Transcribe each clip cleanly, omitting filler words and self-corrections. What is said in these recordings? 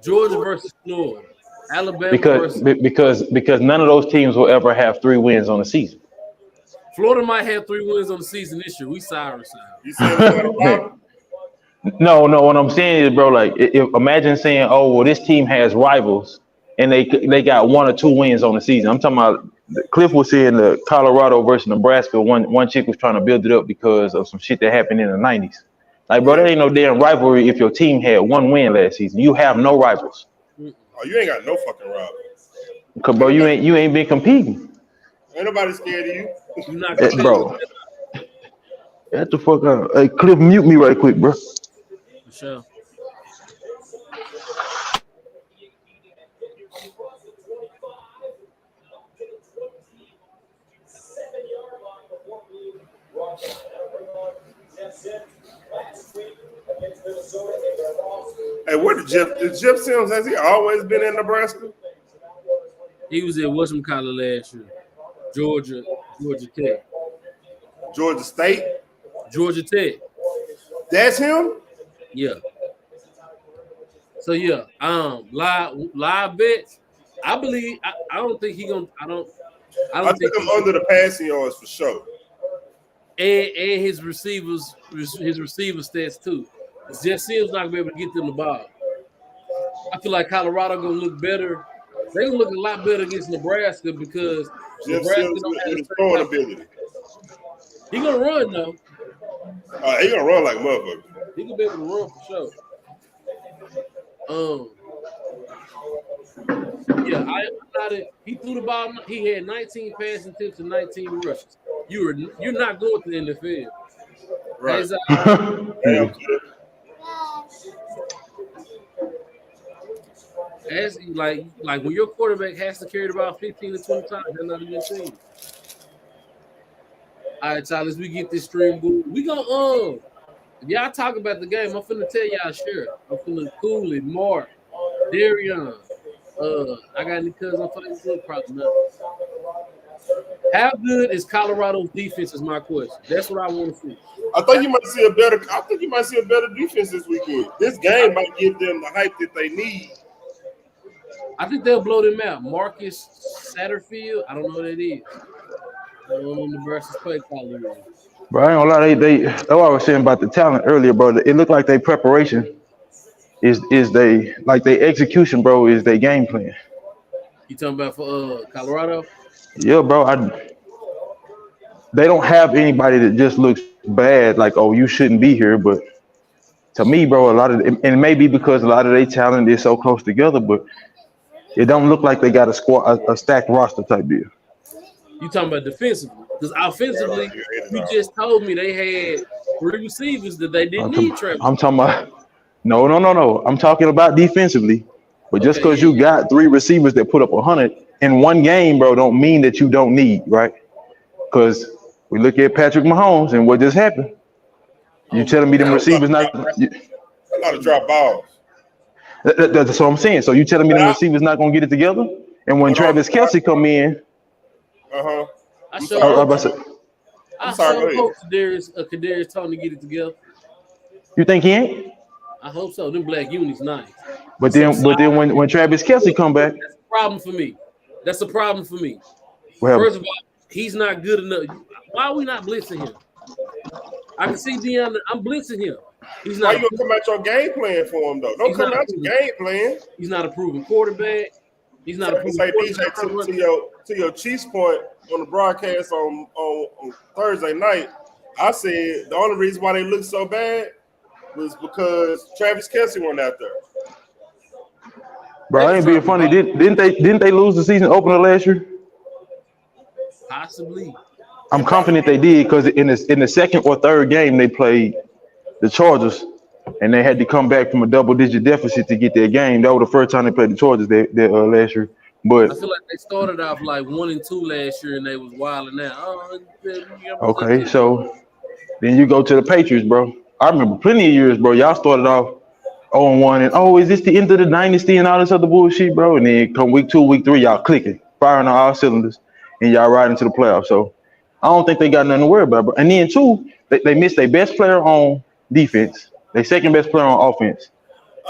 Georgia versus Florida, Alabama because versus because none of those teams will ever have 3 wins on the season. Florida might have 3 wins on the season this year. We sorry. You saying we got a rival? No. What I'm saying is, bro, like if imagine saying, oh, well, this team has rivals and they got 1 or 2 wins on the season. I'm talking about Cliff was saying the Colorado versus Nebraska. One chick was trying to build it up because of some shit that happened in the '90s. Like, bro, that ain't no damn rivalry. If your team had 1 win last season, you have no rivals. Oh, you ain't got no fucking rivals. Cause bro, you ain't been competing. Ain't nobody scared of you. You're not competing. Bro. Get the fuck out. Hey, Cliff, mute me right quick, bro. For sure. Hey, where did Jeff Sims, has he always been in Nebraska? He was at whatchamacallit last year. Georgia Tech. Georgia State? Georgia Tech. That's him? Yeah. So yeah, live bets. I believe I don't think he gonna I don't think I'm under the passing yards for sure. And his receiver stats too. Jeff Sims not gonna be able to get them the ball. I feel like Colorado gonna look better. They gonna look a lot better against Nebraska because Jeff Nebraska Sims don't have with his throwing ability. He gonna run though. He gonna run like motherfucker. He gonna be able to run for sure. He threw the ball. He had 19 passing attempts and 19 rushes. You're not going to the NFL. Right. As like when your quarterback has to carry the ball 15 to 20 times, they're not even team. All right, Tyler, we get this stream going. We gonna if y'all talk about the game, I'm finna tell y'all sure. I'm finna cool it, Mark, Darion. I got any cousins on Facebook? Probably not. How good is Colorado's defense? Is my question. That's what I want to see. I think you might see a better defense this weekend. This game might give them the hype that they need. I think they'll blow them out. Marcus Satterfield, I don't know what that is. I don't know Nebraska's play caller. Bro, I ain't gonna lie, that's what I was saying about the talent earlier, bro. It looked like their preparation is they like their execution, bro, is their game plan. You talking about for Colorado? Yeah, bro. They don't have anybody that just looks bad, like, oh, you shouldn't be here. But to me, bro, a lot of and it may be because a lot of their talent is so close together, but it don't look like they got a stacked roster type deal. You talking about defensively? Because offensively, you just told me they had 3 receivers that they didn't need. Trevor. I'm talking about no. I'm talking about defensively. But just because you got 3 receivers that put up 100 in one game, bro, don't mean that you don't need, right? Because we look at Patrick Mahomes and what just happened. You telling me them receivers not a lot of drop balls. That's what I'm saying. So you telling me them receivers not gonna get it together? And when Travis Kelce come in, I hope Kadarius Toney get it together. You think he ain't? I hope so. Them black unis nice. But then when Travis Kelce come back, that's a problem for me. That's a problem for me. Well, first of all, he's not good enough. Why are we not blitzing him? I can see Deion. I'm blitzing him. He's not. Why you gonna come out your game plan for him though? Don't come out your game plan. He's not a proven quarterback. He's not a proven quarterback. To your Chiefs point on the broadcast on Thursday night, I said the only reason why they look so bad was because Travis Kelce went out there. Bro, I ain't being funny. Didn't they lose the season opener last year? Possibly. I'm confident they did because in the second or third game they played the Chargers and they had to come back from a double-digit deficit to get their game. That was the first time they played the Chargers last year. But I feel like they started off like 1-2 last year and they was wilding out. Okay, so then you go to the Patriots, bro. I remember plenty of years, bro. Y'all started off 0-1 and is this the end of the dynasty and all this other bullshit, bro? And then come week 2, week 3, y'all clicking, firing on all cylinders, and y'all riding into the playoffs. So I don't think they got nothing to worry about, bro. And then 2, they missed their best player on defense, their second best player on offense,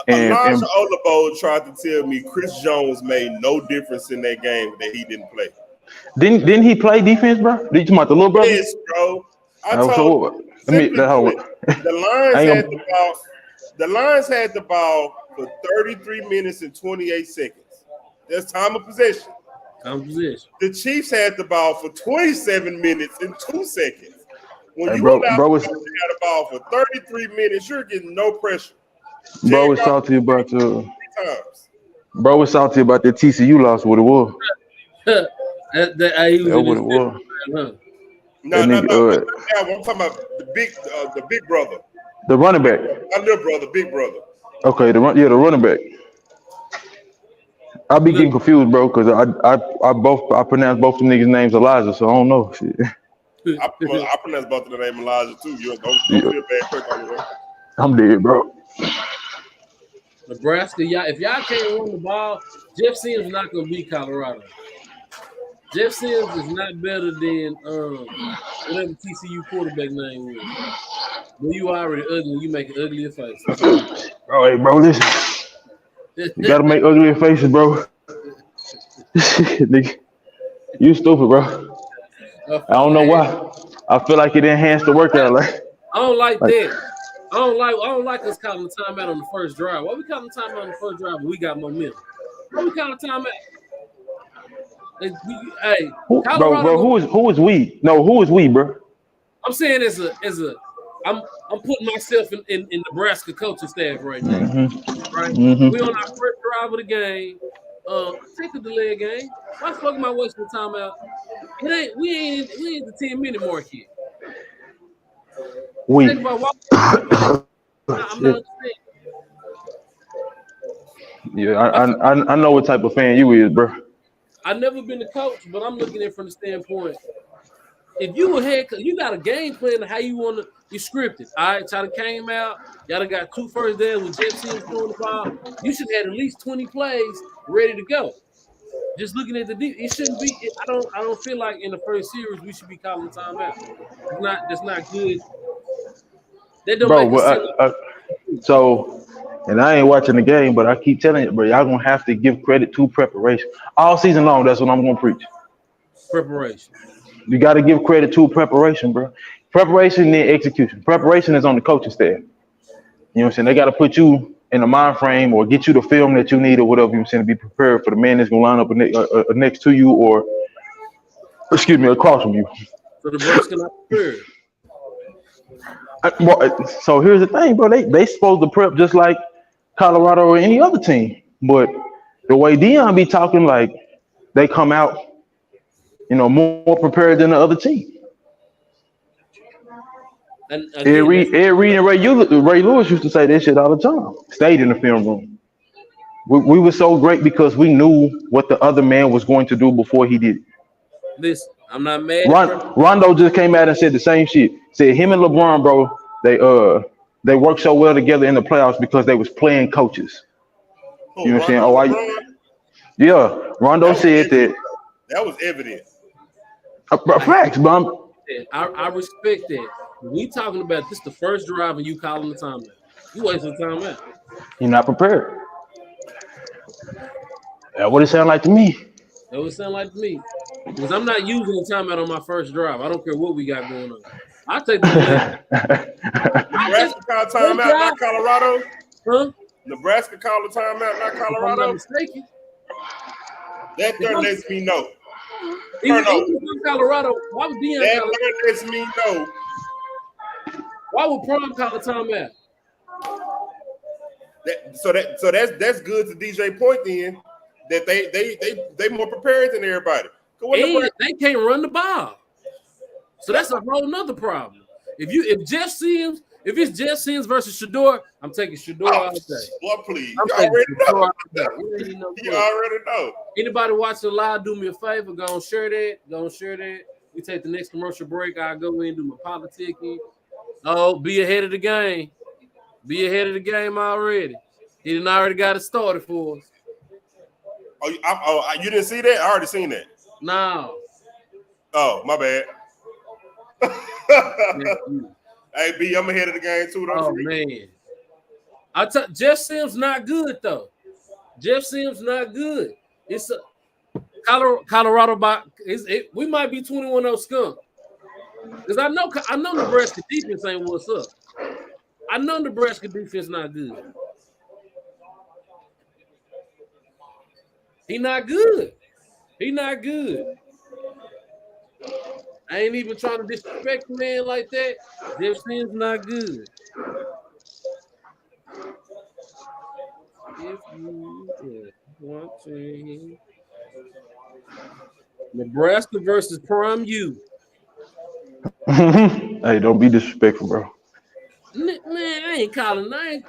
Elijah And Oladipo tried to tell me Chris Jones made no difference in that game that he didn't play. didn't he play defense, bro? Did you talk about the little brother? Yes, bro. I So told let me simply put, the I Lions ain't had gonna, the ball. The Lions had the ball for 33 minutes and 28 seconds. That's time of possession. Composition. The Chiefs had the ball for 27 minutes and 2 seconds. When hey, you bro, allow bro, somebody to have the ball for 33 minutes, you're getting no pressure. bro Jared was Goff salty about three times. bro was salty about the TCU loss. What it was? He was That in what his it was. huh? No, That no, nigga, no. I'm talking about the big brother. the running back. My little brother, big brother. Okay, the running back. I be Look, getting confused, bro, because I pronounce both the niggas' names Elijah, so I don't know. Shit. I pronounce both of the name Elijah too. You don't Yeah, feel bad, Kirk Underwood. I'm dead, bro. Nebraska, if y'all can't run the ball, Jeff Sims is not gonna beat Colorado. Jeff Sims is not better than whatever TCU quarterback name was. But you already ugly, you make uglier faces. Bro, hey, bro, listen. You gotta make ugly faces, bro. Nigga, you stupid, bro. I don't know Hey, why. I feel like it enhanced the workout. I don't like Like that. I don't like us calling the timeout on the first drive. Why we calling the timeout on the first drive when we got momentum? Why we calling timeout? Hey, Colorado bro, gonna, who is we? No, who is we, bro? I'm saying as a I'm putting myself in Nebraska coaching staff right now. Right? We on our first drive of the game. Take a delay game. Why the fuck am I wasting timeout? We ain't the 10-minute mark yet. Think We. about why I'm not Shit. understanding. Yeah, I feel I know what type of fan you is, bro. I've never been a coach, but I'm looking at it from the standpoint. If you a head coach, you got a game plan of how you want to. You scripted. All right, y'all came out. Y'all done got 2 first downs with Jeff Sims throwing the ball. You should have at least 20 plays ready to go. Just looking at the deep, it shouldn't be. I don't feel like in the first series we should be calling timeout. That's not good. That don't Bro, make us seem but like so, and I ain't watching the game, but I keep telling you, bro, y'all gonna have to give credit to preparation all season long. That's what I'm gonna preach. preparation. You got to give credit to preparation, bro. Preparation and then execution. Preparation is on the coaching staff. You know what I'm saying? They got to put you in the mind frame or get you the film that you need or whatever you're saying to be prepared for the man that's gonna line up next to you or, excuse me, across from you. So the Nebraska not prepared. So here's the thing, bro. They supposed to prep just like Colorado or any other team, but the way Dion be talking, like they come out, more prepared than the other team. And Ed again, Reed, and Ray Lewis used to say that shit all the time. Stayed in the film room. We were so great because we knew what the other man was going to do before he did it. listen, I'm not mad at preparation. Rondo just came out and said the same shit. Said him and LeBron, bro, they worked so well together in the playoffs because they was playing coaches. Oh, You know what I'm saying? Rondo LeBron, Yeah. Rondo that was said evident. that. That was evident. I get Facts, bro. that. I respect that. We talking about this the first drive and you calling the timeout. You wasting time out. You're not prepared. That's what it sounded like to me. That would sound like to me. Because I'm not using the timeout on my first drive. I don't care what we got going on. I take the delay. I take Nebraska called first timeout, drive, not Colorado. huh? Nebraska called the timeout, not If I'm not Colorado. mistaken. That If there I'm, lets me know. even from Colorado, why would Dion That call it? there lets me know. Why would Prom call a timeout? That's good to DJ point then. That they more prepared than everybody. And they can't run the ball. So that's a whole nother problem. If it's Jeff Sims versus Shador, I'm taking Shador all day. Well, please. I'm You taking already Shador know. all day. It ain't even no You question. already know. Anybody watching live, do me a favor. Go and share that. We take the next commercial break. I'll go in and do my politicking. Oh, be ahead of the game. Be ahead of the game already. He done already got it started for us. You didn't see that? I already seen that. No. Oh, my bad. Hey, B, I'm ahead of the game too. Oh, man. Jeff Sims not good though. Jeff Sims not good. It's a Colorado we might be 21-0 skunk. Because I know Nebraska defense ain't what's up. I know Nebraska defense not good. He not good. He not good. I ain't even trying to disrespect the man like that. Jeff Sims not good. If you want to Nebraska versus Prime U. Hey, don't be disrespectful, bro. Man, I ain't Colorado.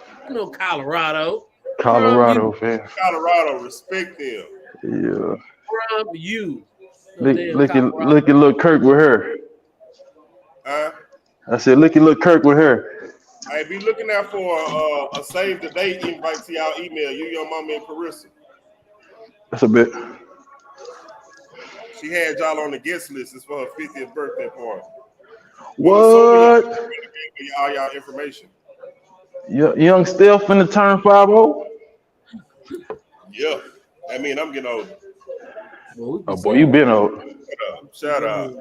Colorado fan. Colorado, respect them. Yeah. Prime U. Look at little Kirk with her. Huh? I said, look at little Kirk with her. I be looking out for a save the date invite to y'all email. You, your mama, and Carissa. That's a bit. She had y'all on the guest list. It's for her 50th birthday party. What? All y'all information. Young Steph in the turn 5-0? Yeah. I mean, I'm getting older. Oh, boy, you been old. Shout out.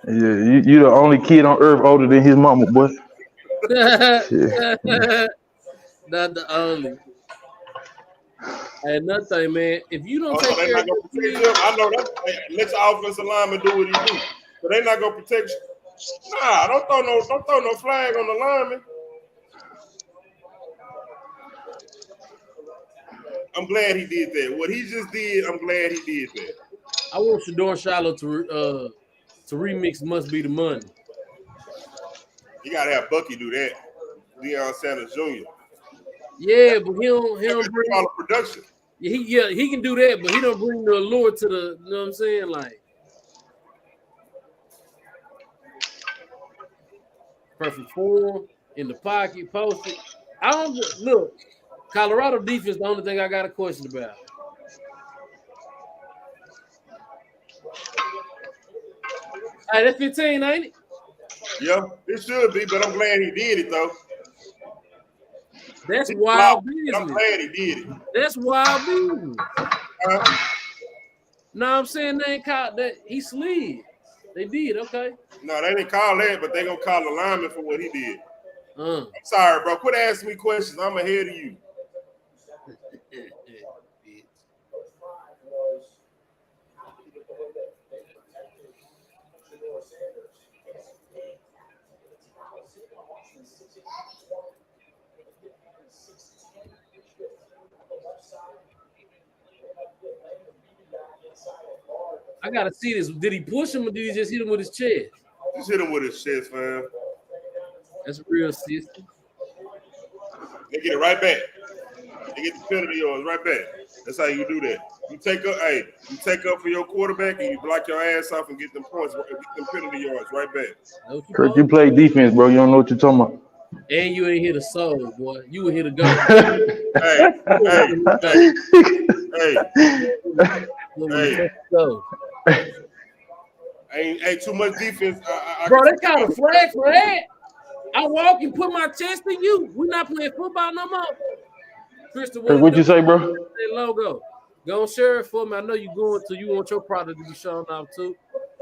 Yeah, you the only kid on earth older than his mama, boy. Not the only. And another thing, man, if you don't take care of your kids, I know that. Let your offensive lineman do what he do, but they not gonna protect you. Nah, don't throw no flag on the lineman. I'm glad he did that. What he just did, I'm glad he did that. I want Shador Shiloh to remix "Must Be the Money." You gotta have Bucky do that. Deion Sanders Jr. Yeah, but he don't bring all the production. He can do that, but he don't bring the allure to the. You know what I'm saying? Like perfect form in the pocket, posted. I don't look. Colorado defense, the only thing I got a question about. Hey, that's 15, ain't it? Yeah, it should be, but I'm glad he did it though. That's wild business. I'm glad he did it. That's wild business. No, I'm saying they ain't caught that he slid. They did, okay. No, they didn't call that, but they gonna call the lineman for what he did. I'm sorry, bro. Quit asking me questions. I'm ahead of you. I gotta see this. Did he push him or did he just hit him with his chest? Just hit him with his chest, fam. That's real system. They get it right back. They get the penalty yards right back. That's how you do that. You take up for your quarterback and you block your ass off and get them points, get them penalty yards right back. Kirk, you play defense, bro. You don't know what you're talking about. And you ain't hit a soul, boy. You would hit a go. Hey. Ain't too much defense. Bro, they got a flag for that. I walk and put my chest in you. We're not playing football no more. Hey, what'd you say, bro? Logo. Go share it for me. I know you want your product to be shown off too.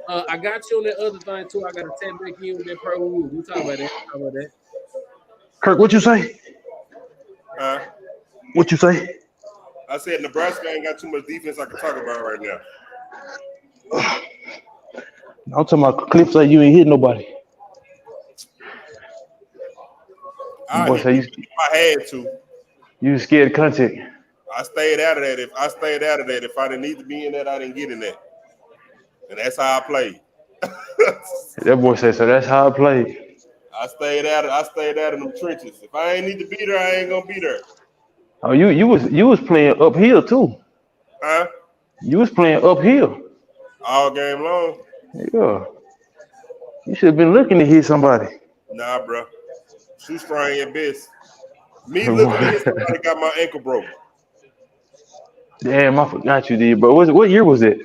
I got you on that other thing too. I got to tap back in with that Pro Wood. We talk about that. Kirk, what you say? What you say? I said Nebraska ain't got too much defense I can talk about right now. I'm talking about Cliff say you ain't hit nobody. I had to. You scared of contact. I stayed out of that. If I didn't need to be in that, I didn't get in that. And that's how I played. That boy said so. That's how I played. I stayed out of them trenches. If I ain't need to be there, I ain't gonna be there. Oh, you was playing uphill too. Huh? You was playing uphill. All game long. Yeah. You should have been looking to hit somebody. Nah, bro. Shoestring at best. Me looking to hit somebody got my ankle broke. Damn, I forgot you did, bro. What year was it?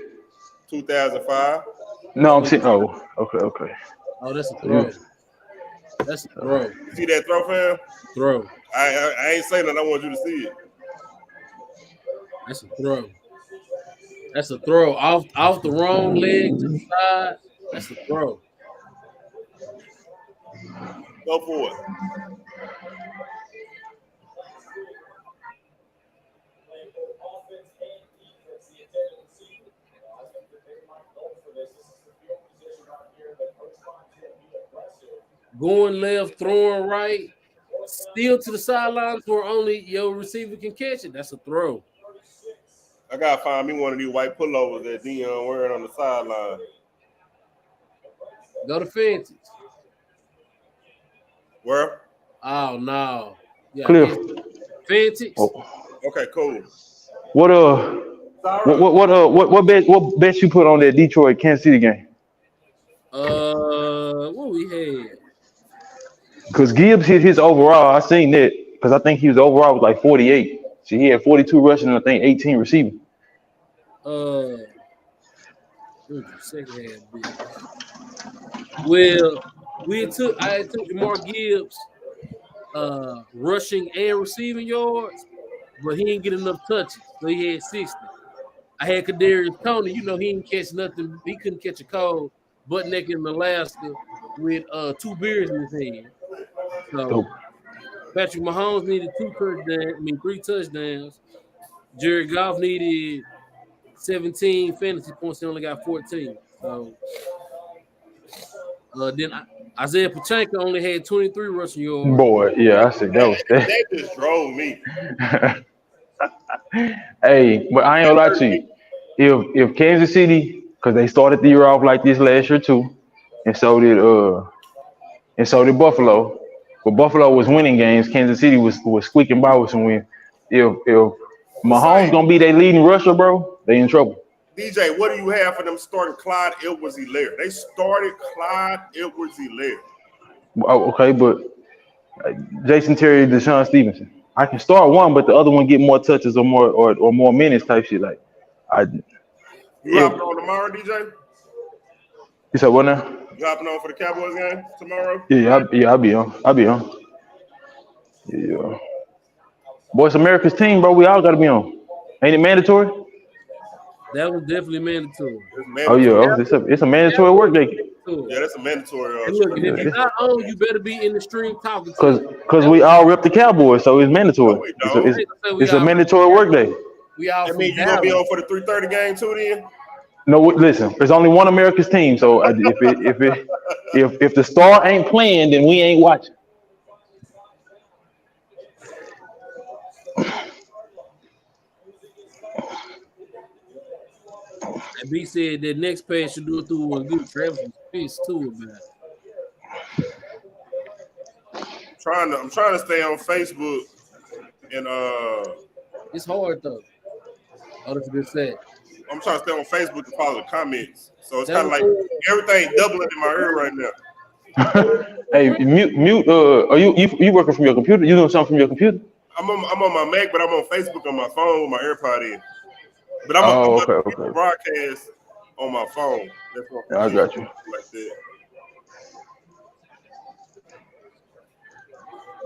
2005. No, I'm saying. Oh, okay. Oh, that's a throw. That's a throw. See that throw, fam? Throw. I ain't saying that. I want you to see it. That's a throw. That's a throw. Off the wrong leg to the side. That's a throw. Go for it. Going left, throwing right, still to the sidelines where only your receiver can catch it. That's a throw. I gotta find me one of these white pullovers that Dion wearing on the sideline. Go to Fenties. Where? Oh no. Yeah, Cliff. Fenties. Oh. Okay, cool. What bet you put on that Detroit Kansas City game? What we had? Because Gibbs hit his overall. I seen that because I think he was overall was like 48. So he had 42 rushing and I think 18 receiving. Second half bit. Well, I took Mark Gibbs rushing and receiving yards, but he didn't get enough touches. So he had 60. I had Kadarius Toney. You know, he didn't catch nothing. He couldn't catch a cold butt naked in Alaska with 2 beers in his hand. So Patrick Mahomes needed 3 touchdowns. Jared Goff needed 17 fantasy points. He only got 14. So then Isaiah Pacheco only had 23 rushing yards. Boy, yeah, I said that was that. That just drove me. Hey, but I ain't gonna lie to you. If Kansas City, because they started the year off like this last year too, and so did Buffalo. But Buffalo was winning games. Kansas City was squeaking by with some wins. If Mahomes gonna be their leading rusher, bro, they in trouble. DJ, what do you have for them starting Clyde Edwards-Helaire? They started Clyde Edwards-Helaire. Okay, but Jason Terry, Deshaun Stevenson. I can start one, but the other one get more touches or more minutes type shit. Like You hopping on tomorrow, DJ? You said what now? You hopping on for the Cowboys game tomorrow? Yeah, I'll be on. Yeah. Boy, it's America's team, bro. We all gotta be on. Ain't it mandatory? That was definitely mandatory. Oh yeah, it's a mandatory work day. Yeah, that's a mandatory. And look, if you're not on, you better be in the stream talking. Because we all rep the Cowboys, so it's mandatory. It's a mandatory work day. We all. I mean, you gonna be on for the 3:30 game too, then? No, listen. There's only one America's team, so if the star ain't playing, then we ain't watching. And B said that next pass should do it through one good. Travis was pissed too about it. I'm trying to stay on Facebook and it's hard though. Oh, that's a good set. I'm trying to stay on Facebook to follow the comments. So it's kind of like everything doubling in my ear right now. Hey, mute. Are you working from your computer? You doing something from your computer? I'm on my Mac, but I'm on Facebook on my phone with my AirPod in. But I'm okay. broadcast on my phone. That's what I got you. Like that.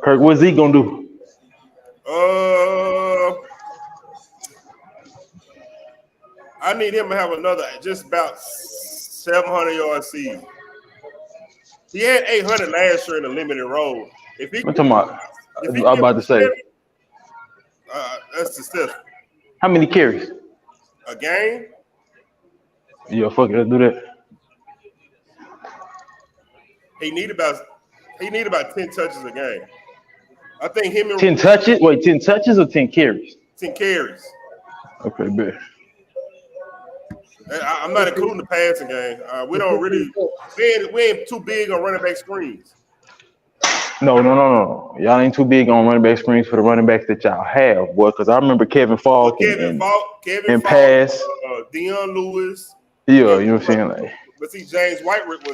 Kirk, what's he gonna do? I need him to have another just about 700 yard season. He had 800 last year in a limited role. If he, I'm about to say, that's successful. How many carries? A game? Yeah, fuck it, let's do that. He need about 10 touches a game. I think him and 10 touches? Wait, 10 touches or 10 carries? 10 carries. Okay, bet. I'm not including the passing game. We don't really we ain't too big on running back screens. No. Y'all ain't too big on running back screens for the running backs that y'all have, boy. Because I remember Kevin Falk and Pass. Deion Lewis. Yeah, you know what I'm saying? Like, but see, when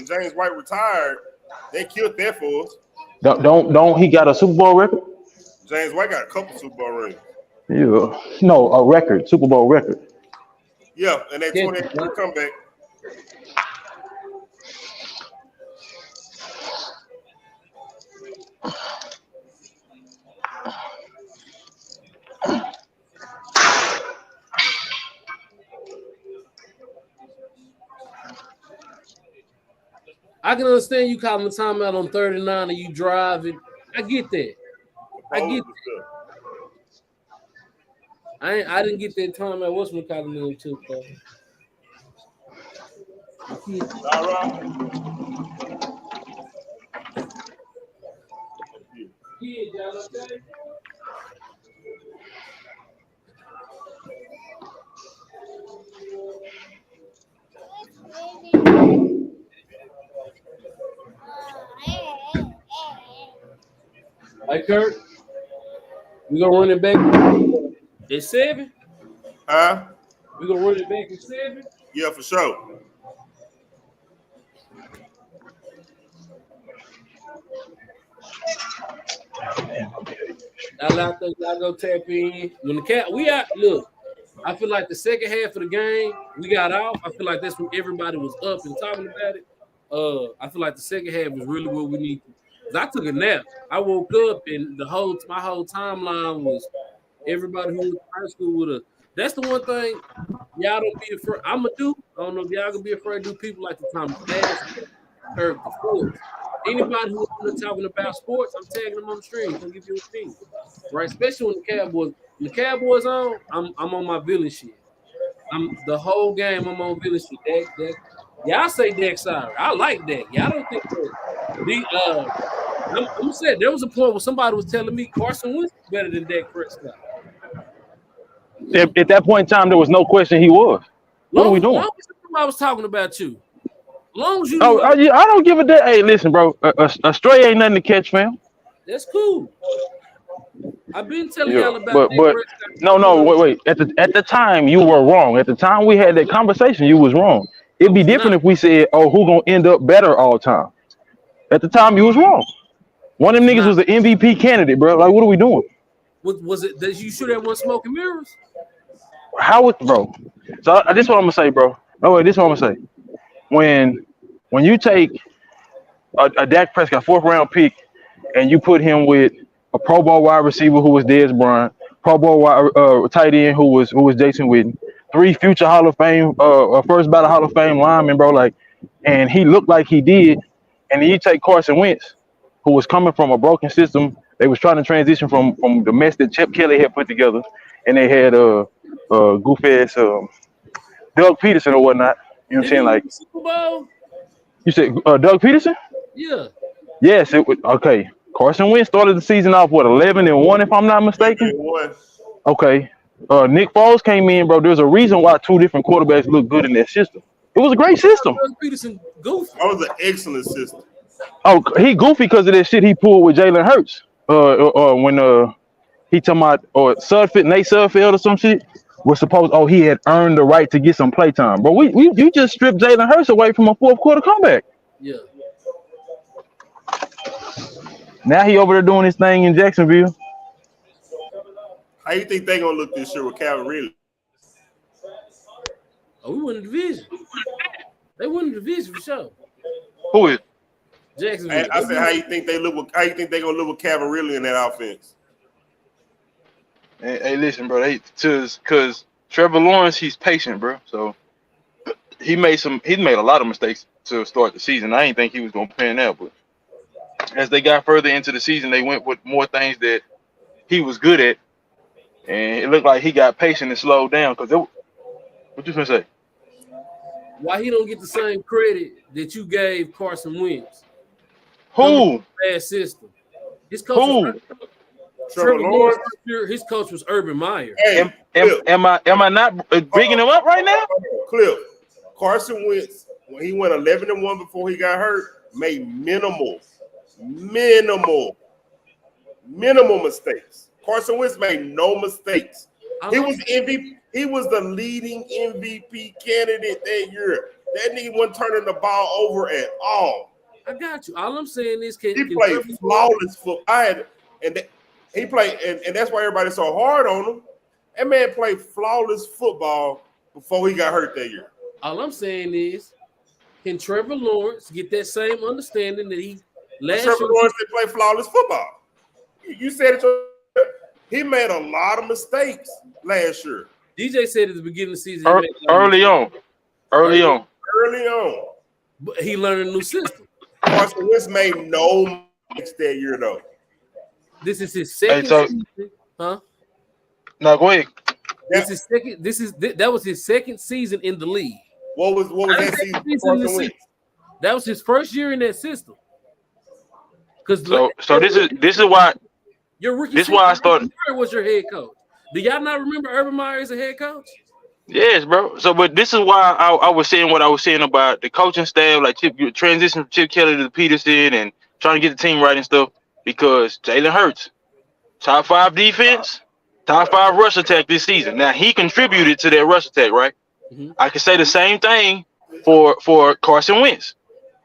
James White retired, they killed that for us. Don't he got a Super Bowl record? James White got a couple Super Bowl rings. Yeah. No, a record, Super Bowl record. Yeah, and that 28 comeback. I can understand you calling the timeout on 39 and you driving. I get that. I get that. I didn't get that timeout. What's my calling them too, bro? All right. Kid, y'all okay? Hey, Kurt, we gonna run it back at 7? Huh? We gonna run it back at 7? Yeah, for sure. Y'all go tap in. When the cat we out, look. I feel like the second half of the game we got off. I feel like that's when everybody was up and talking about it. I feel like the second half was really what we need. Cause I took a nap. I woke up and my whole timeline was everybody who went to high school with us. That's the one thing y'all don't be afraid. I'ma do. I don't know if y'all gonna be afraid to do people like the Thomas Dash, Kirk, the Force. Anybody who's talking about sports, I'm tagging them on the stream. Come give you a opinion. Right? Especially when the Cowboys on, I'm on my villain shit. I'm the whole game I'm on villain shit. Dak. Y'all say Dak sorry. I like Dak. Y'all don't think that I'm saying there was a point where somebody was telling me Carson Wentz is better than Dak Prescott. At that point in time, there was no question he was. What are we doing? Long as somebody was talking about you. Long as you Oh, I don't give a damn. Hey, listen, bro. A stray ain't nothing to catch, fam. that's cool. I've been telling Yeah, y'all about Dak but Prescott. no, wait. At the time, you were wrong. At the time we had that conversation, you was wrong. It'd be different if we said, "Oh, who gonna end up better all time?" At the time, you was wrong. One of them niggas was the MVP candidate, bro. Like, what are we doing? Was it that you shoot at one smoke and mirrors? How would, bro? So this is what I'm gonna say, bro. No, wait, this is what I'm gonna say. When you take a Dak Prescott 4th-round pick and you put him with a Pro Bowl wide receiver who was Dez Bryant, Pro Bowl tight end who was Jason Witten, 3 future Hall of Fame, first ballot Hall of Fame linemen, bro. Like, and he looked like he did. And then you take Carson Wentz, who was coming from a broken system. They was trying to transition from the mess that Chip Kelly had put together, and they had goofy ass Doug Peterson or whatnot. You know what I'm saying? Like, Super Bowl? You said Doug Peterson? Yeah. Yes, it was okay. Carson Wentz started the season off 11-1, if I'm not mistaken. Okay. Nick Foles came in, bro. There's a reason why 2 different quarterbacks look good in that system. It was a great system. Doug Peterson goofy. That was an excellent system. Oh, he goofy because of that shit he pulled with Jalen Hurts. When he talking about Nate Sudfeld or some shit was supposed. Oh, he had earned the right to get some play time, bro. You just stripped Jalen Hurts away from a 4th quarter comeback. Yeah. Now he over there doing his thing in Jacksonville. How you think they gonna look this year with Calvin Ridley? Oh, we won the division. They won the division for sure. Who is? Jacksonville. I said, how you think they gonna look with Calvin Ridley in that offense? Hey, listen, bro. Because Trevor Lawrence, he's patient, bro. So he made a lot of mistakes to start the season. I didn't think he was gonna pan out, but as they got further into the season, they went with more things that he was good at, and it looked like he got patient and slowed down. What you gonna say? Why he don't get the same credit that you gave Carson Wentz? Who? Bad system. His coach. Trevor Lawrence. His coach was Urban Meyer. Hey, am I not bigging him up right now? Cliff. Carson Wentz, when he went 11-1 before he got hurt, made minimal mistakes. Carson Wentz made no mistakes. He was MVP. He was the leading MVP candidate that year. That nigga wasn't turning the ball over at all. I got you. All I'm saying is, he played flawless football. He played, and that's why everybody's so hard on him. That man played flawless football before he got hurt that year. All I'm saying is, can Trevor Lawrence get that same understanding that he Last Trevor year, Lawrence didn't play flawless football. You said it. He made a lot of mistakes last year. DJ said at the beginning of the season, he made Early on. Early on. But he learned a new system. Carson Wentz made no mistakes that year, though. This is his second season, huh? No, go ahead. This is second. That was his second season in the league. What was that season for Carson Wentz? That was his first year in that system. So this is why your rookie. This is why I started. Urban Meyer was your head coach. Do y'all not remember Urban Meyer as a head coach? Yes, bro. So, but this is why I was saying what I was saying about the coaching staff, like transition from Chip Kelly to Peterson and trying to get the team right and stuff. Because Jalen Hurts, top 5 defense, top 5 rush attack this season. Now he contributed to that rush attack, right? Mm-hmm. I can say the same thing for Carson Wentz.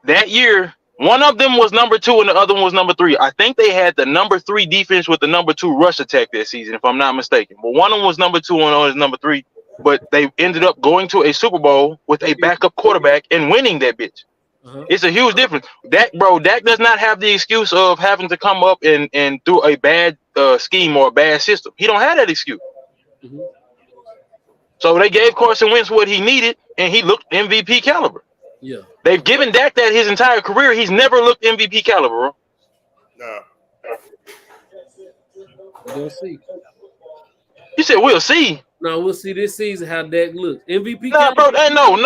That year, one of them was number 2 and the other one was number 3. I think they had the number 3 defense with the number 2 rush attack that season, if I'm not mistaken. But one of them was number 2 and the other was number 3. But they ended up going to a Super Bowl with a backup quarterback and winning that bitch. Uh-huh. It's a huge difference. Dak does not have the excuse of having to come up and through a bad scheme or a bad system. He don't have that excuse. Mm-hmm. So they gave Carson Wentz what he needed, and he looked MVP caliber. Yeah. They've given Dak that his entire career. He's never looked MVP caliber, bro. No. We'll see. You said we'll see. No, we'll see this season how Dak looks. MVP. Nah, bro. No.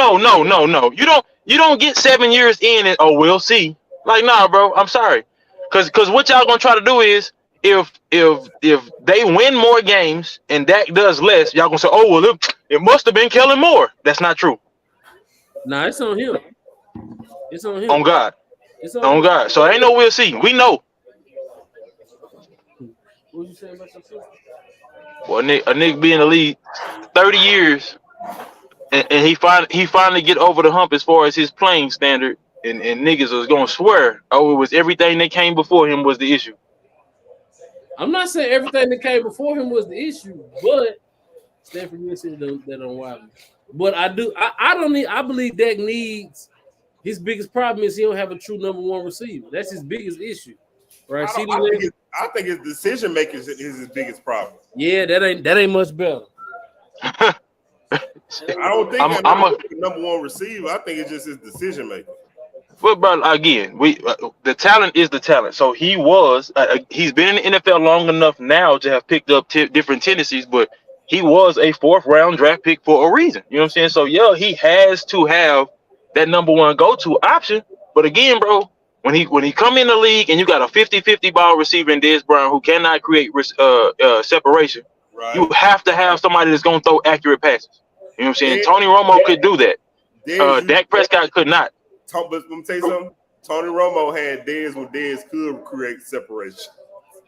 You don't get 7 years in and we'll see. Like, nah, bro. I'm sorry. Cause what y'all gonna try to do is if they win more games and Dak does less, y'all gonna say, oh well, it must have been Kellen Moore. That's not true. Nah, it's on him. It's on him. On God. It's on God. So ain't no we'll see. We know. What you saying about your sister? Well, a nigga be in the league 30 years, and he finally get over the hump as far as his playing standard, and niggas was gonna swear, oh, it was everything that came before him was the issue. I'm not saying everything that came before him was the issue, but Stanford University that don't wild me. But I believe Dak needs, his biggest problem is he don't have a true number 1 receiver. That's his biggest issue. Right? I think his decision making is his biggest problem. Yeah, that ain't much better. I don't think I'm a number 1 receiver. I think it's just his decision making. Well, bro, again, the talent is the talent. So he's been in the NFL long enough now to have picked up different tendencies, but he was a 4th round draft pick for a reason. You know what I'm saying? So yeah, he has to have that number 1 go-to option. But again, bro, when he come in the league and you got a 50-50 ball receiver in Dez Bryant who cannot create separation, right, you have to have somebody that's going to throw accurate passes. You know what I'm saying? Tony Romo could do that. Dak Prescott could not. But let me tell you something. Tony Romo had Dez when Dez could create separation.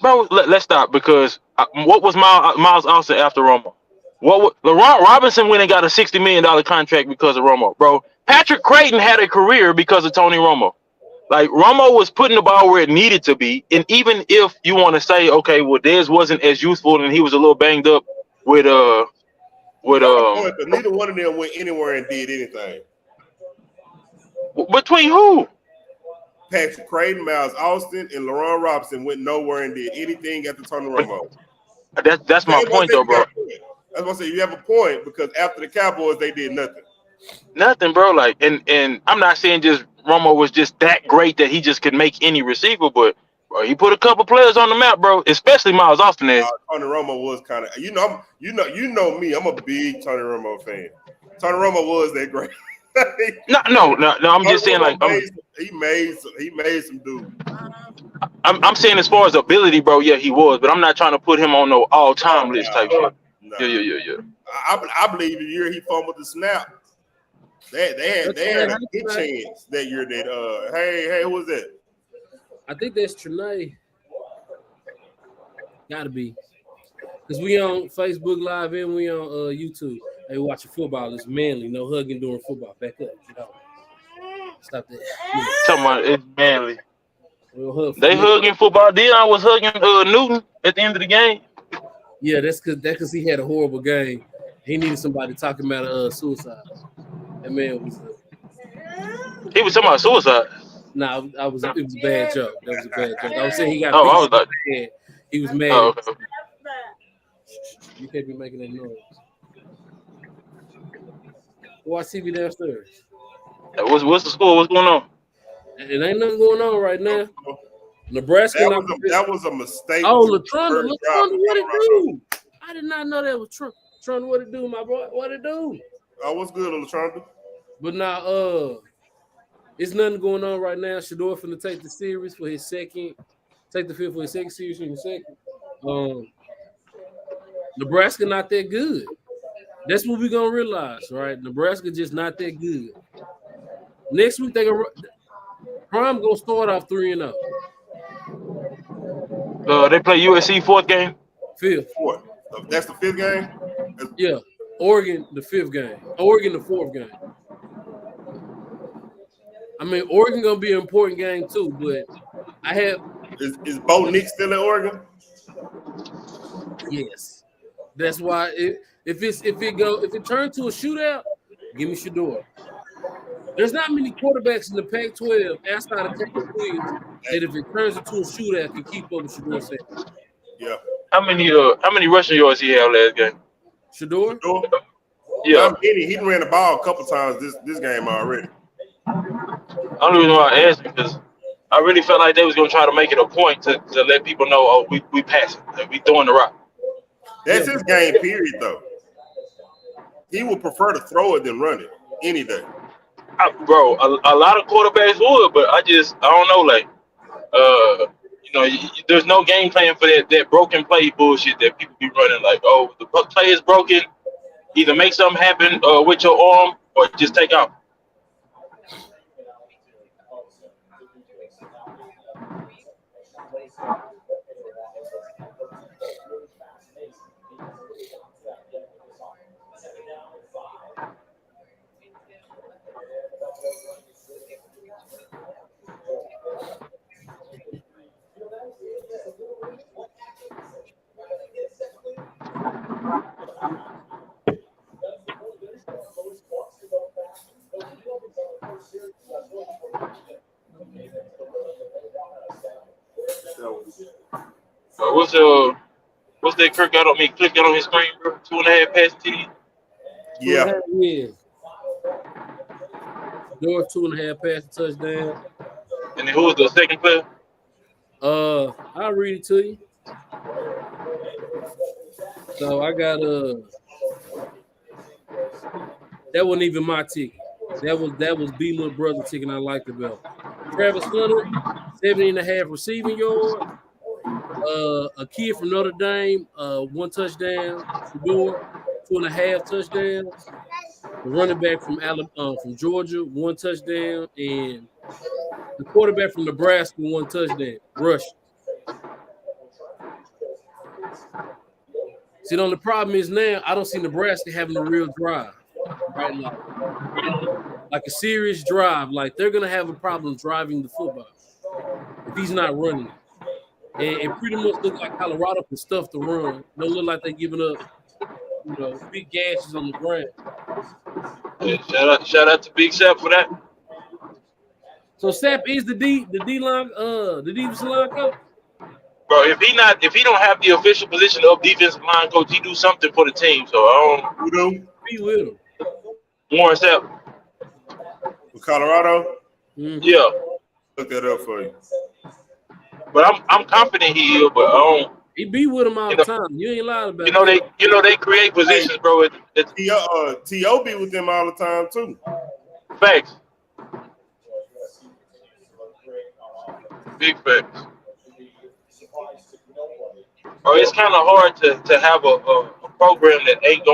Bro, let's stop because what was Miles Austin after Romo? LeRon Robinson went and got a $60 million contract because of Romo, bro. Patrick Creighton had a career because of Tony Romo. Like, Romo was putting the ball where it needed to be, and even if you want to say, okay, well, Dez wasn't as useful and he was a little banged up with neither one of them went anywhere and did anything. Between who? Patrick Creighton, Miles Austin, and LeRon Robinson went nowhere and did anything after Tony Romo. That's my point, though, bro. That's what I say. You have a point because after the Cowboys, they did nothing. Nothing, bro. Like, and I'm not saying just Romo was just that great that he just could make any receiver, but bro, he put a couple players on the map, bro. Especially Miles Austin. Tony Romo was kind of, you know me. I'm a big Tony Romo fan. Tony Romo was that great. No. I'm just saying, like, he made some dudes. I'm saying as far as ability, bro. Yeah, he was, but I'm not trying to put him on no all-time list type shit. No. Yeah. I believe the year he fumbled the snap, they had a good chance that year. That hey, who was that? I think that's Trinae. Gotta be, because we on Facebook Live and we on YouTube. Hey, watching football. It's manly. No hugging during football. Back up. Get out. Stop that. Talking about it's manly. They hugging football. Dion was hugging Newton at the end of the game. Yeah, that's because he had a horrible game. He needed somebody talking about suicide. That man was. He was talking about suicide. No, it was a bad joke. That was a bad joke. I was saying he got Oh, beat. I was like, Mad. He was mad. oh, okay. You can't be making that noise. Watch TV downstairs. What's the score? What's going on? It ain't nothing going on right now. Nebraska. That was a mistake. Oh, Latrunda, what it do? I did not know that was Trump. Latrunda, what it do, my boy? What it do? Oh, what's good, Latrunda? But now, it's nothing going on right now. Shador finna take the series for his second, take the field for his second series in the second. Nebraska not that good. That's what we're gonna realize, right? Nebraska just not that good. Next week Prime gonna start off 3-0. They play USC fourth game. Fifth. Fourth. That's the fifth game? Yeah. Oregon the fifth game. Oregon the fourth game. I mean, Oregon gonna be an important game too, but I have. Is Bo Nick still in Oregon? Yes, that's why if it turns to a shootout, give me Shador. There's not many quarterbacks in the Pac-12 outside of Caleb Williams that if it turns into a shootout can keep up with Shador Sanders. Yeah. How many rushing yards he had last game? Shador? Yeah. He ran the ball a couple times this game already. Only reason why I asked because I really felt like they was gonna try to make it a point to let people know, oh, we passing, like, we throwing the rock. That's his game, period, though. He would prefer to throw it than run it any day. Bro, a lot of quarterbacks would, but I don't know, like, there's no game plan for that broken play bullshit that people be running. Like, oh, the play is broken, either make something happen with your arm or just take out. What's that Kirk got on me? Click that on his screen, bro. 2.5 pass TD. Yeah. Shador 2.5 pass touchdown. And then who was the second player? I'll read it to you. So I got that wasn't even my ticket. That was B little brother ticket. I liked it better. Travis Hunter, 70.5 receiving yards. A kid from Notre Dame, 1 touchdown. Shador, 2.5 touchdowns. The running back from Georgia, 1 touchdown, and the quarterback from Nebraska, 1 touchdown. Rush. See, the only problem is now I don't see Nebraska having a real drive, right? Like a serious drive. Like they're gonna have a problem driving the football if he's not running it. And it pretty much looks like Colorado can stuff the run. Don't look like they're giving up, big gashes on the ground. Yeah, shout out to Big Sap for that. So Sap is the D-line, the defensive line coach. Bro, if he don't have the official position of defensive line coach, he do something for the team. So I don't. Who do? Be with him. Warren Sapp. With Colorado? Mm-hmm. Yeah. Look that up for you. But I'm confident he is, but I don't. He be with him all the time. You ain't lying about it. They create positions, bro. T.O. be with them all the time too. Facts. Big facts. Bro, it's kind of hard to have a program that ain't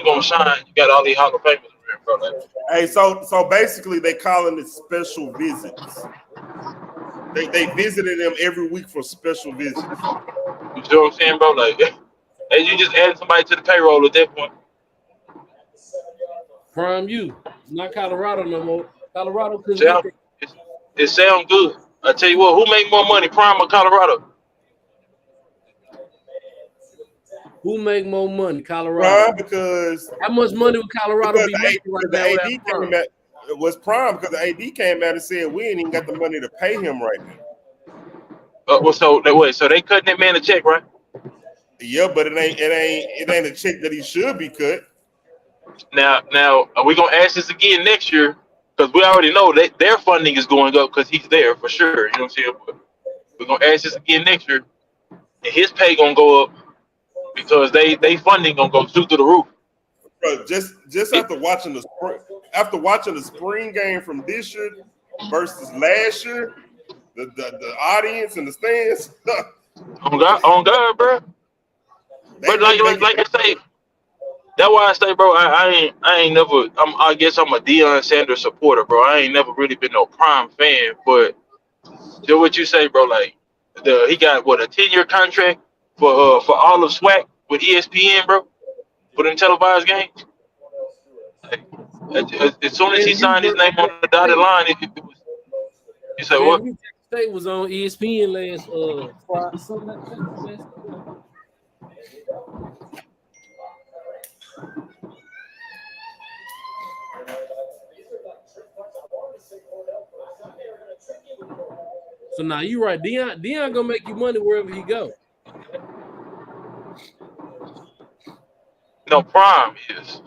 gonna shine. You got all these Hall of Famers in there, bro. Like, hey, so basically they calling it special visits. They visited them every week for special visits. You see what I'm saying, bro? Like, hey, you just add somebody to the payroll at that point. Prime U. It's not Colorado no more. Colorado couldn't it sounds good. I tell you what, who make more money, Prime or Colorado? Who make more money, Colorado? Prime, because how much money would Colorado be making right now? was prime because the AD came out and said we ain't even got the money to pay him right now. So they cutting that man a check, right? Yeah, but it ain't a check that he should be cut. Now, are we gonna ask this again next year? Because we already know that their funding is going up because he's there for sure. You know what I'm saying? But we're gonna ask this again next year, and his pay gonna go up because they funding gonna go through the roof. Bro, just after watching the spring game from this year versus last year, the audience and the stands. on God, bro. But like I say, that's why I say, bro, I ain't never. I guess I'm a Deion Sanders supporter, bro. I ain't never really been no prime fan, but just what you say, bro. Like he got what a 10-year contract for all of SWAC with ESPN, bro, for them televised games. As soon as he signed his name on the dotted line, it was. You say what? State was on ESPN last Friday, Sunday. So now you right, Deion gonna make you money wherever he go. No, prime is.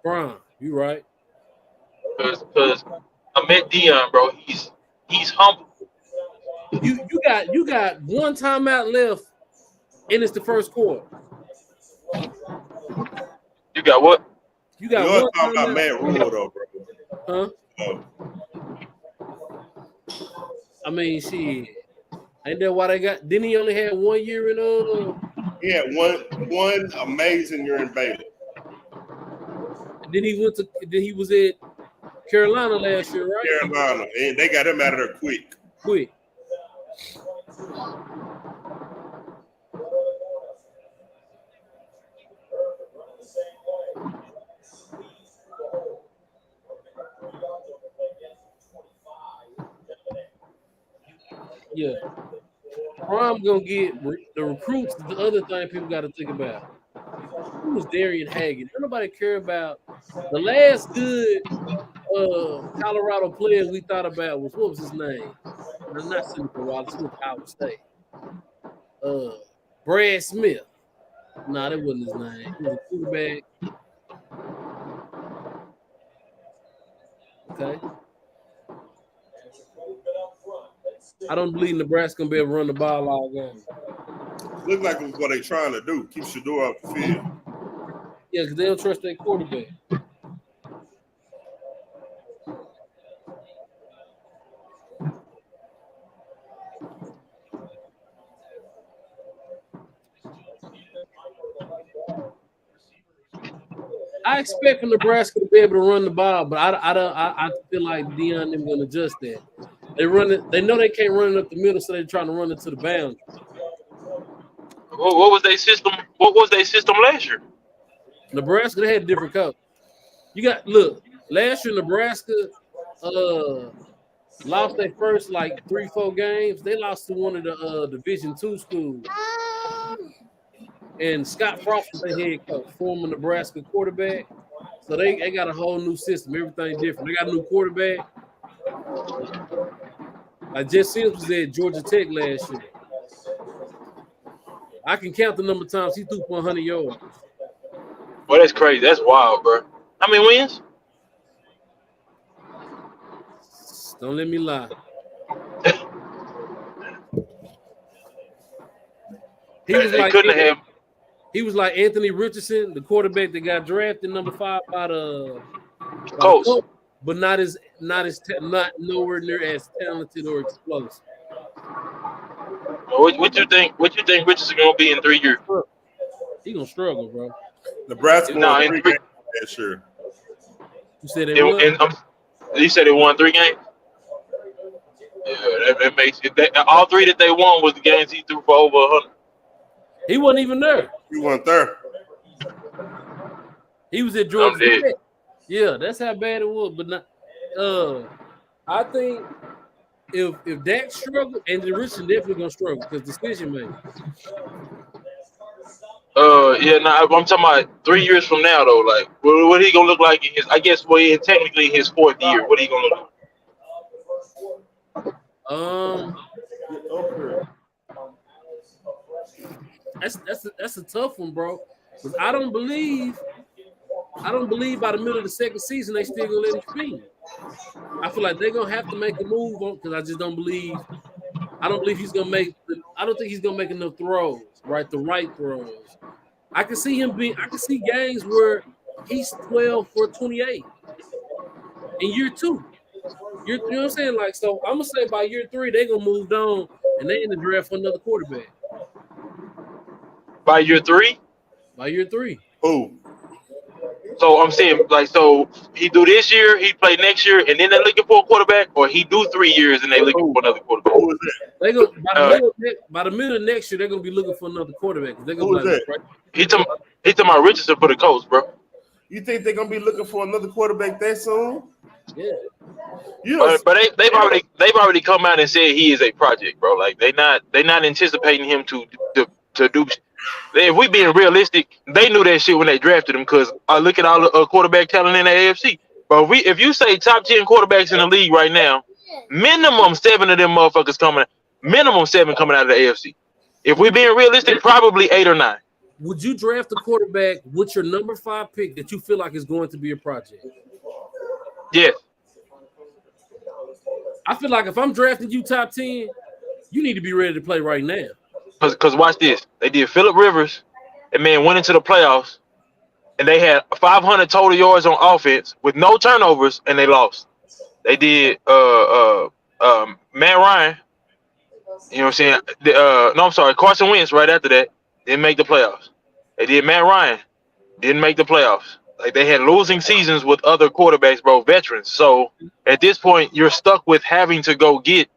Prime, you right. Because I met Deion, bro. He's humble. You got one timeout left, and it's the first quarter. You got what? You got You're one talking about timeout. Matt Rule though, bro. Huh? I mean, shit. Ain't that why they got? Didn't he only have 1 year in He had one amazing year in Baylor. Then he was at Carolina last year, right? Carolina, and they got him out of there quick. Yeah. Prime gonna get the recruits. The other thing people got to think about. Who was Darian Hagan? Nobody care about the last good Colorado player we thought about was what was his name? Not Seneca Wallace. He went to Iowa State. Brad Smith. Nah, that wasn't his name. He was a quarterback. Okay. I don't believe Nebraska gonna be able to run the ball all game. Look like it's what they're trying to do. Keep Shador off the field. Yeah, because they don't trust their quarterback. I expect from Nebraska to be able to run the ball, but I feel like Deion them gonna adjust that. They run it. They know they can't run it up the middle, so they're trying to run it to the boundary. What was their system? What was their system last year? Nebraska, they had a different coach. Last year Nebraska lost their first like 3-4 games. They lost to one of the Division II schools. And Scott Frost was their head coach, former Nebraska quarterback. So they got a whole new system. Everything different. They got a new quarterback. Like Jess Sims was at Georgia Tech last year. I can count the number of times he threw for 100 yards. Well, that's crazy. That's wild, bro. How many wins? Don't let me lie. He was like Anthony Richardson, the quarterback that got drafted number 5 by the Colts, but not nowhere near as talented or explosive. What you think? What you think Richardson gonna be in 3 years? He gonna struggle, bro. Nebraska won 3 games last year. You said they won? You said they won 3 games. Yeah, that makes it. All 3 that they won was the games he threw for over 100. He wasn't even there. He wasn't there. He was at Georgia Tech. Yeah, that's how bad it was. But not. I think if Dak struggled, Anthony Richardson definitely gonna struggle because decision making. Yeah, nah, I'm talking about 3 years from now though. Like, what he gonna look like in his? I guess technically his fourth year. What he gonna look Um, Okay. that's a tough one, bro. Because I don't believe by the middle of the second season they still gonna let him spin. I feel like they're gonna have to make a move on because I just don't believe. I don't believe he's gonna make. I don't think he's gonna make enough throws. Right, the right throws. I can see him being. I can see games where he's 12 for 28 in year two. You know what I'm saying? Like, so I'm gonna say by year three they gonna move on and they in the draft for another quarterback. by year 3? By year three. Who? So I'm saying, like, so he do this year, he play next year, and then they're looking for a quarterback, or he do 3 years and they looking Who? for another quarterback. Who is that? They go Uh, by the middle of next year they're gonna be looking for another quarterback. They're gonna Who be is like, that? right? he talking about Richardson for the Colts, bro. You think they're gonna be looking for another quarterback that soon? Yeah. You know, But they've already come out and said he is a project, bro. Like they not anticipating him to do. If we being realistic, they knew that shit when they drafted him because I look at all the quarterback talent in the AFC. But if you say top 10 quarterbacks in the league right now, minimum 7 of them motherfuckers coming, minimum 7 coming out of the AFC. If we being realistic, probably 8 or 9. Would you draft a quarterback with your number 5 pick that you feel like is going to be a project? Yes. I feel like if I'm drafting you top 10, you need to be ready to play right now. Because watch this. They did Phillip Rivers, and man went into the playoffs, and they had 500 total yards on offense with no turnovers, and they lost. They did Matt Ryan. You know what I'm saying? No, I'm sorry, Carson Wentz right after that didn't make the playoffs. They did Matt Ryan, didn't make the playoffs. Like they had losing seasons with other quarterbacks, bro, veterans. So at this point, you're stuck with having to go get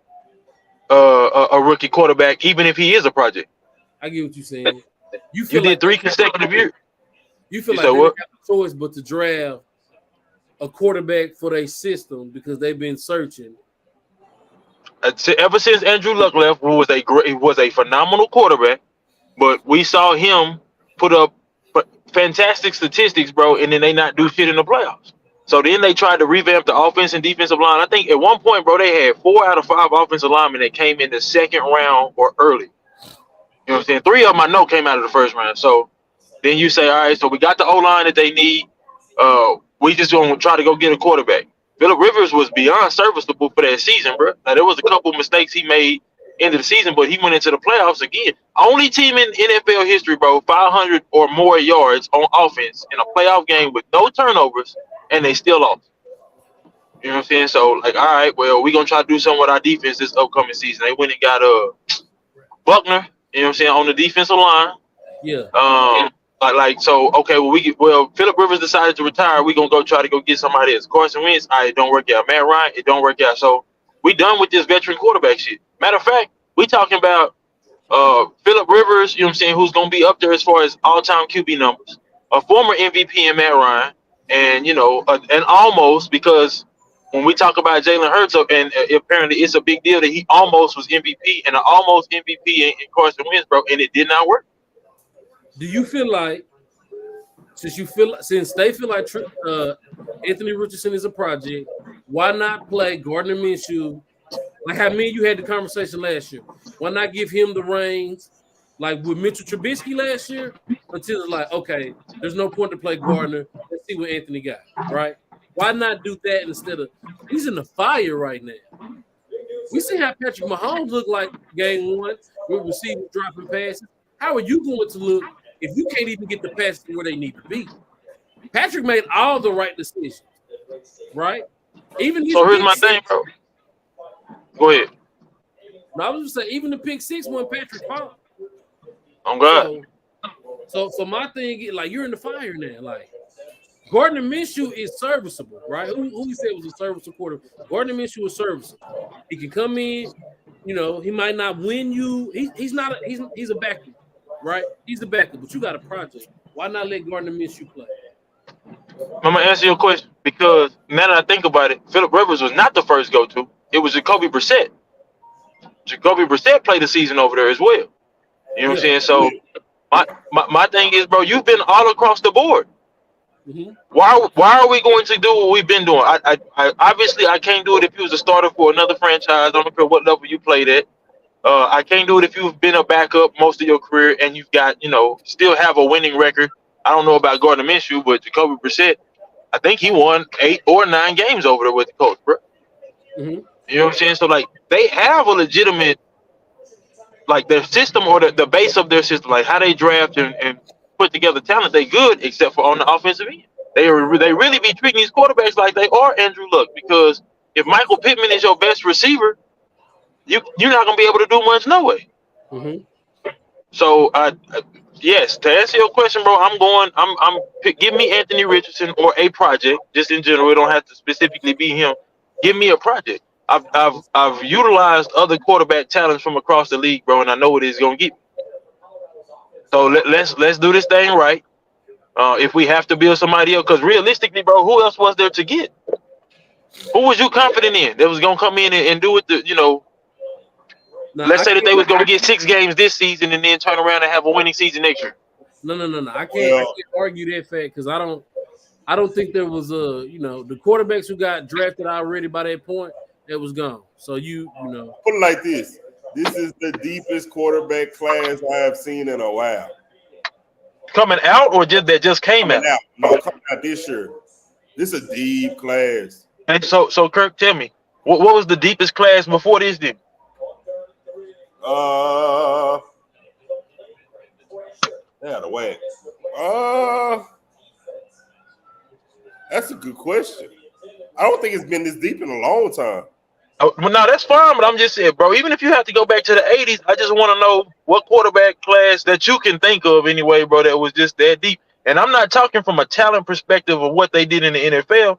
a rookie quarterback, even if he is a project. I get what you're saying. You did 3 consecutive years. You feel You like said they what? don't have a choice but to draft a quarterback for their system because they've been searching. Ever since Andrew Luck left, who was a phenomenal quarterback, but we saw him put up fantastic statistics, bro, and then they not do shit in the playoffs. So then they tried to revamp the offense and defensive line. I think at one point, bro, they had 4 out of 5 offensive linemen that came in the second round or early. You know what I'm saying? 3 of them I know came out of the first round. So then you say, all right, so we got the O-line that they need. We just going to try to go get a quarterback. Phillip Rivers was beyond serviceable for that season, bro. Now, there was a couple mistakes he made into the season, but he went into the playoffs again. Only team in NFL history, bro, 500 or more yards on offense in a playoff game with no turnovers, and they still lost. You know what I'm saying? So, like, all right, well, we're going to try to do something with our defense this upcoming season. They went and got Buckner, you know what I'm saying, on the defensive line. Yeah. So okay, Phillip Rivers decided to retire. We're gonna go try to go get somebody else. Carson Wentz, all right, it don't work out. Matt Ryan, it don't work out. So we done with this veteran quarterback shit. Matter of fact, we talking about Phillip Rivers, you know what I'm saying, who's gonna be up there as far as all-time QB numbers, a former MVP in Matt Ryan, and and almost, because when we talk about Jalen Hurts, and apparently it's a big deal that he almost was MVP and an almost MVP in Carson Wentz, bro, and it did not work. Do you feel like since they feel like Anthony Richardson is a project, why not play Gardner Minshew? Like how me and you had the conversation last year. Why not give him the reins, like with Mitchell Trubisky last year, until it's like, okay, there's no point to play Gardner. Let's see what Anthony got, right? Why not do that instead of he's in the fire right now? We see how Patrick Mahomes looked like game 1 with receivers dropping passes. How are you going to look if you can't even get the passes where they need to be? Patrick made all the right decisions, right? Even so here's my thing, bro. Go ahead. No, I was just saying, even the pick 6 won Patrick fault. I'm good. So my thing is, like, you're in the fire now. Like, Gardner Minshew is serviceable, right? Who we said was a serviceable quarterback? Gardner Minshew is serviceable. He can come in, he might not win you. He's a backup, right? He's a backup, but you got a project. Why not let Gardner Minshew play? I'm gonna answer your question because now that I think about it, Phillip Rivers was not the first go-to. It was Jacoby Brissett. Jacoby Brissett played the season over there as well. You know what I'm saying? So My thing is, bro, you've been all across the board. Mm-hmm. Why are we going to do what we've been doing? I obviously I can't do it if you was a starter for another franchise. I don't care what level you played at. I can't do it if you've been a backup most of your career and you've got, still have a winning record. I don't know about Gardner Minshew, but Jacoby Brissett, I think he won 8 or 9 games over there with the coach, bro. Mm-hmm. You know what I'm saying? So like they have a legitimate, like their system or the base of their system, like how they draft and put together talent, they good except for on the offensive end. They really be treating these quarterbacks like they are Andrew Luck, because if Michael Pittman is your best receiver, you're not gonna be able to do much no way. Mm-hmm. So yes, to answer your question, bro, give me Anthony Richardson or a project, just in general. It don't have to specifically be him. Give me a project. I've utilized other quarterback talents from across the league, bro, and I know what it's gonna get me. So let's do this thing right. If we have to build somebody else, because realistically, bro, who else was there to get? Who was you confident in that was gonna come in and do it? Now, Let's say that they was gonna get 6 games this season and then turn around and have a winning season next year. No. I can't argue that fact because I don't think there was the quarterbacks who got drafted already by that point, that was gone. So put it like this. This is the deepest quarterback class I have seen in a while. Coming out or just came out? No, coming out this year. This is a deep class. And so Kirk, tell me, what was the deepest class before this then? Out of whack. That's a good question. I don't think it's been this deep in a long time. Well, no, that's fine, but I'm just saying, bro, even if you have to go back to the 80s, I just want to know what quarterback class that you can think of anyway, bro, that was just that deep. And I'm not talking from a talent perspective of what they did in the NFL.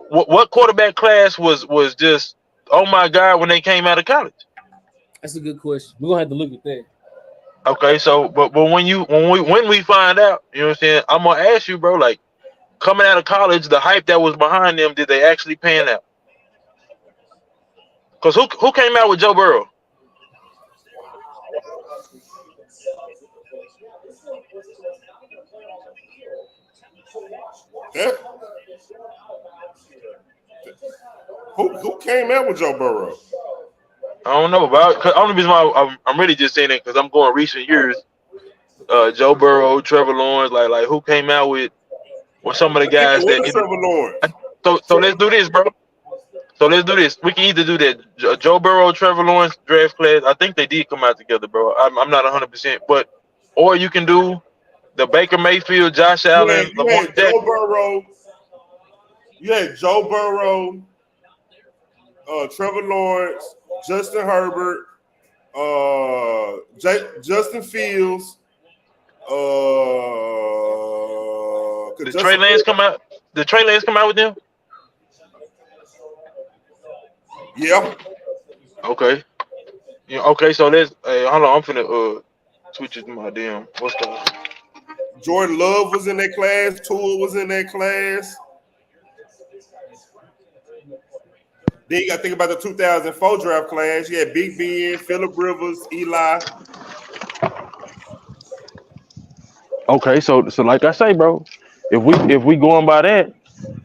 What quarterback class was just, oh my God, when they came out of college? That's a good question. We're gonna have to look at that. Okay, so but when we find out, you know what I'm saying, I'm gonna ask you, bro, like coming out of college, the hype that was behind them, did they actually pan out? Because who came out with Joe Burrow? Yeah. Who came out with Joe Burrow? I don't know about. Cause only reason why I'm really just saying it because I'm going recent years. Joe Burrow, Trevor Lawrence, like who came out with some of the guys that. Trevor Lawrence. So let's do this, bro. So let's do this. We can either do that Joe Burrow, Trevor Lawrence draft class. I think they did come out together, bro. I'm not 100%, but or you can do the Baker Mayfield, Josh Allen, Lamar Jackson. Joe Burrow. You had Joe Burrow, Trevor Lawrence, Justin Herbert, Justin Fields. Did Trey Lance come out? Did Trey Lance come out with them? Yeah. Okay. Yeah. Okay. So let's. Hold on. I'm finna switch it to my damn. What's that? Jordan Love was in that class. Tua was in that class. Then you got to think about the 2004 draft class. You had Big Ben, Phillip Rivers, Eli. Okay, so like I say, bro, if we going by that,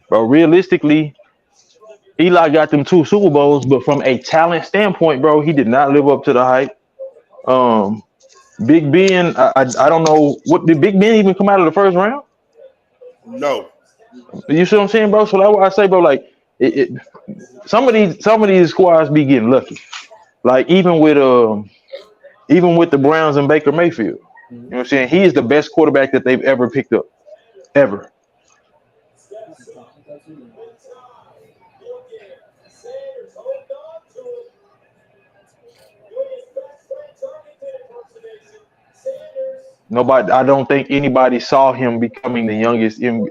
bro, realistically, Eli got them 2 Super Bowls, but from a talent standpoint, bro, he did not live up to the hype. Big Ben, I don't know did Big Ben even come out of the first round? No. You see what I'm saying, bro? So that's why I say, bro, like some of these squads be getting lucky. Like even with the Browns and Baker Mayfield. You know what I'm saying? He is the best quarterback that they've ever picked up. Ever. Nobody, I don't think anybody saw him becoming the youngest in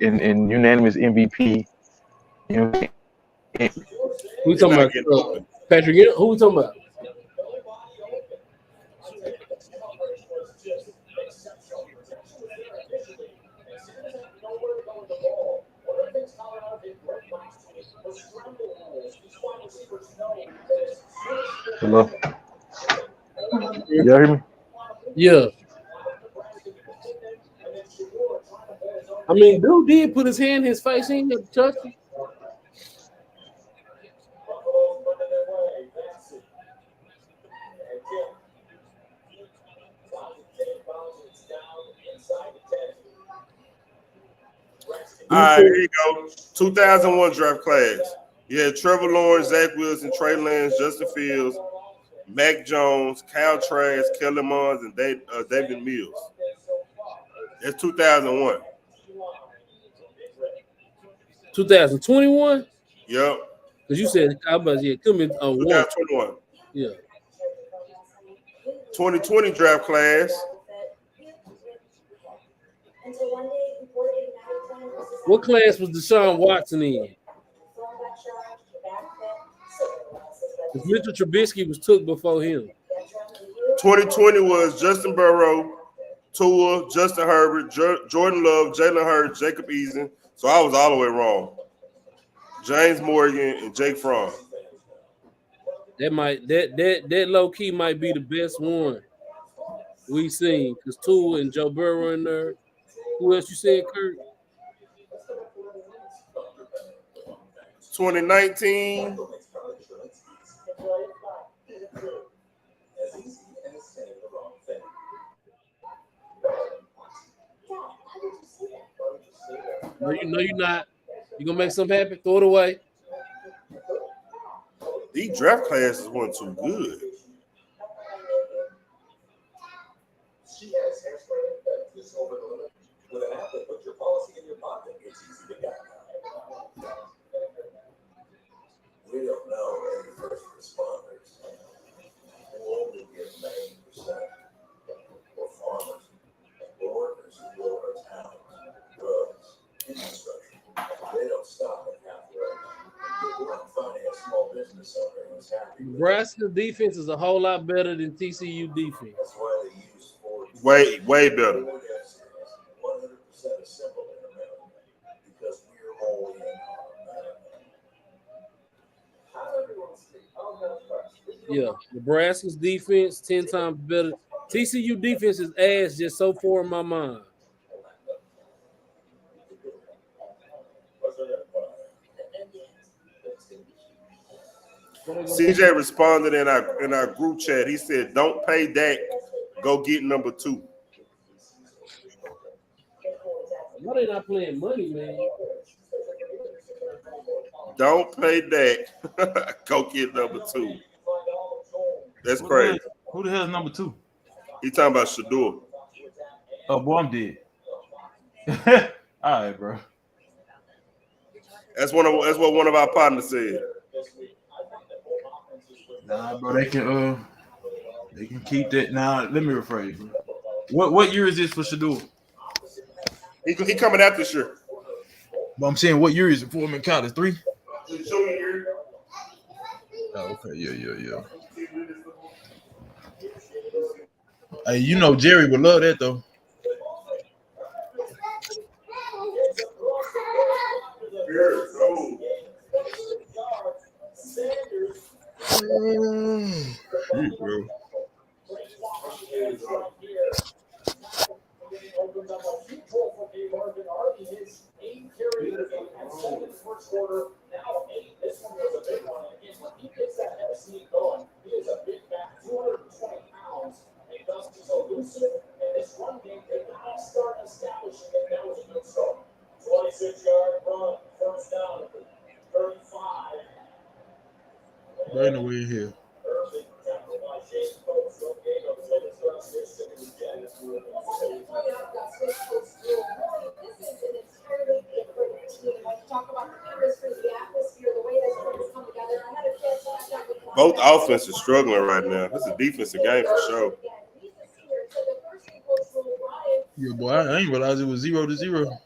unanimous MVP. You know what I'm saying? Who we talking about? Patrick, who we talking about? Hello? Y'all hear me? Yeah. I mean, dude did put his hand in his face. He ain't never touched him. All right, here you go. 2001 draft class. You had Trevor Lawrence, Zach Wilson, Trey Lance, Justin Fields, Mac Jones, Kyle Trask, Kellen Mond, and David Mills. That's 2001. 2021? Yep. Because you said, I was come in on 2021. Yeah. 2020 draft class. What class was Deshaun Watson in? Because Mitchell Trubisky was took before him. 2020 was Justin Burrow, Tua, Justin Herbert, Jordan Love, Jalen Hurts, Jacob Eason. So I was all the way wrong. James Morgan and Jake Fromm. That low key might be the best one we seen because Tua and Joe Burrow in there. Who else you said, Kurt? 2019. No, you're not. You gonna make something happen? Throw it away. These draft classes weren't too good. We don't know any first responders will only give 90% for farmers or workers who build our towns, roads, infrastructure. They don't stop at halfway. I'm finding a small business owner who's happy. Nebraska defense is a whole lot better than TCU defense. That's why they use way better. 100% assembled in America because we're all in Yeah, Nebraska's defense 10 times better. TCU defense is ass just so far in my mind. CJ responded in our group chat. He said, "Don't pay Dak. Go get number 2." Why they not playing money, man? Don't pay Dak. Go get number 2. That's crazy. Who the hell is number 2? He talking about Shador. Oh, boy, I'm dead. All right, bro. That's what one of our partners said. Nah, bro, they can keep that. Nah, let me rephrase. What year is this for Shador? He coming out this year. But I'm saying, what year is it for him in college? 3? Junior year. Oh, okay, yeah. Hey, you know Jerry would love that though. Shit, bro. Right away here. Both offenses struggling right now. This is a defensive game for sure. Yeah, boy, I ain't realize it was 0-0.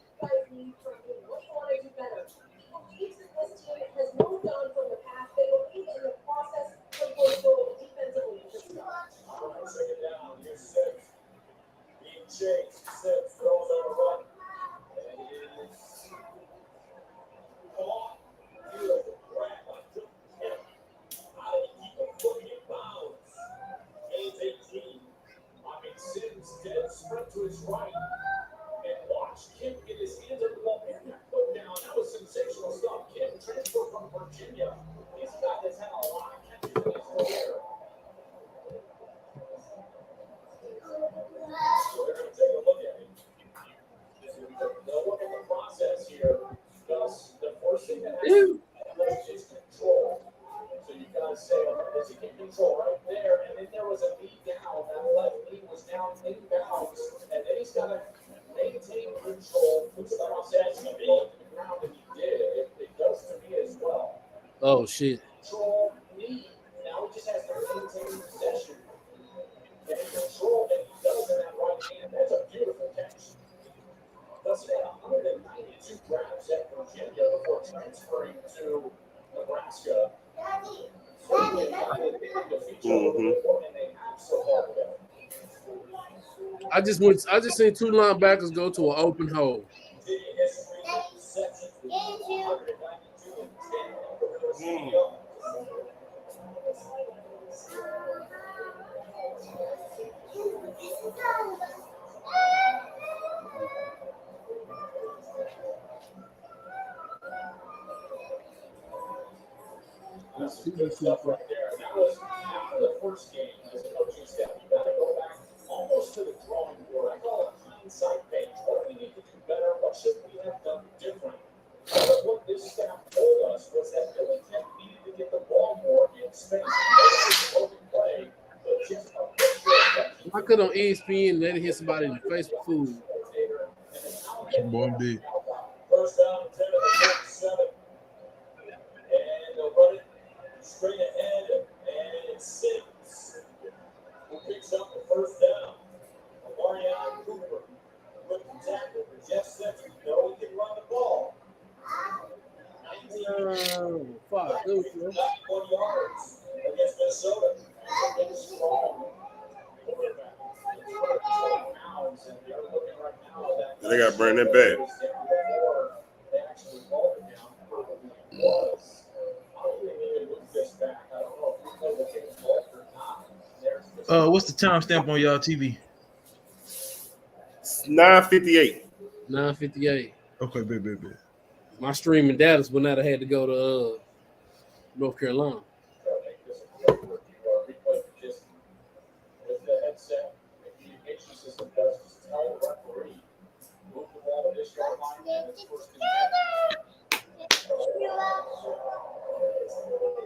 Oh shit. Control me. Now he just has to maintain possession. And control that he does in that right hand. That's a beautiful catch. Dustin had 192 grabs at Virginia before transferring to Nebraska. Certainly a guy that they need to feature a little bit more than they have so far today. I just seen two linebackers go to an open hole. That's good stuff right there. That was after the first game as a coaching staff. You got to go back almost to the drawing board. I call it hindsight page. What do we need to do better? What should we have done different? But what this staff told us was that Billy Kemp needed to get the ball more in space. Open play, but just a I could on ESPN let it hit somebody in the face with food. Boy, big. First down, 10 of the 7. And they'll run it straight ahead, and it's 6. Who picks up the first down? Marion Cooper with the tackle for Jeff Sims. We know he can run the ball. 91 yards against Minnesota. That's a strong quarterback. They got to bring that back. What's the timestamp on y'all TV? 9:58. 9:58. Okay, big. My streaming data would not have had to go to North Carolina.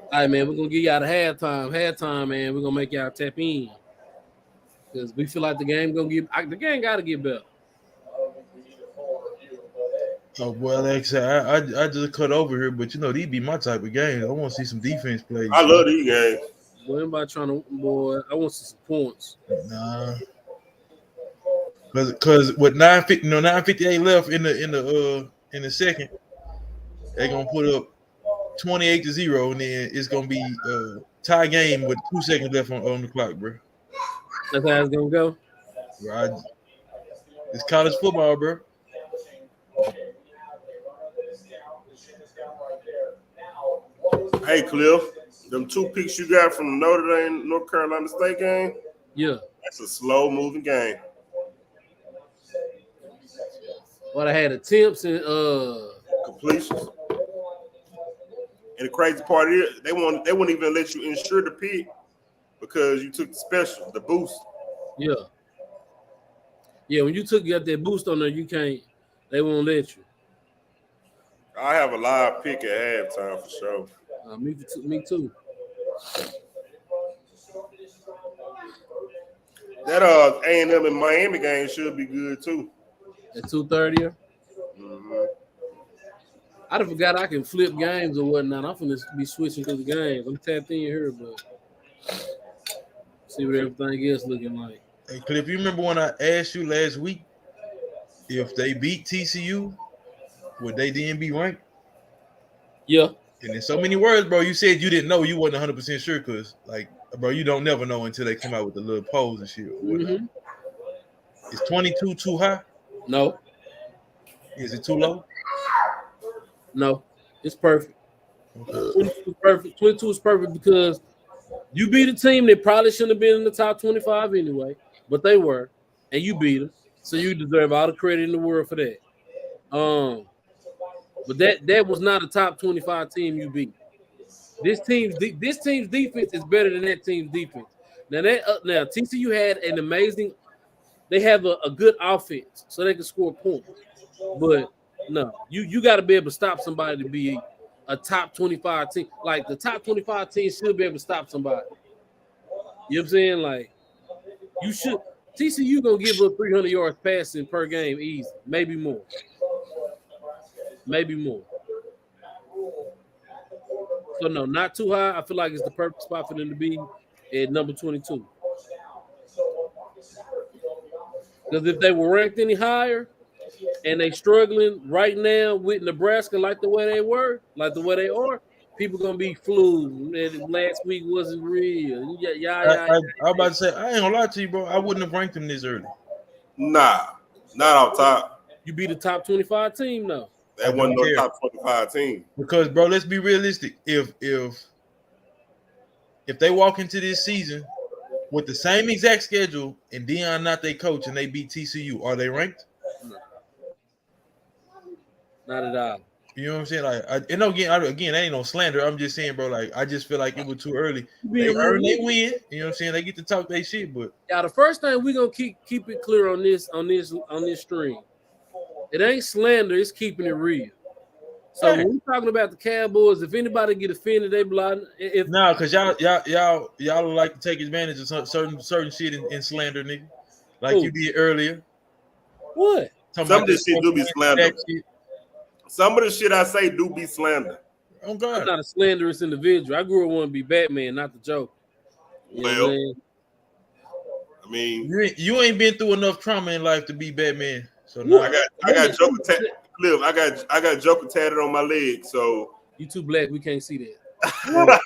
All right, man, we're gonna get y'all to halftime. Halftime, man, we're gonna make y'all tap in because we feel like the game gotta get better. Oh boy, Alex, I just cut over here, but you know these be my type of games. I want to see some defense plays. I love these games. Boy, anybody trying to I want to see some points. Nah, because with 9:58 left in the second, they're gonna put up 28-0, and then it's gonna be tie game with 2 seconds left on the clock, bro. That's how it's gonna go. Right, it's college football, bro. Hey, Cliff, them 2 picks you got from the Notre Dame, North Carolina State game, Yeah. that's a slow-moving game. But I had attempts and completions. And the crazy part is they wouldn't even let you insure the pick because you took the special, the boost. Yeah. Yeah, when you got that boost on there, they won't let you. I have a live pick at halftime for sure. Me too. That A&M and Miami game should be good too. At 2:30. I done forgot I can flip games or whatnot. I'm finna be switching to the games. I'm tapped in here, but see what everything else looking like. Hey, Cliff, you remember when I asked you last week if they beat TCU, would they then be ranked? Yeah. And in so many words, bro, you said you didn't know. You wasn't 100% sure because, like, bro, you don't never know until they come out with the little polls and shit. Is 22 too high? No. Is it too low? No. It's perfect. Okay. 22 is perfect. 22 is perfect because you beat a team that probably shouldn't have been in the top 25 anyway, but they were, and you beat them. So you deserve all the credit in the world for that. But that was not a top 25 team you beat. This team's defense is better than that team's defense. Now TCU had an amazing. They have a good offense, so they can score points. But no, you got to be able to stop somebody to be a top 25 team. Like the top 25 team should be able to stop somebody. You know what I'm saying? Like you should. TCU gonna give up 300 yards passing per game easy, maybe more. So no, not too high. I feel like it's the perfect spot for them to be at number 22. Because if they were ranked any higher and they struggling right now with Nebraska like the way they were, like the way they are, people gonna be flu. And last week wasn't real. I about to say, I ain't gonna lie to you, bro. I wouldn't have ranked them this early. Nah, not off top. You be the top 25 team now. That wasn't no top 25 team. Because, bro, let's be realistic. If they walk into this season with the same exact schedule and Deion not their coach and they beat TCU, are they ranked? No. Not at all. You know what I'm saying? Like, again, that ain't no slander. I'm just saying, bro. Like, I just feel like it was too early. They earn, they win. You know what I'm saying? They get to talk their shit, but yeah, the first thing we gonna keep it clear on this stream. It ain't slander. It's keeping it real. So when we're talking about the Cowboys, if anybody get offended, they be like, because y'all like to take advantage of certain shit and slander, nigga, like you did earlier. What? Some of this shit do be slander. Some of the shit I say do be slander. Oh God, I'm not a slanderous individual. I grew up wanting to be Batman, not the Joker. Well, I mean, you ain't been through enough trauma in life to be Batman. So no, I got Joker tatted. Cliff, I got Joker tatted on my leg. So you too black, we can't see that. All right,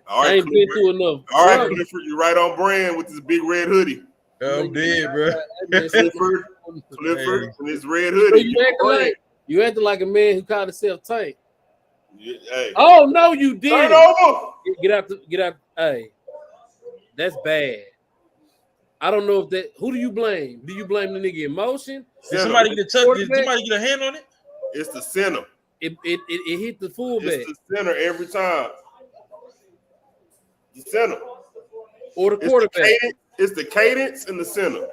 I ain't been through enough. All right, Clifford, you're right on brand with this big red hoodie. I'm dead, bro. Clifford and this red hoodie. You acting like a man who called himself Tank. Yeah, hey. Oh no, you did. Turn over. Get out. Hey, that's bad. I don't know if that. Who do you blame? Do you blame the nigga in motion? Did somebody get a touch? Did somebody get a hand on it? It's the center. It hit the fullback. It's the center every time. The center. Or the quarterback. It's the cadence in the center.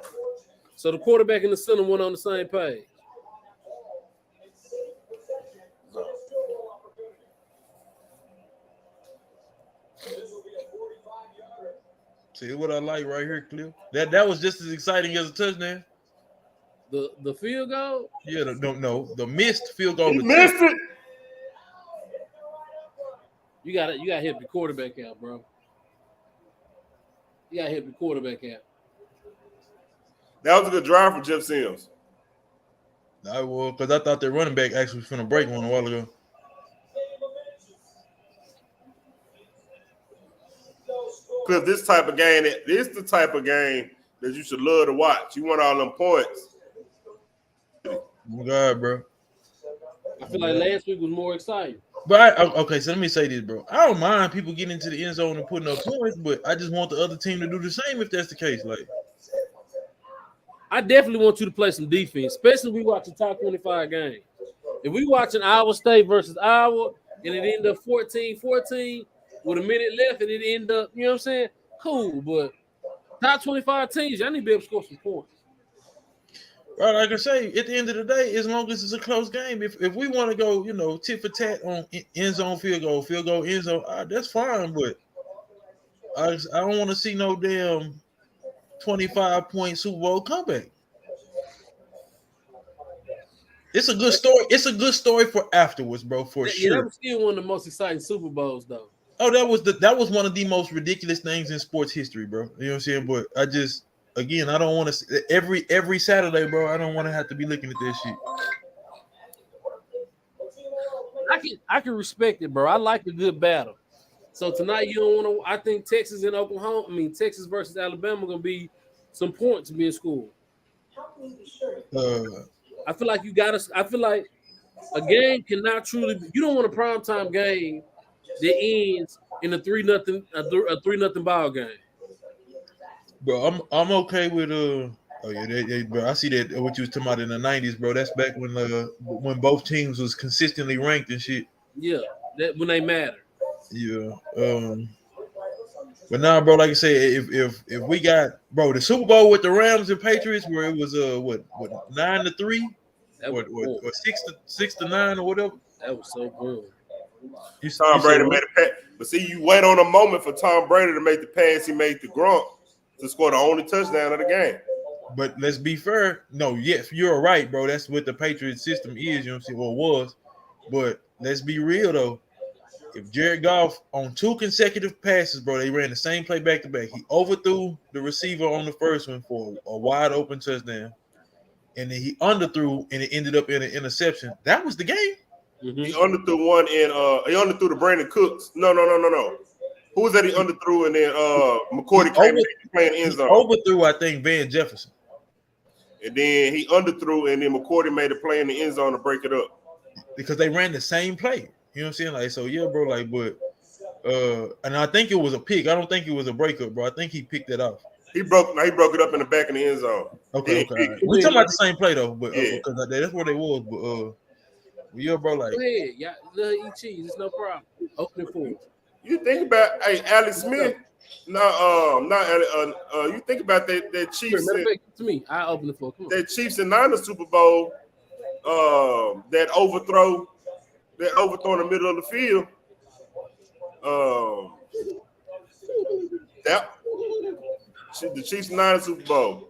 So the quarterback and the center went on the same page. See what I like right here, Cliff. That was just as exciting as a touchdown. The field goal? Yeah, the missed field goal. He missed it. You got to hit the quarterback out, bro. You got to hit the quarterback out. That was a good drive for Jeff Sims. Because I thought their running back actually was finna break one a while ago. Cliff, this type of game, this is the type of game that you should love to watch. You want all them points. Oh God, bro. I feel like last week was more exciting. But okay, so let me say this, bro. I don't mind people getting into the end zone and putting up points, but I just want the other team to do the same if that's the case. Like, I definitely want you to play some defense, especially if we watch the top 25 games. If we watching Iowa State versus Iowa and it end up 14-14 with a minute left and it end up, you know what I'm saying? Cool, but top 25 teams, y'all need to be able to score some points. Right, like I say, at the end of the day, as long as it's a close game, if we want to go, tit for tat on end zone, field goal, end zone, that's fine. But I don't want to see no damn 25-point Super Bowl comeback. It's a good story. It's a good story for afterwards, bro. For sure. That was still one of the most exciting Super Bowls, though. Oh, that was one of the most ridiculous things in sports history, bro. You know what I'm saying? But again, I don't want to every Saturday, bro. I don't want to have to be looking at this shit. I can respect it, bro. I like a good battle. So tonight you don't want to. I think Texas and Oklahoma. I mean Texas versus Alabama gonna be some points being scored. I feel like you got to. I feel like a game cannot truly. You don't want a primetime game that ends in a 3-0 ball game. Bro, I'm okay with bro. I see that what you was talking about in the 90s, bro. That's back when both teams was consistently ranked and shit. Yeah, that when they matter. Yeah. But now, bro, like I say, if we got, bro, the Super Bowl with the Rams and Patriots, where it was 9-3, or 6-9 or whatever. That was so good. Tom Brady made a pass, but see, you wait on a moment for Tom Brady to make the pass he made to Gronk to score the only touchdown of the game. But let's be fair. No, yes, you're right, bro. That's what the Patriot system is. You know what I'm saying? Well, it was. But let's be real though. If Jared Goff on 2 consecutive passes, bro, they ran the same play back to back. He overthrew the receiver on the first one for a wide open touchdown, and then he underthrew, and it ended up in an interception. That was the game. He underthrew one in he underthrew to Brandon Cooks. No. Who was that he underthrew and then McCourty came in playing end zone. Overthrew, I think, Van Jefferson. And then he underthrew and then McCourty made a play in the end zone to break it up. Because they ran the same play. You know what I'm saying? Like, so yeah, bro, like, but and I think it was a pick. I don't think it was a breakup, bro. I think he picked that off. He broke it up in the back of the end zone. Okay. Right. We're talking about the same play though, but yeah. because that's where they was. But yeah, bro, like, go ahead, y'all let her eat cheese. It's no problem. Open it for her. You think about Alex Smith? You think about that Chiefs to me. I open it for her. Come on. That Chiefs and Niners Super Bowl, that overthrow in the middle of the field. The Chiefs and Niners Super Bowl,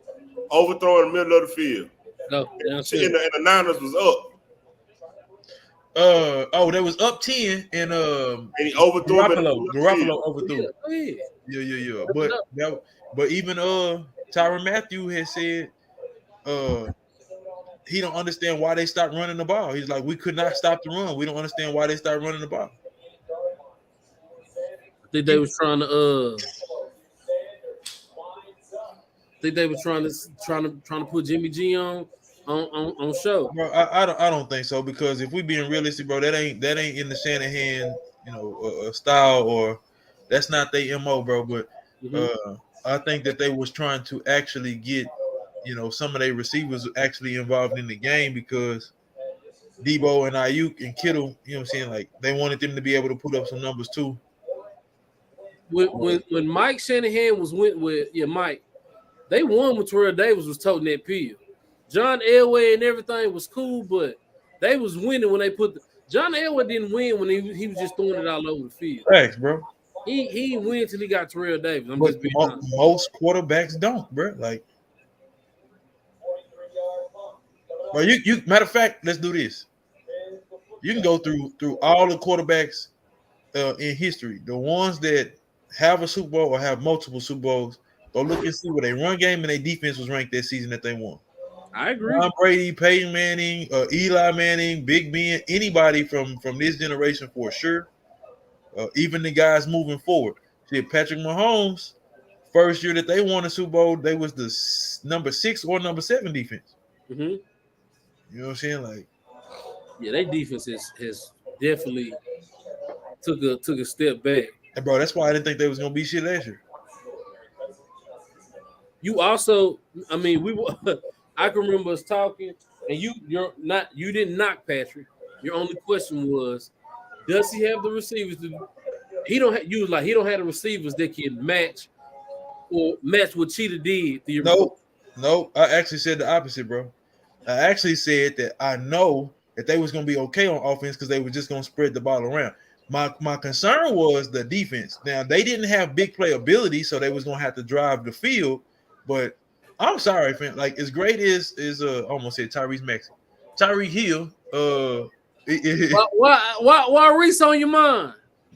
overthrow in the middle of the field. No, and the Niners was up. They was up 10 and he overthrew Garoppolo overthrew. Yeah. But even Tyrann Mathieu has said he don't understand why they stopped running the ball. He's like, we could not stop the run. We don't understand why they started running the ball. I think they was trying to trying to put Jimmy G on show. Bro, I don't think so, because if we being realistic, bro, that ain't in the Shanahan, style, or that's not their MO, bro. But I think that they was trying to actually get, some of their receivers actually involved in the game, because Debo and Ayuk and Kittle, you know what I'm saying, like they wanted them to be able to put up some numbers too. When Mike Shanahan went with Mike, they won when Terrell Davis was toting that pill. John Elway and everything was cool, but they was winning when they put John Elway didn't win when he was just throwing it all over the field. Thanks, bro. He didn't win till he got Terrell Davis. But most quarterbacks don't, bro. Like, bro, you matter of fact, let's do this. You can go through all the quarterbacks in history, the ones that have a Super Bowl or have multiple Super Bowls. Go look and see where their run game and their defense was ranked that season that they won. I agree. Tom Brady, Peyton Manning, Eli Manning, Big Ben, anybody from this generation for sure. Even the guys moving forward. See, Patrick Mahomes, first year that they won a Super Bowl, they was the number 6 or number 7 defense. Mm-hmm. You know what I'm saying? Like, yeah, their defense has definitely took a step back. And bro, that's why I didn't think they was gonna be shit last year. You also, I can remember us talking, and you didn't knock Patrick. Your only question was, does he have the receivers? He don't have the receivers that can match what Cheetah did. No, I actually said the opposite, bro. I actually said that I know that they was gonna be okay on offense because they were just gonna spread the ball around. My concern was the defense. Now they didn't have big playability, so they was gonna have to drive the field. But I'm sorry, fam. Like, as great as I almost said Tyrese Maxey, Tyreek Hill. Why Reese on your mind?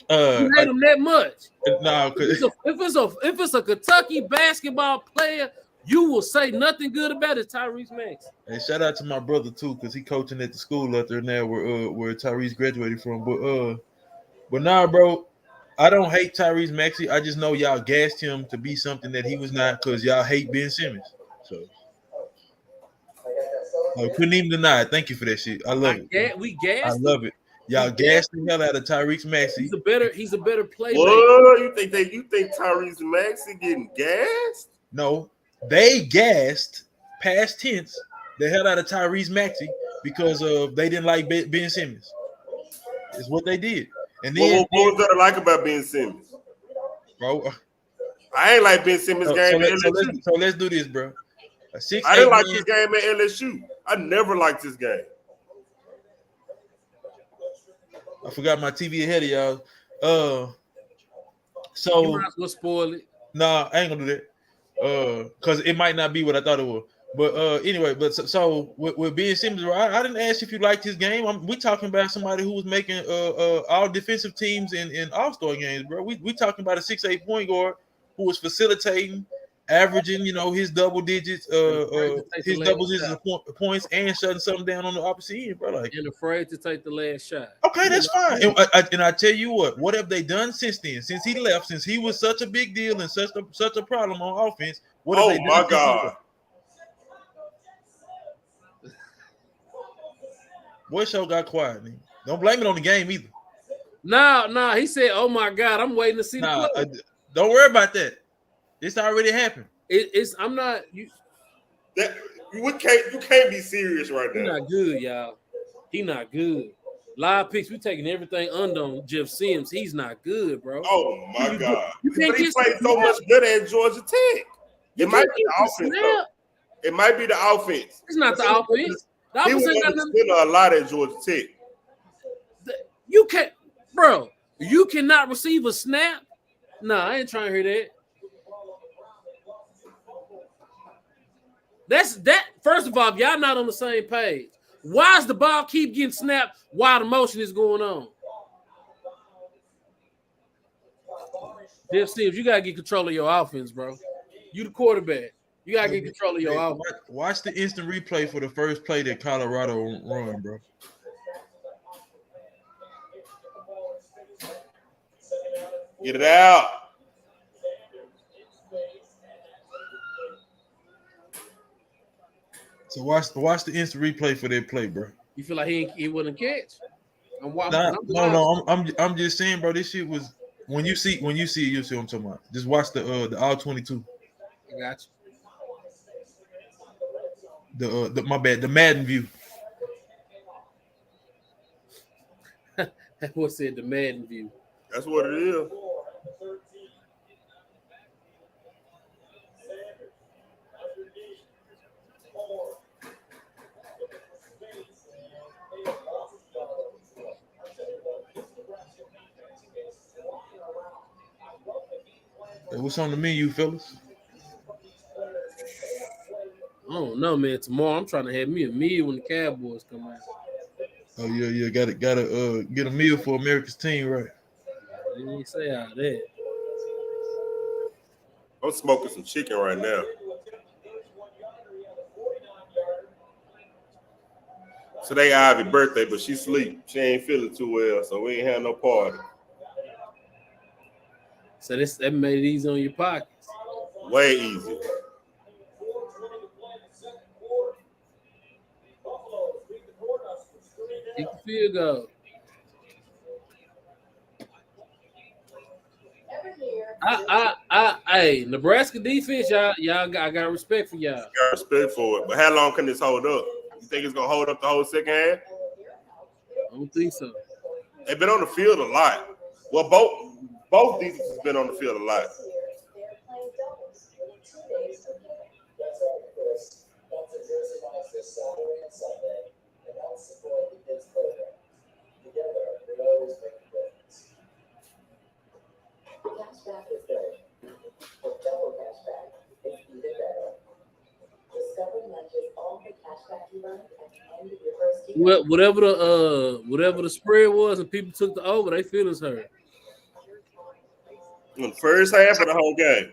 You hate him that much? No, if it's a Kentucky basketball player, you will say nothing good about it, Tyrese Maxey. And shout out to my brother too, because he coaching at the school out there now where Tyrese graduated from. But nah, bro. I don't hate Tyrese Maxey. I just know y'all gassed him to be something that he was not because y'all hate Ben Simmons. So I couldn't even deny it. Thank you for that shit. I love it. We gassed. I love it. Y'all gassed the hell out of Tyrese Maxey. He's a better player. What? You think Tyrese Maxey getting gassed? No, they gassed past tense the hell out of Tyrese Maxey because they didn't like Ben Simmons. It's what they did. And then what was that like about Ben Simmons, bro? I ain't like Ben Simmons' game at LSU. So let's do this, bro. I didn't like his game at LSU. I never liked his game. I forgot my TV ahead of y'all. So you might as well spoil it. Nah, I ain't gonna do that. Because it might not be what I thought it was. But anyway, but so with Ben Simmons, I didn't ask if you liked his game. We talking about somebody who was making all defensive teams in All-Star games, bro. We talking about a 6'8" point guard who was facilitating, averaging, his double digits, his double digits of points, and shutting something down on the opposite end, bro. Like, and afraid to take the last shot. Okay, that's fine. And I tell you what have they done since then? Since he left, since he was such a big deal and such a problem on offense, what have they done? Oh my God. Boy, show got quiet, man. Don't blame it on the game either. No, he said, "Oh my God, I'm waiting to see the play." Don't worry about that. It's already happened. I'm not. You can't be serious right now. He not good, y'all. He not good. Live picks, we taking everything under on Jeff Sims. He's not good, bro. Oh my God. You can't he played so much better at Georgia Tech. It might be the offense, though. It might be the offense. It's not the offense. The He offense was ain't got nothing. a lot at Georgia Tech. You can't, bro. You cannot receive a snap. Nah, I ain't trying to hear that. That's that. First of all, if y'all not on the same page, why does the ball keep getting snapped while the motion is going on? Jeff Sims, you gotta get control of your offense, bro. You the quarterback. You gotta get control of your offense. Watch the instant replay for the first play that Colorado run, bro. Get it out. So watch the instant replay for that play, bro. You feel like he wouldn't catch? No. I'm just saying, bro. This shit was when you see it, you'll see what I'm talking about. Just watch the all 22. I got you. The Madden view. That boy said the Madden view. That's what it is. Hey, what's on the menu, fellas? I don't know, man. Tomorrow I'm trying to have me a meal when the Cowboys come out. Oh yeah, gotta get a meal for America's team, right? They didn't say all that. I'm smoking some chicken right now. Today Ivy's birthday, but she sleep. She ain't feeling too well, so we ain't have no party. So that made it easy on your pockets. Way easy. Kick the field goal. Hey, Nebraska defense, y'all I got respect for y'all. Got respect for it, but how long can this hold up? You think it's gonna hold up the whole second half? I don't think so. They've been on the field a lot. Well, both defenses have been on the field a lot. Well, whatever the spread was and people took the over, they feelings hurt. In the first half of the whole game.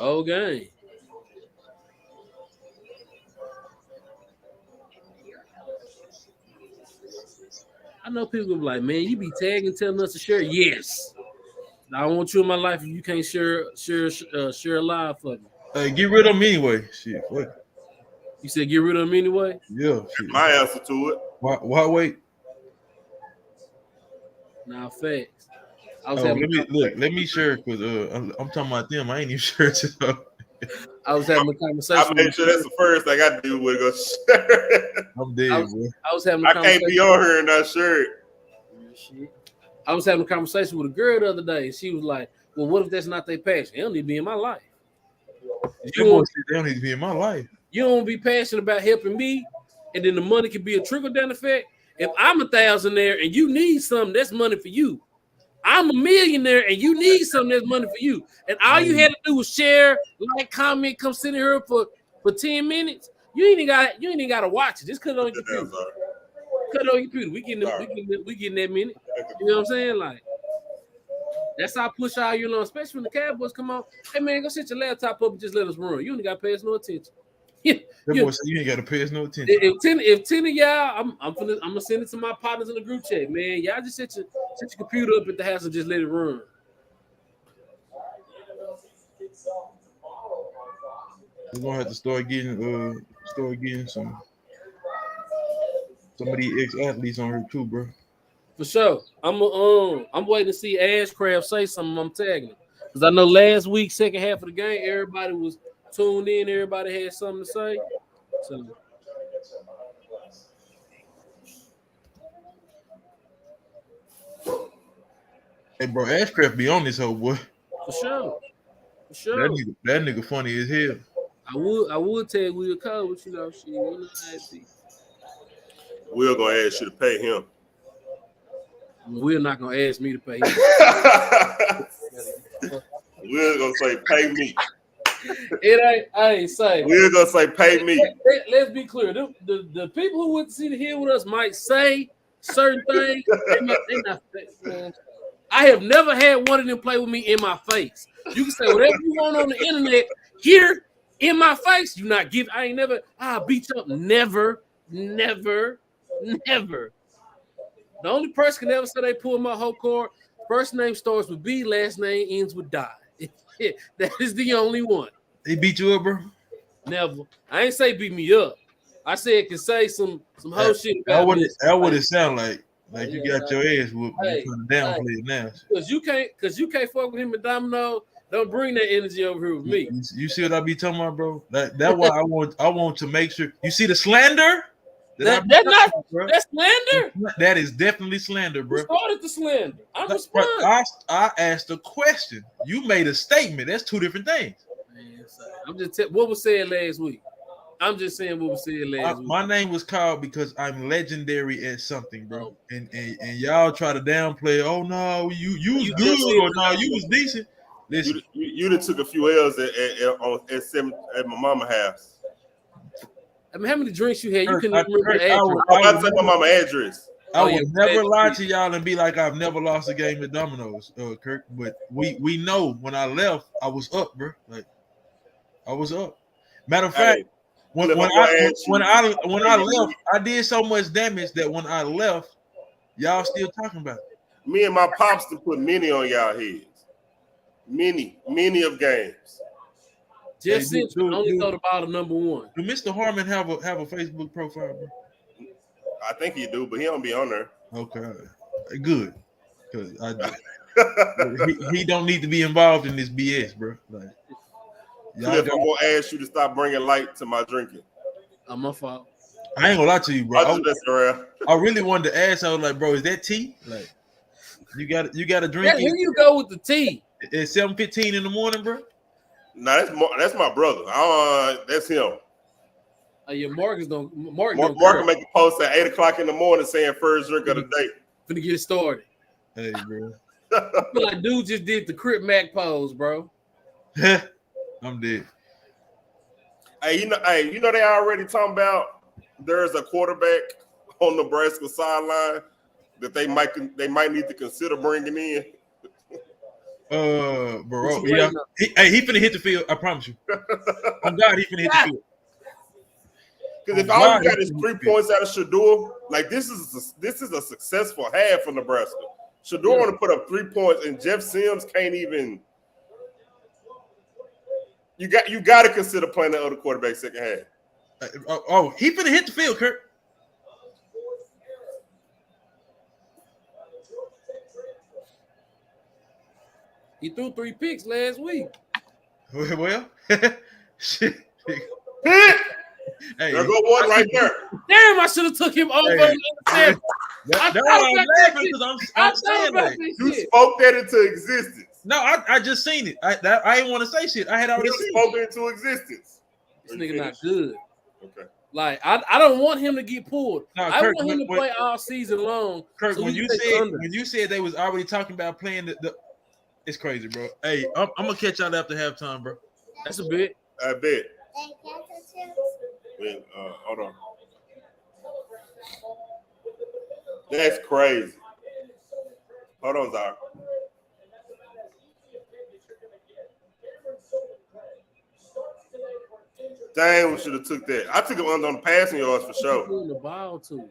Whole game. I know people be like, man, you be tagging telling us to share. Yes. I don't want you in my life if you can't share a live for me. Hey, get rid of them anyway. Shit. What? You said get rid of them anyway? Yeah. Shit. My answer to it. Why wait? Nah, facts. Let me share because I'm talking about them. I ain't even sure. I was having a conversation. I made sure that's the first thing I do with go share. I'm dead, bro. I was having a conversation. I can't be on here and not sure. I was having a conversation with a girl the other day, and she was like, well, what if that's not their passion? They don't need to be in my life. They don't need to be in my life. You don't be passionate about helping me, and then the money can be a trickle-down effect. If I'm a thousandaire and you need something, that's money for you. I'm a millionaire and you need something, that's money for you. And all you had to do was share, like, comment, come sit in here for 10 minutes. You ain't even got to watch it. Just cut it on your Sit down, computer. sorry. Cut it on your computer. We getting that minute. You know what I'm saying? Like that's how I push all you know, especially when the Cowboys come on. Hey man, go set your laptop up and just let us run. You ain't got to pay us no attention. That boy said you ain't got to pay us no attention. If 10 of y'all, I'm gonna send it to my partners in the group chat, man. Y'all just set your computer up at the house and just let it run. We're gonna have to start getting some of these ex-athletes on here too, bro. For sure. I'm waiting to see Ashcraft say something. I'm tagging him. Because I know last week, second half of the game, everybody was tuned in, everybody had something to say. So hey, bro, Ashcraft be on this whole boy. For sure. That nigga funny as hell. I would tag Will Cole, but you know, We're gonna ask you to pay him. We're not gonna ask me to pay him. We're gonna say pay me. I ain't saying. We're gonna say pay me. Let's be clear. The people who went to see the hill with us might say certain things. I have never had one of them play with me in my face. You can say whatever you want on the internet here in my face. You not give. I ain't never. I'll beat you up. Never. The only person can ever say they pulled my whole cord. First name starts with B, last name ends with die. That is the only one. He beat you up, bro? Never. I ain't say beat me up. I said can say some whole shit about me. That would it sound like. Like you got your ass whooped. You trying to downplay it now. Because you can't fuck with him and Domino. Don't bring that energy over here with me. You see what I be talking about, bro? That's why I want to make sure. You see the slander? That's slander. That is definitely slander, bro. You started the slander. I'm responding. I asked a question. You made a statement. That's two different things. Man, I'm just what was said last week. I'm just saying what was said last week. My name was called because I'm legendary at something, bro. And y'all try to downplay. Oh no, you was good, or no, you was decent. Listen, you done took a few L's at my mama's house. I mean, how many drinks you had? You couldn't remember the address. I'm about to take my mama's address. I would never lie to y'all and be like I've never lost a game at Domino's, Kirk. But we know when I left, I was up, bro. Like I was up. Matter of fact, when I left, I did so much damage that when I left, y'all still talking about it. Me and my pops to put many on y'all heads. Many of games. Just since you only throw the ball to number one. Do Mr. Harmon have a Facebook profile, bro? I think he do, but he don't be on there. Okay, good. Because he don't need to be involved in this BS, bro. Like, Cliff, I'm gonna ask you to stop bringing light to my drinking. My fault. I ain't gonna lie to you, bro. I really wanted to ask. I was like, bro, is that tea? Like, you got to drink it. Here you go with the tea. It's 7:15 in the morning, bro. No, that's my brother. That's him. Mark can make a post at 8:00 in the morning saying first drink of the day. Finna get it started. Hey, bro. I feel like dude just did the Crip Mac pose, bro. I'm dead. Hey, you know they already talking about there's a quarterback on Nebraska sideline that they might need to consider bringing in. Bro, yeah. He finna hit the field. I promise you. On God, he finna hit the field. Because if all you got is 3 points out of Shador, like this is a successful half for Nebraska. Shador want to put up 3 points, and Jeff Sims can't even. You got to consider playing the other quarterback second half. He finna hit the field, Kurt. He threw 3 picks last week. Well, shit. Hey, there go one right there. Damn, I should have took him over. Hey. That's why I'm laughing because I'm saying that. You spoke that into existence. No, I just seen it. I didn't want to say shit. I had already seen spoken it into existence. This nigga not good. Okay. Like I don't want him to get pulled. No, I want him to play all season long. Kirk, when you said they was already talking about playing the it's crazy, bro. Hey, I'm gonna catch y'all after halftime, bro. That's a bit. I bet. Wait, hold on. That's crazy. Hold on, Zara. Dang, we should have took that. I took him under on the passing yards for Who sure. throwing the ball to?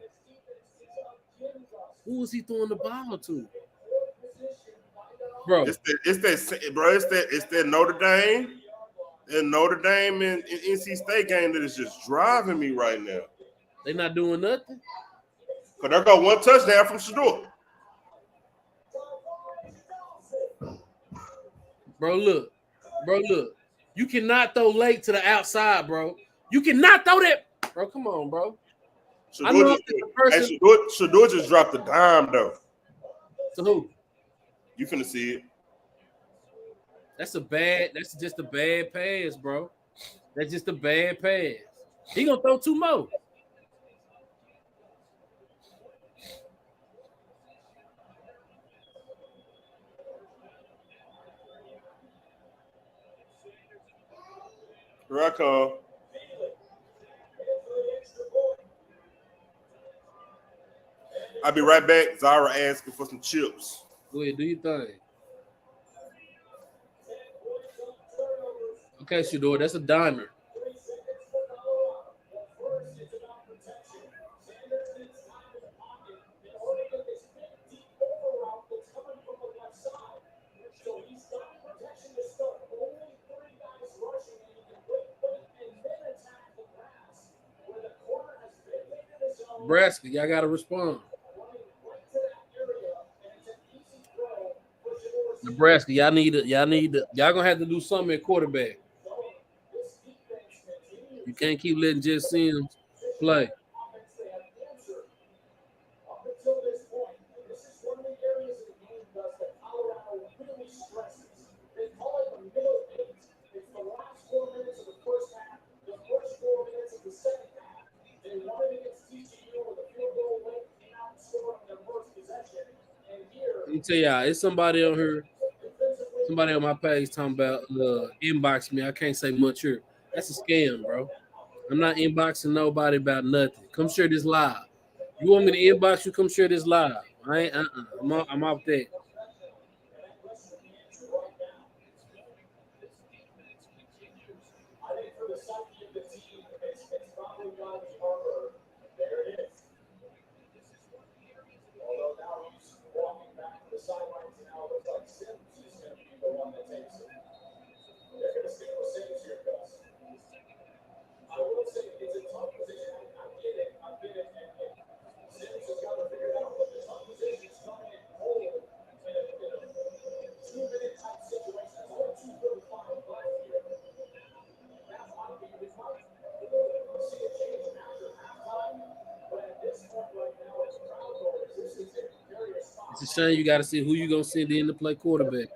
Who was he throwing the ball to? Bro, It's that Notre Dame and Notre Dame and NC State game that is just driving me right now. they not doing nothing. Cause I got one touchdown from Shador. Bro, look. You cannot throw late to the outside, bro. You cannot throw that. Bro, come on, bro. I know Shador Shador just dropped a dime though. To who? You finna see it. That's just a bad pass, bro. That's just a bad pass. He gonna throw two more. Here I come. I'll be right back. Zara asking for some chips. Go ahead, do your thing. Okay, Shador, that's a dimer. Nebraska, y'all gotta respond. Nebraska, y'all gonna have to do something at quarterback. You can't keep letting Jess Sims play. Let me tell y'all, it's somebody on here, somebody on my page talking about inbox me. I can't say much here. That's a scam, bro. I'm not inboxing nobody about nothing. Come share this live. You want me to inbox you? Come share this live. I ain't. I'm off that. It's a shame you got to see who you gonna send in to play quarterback.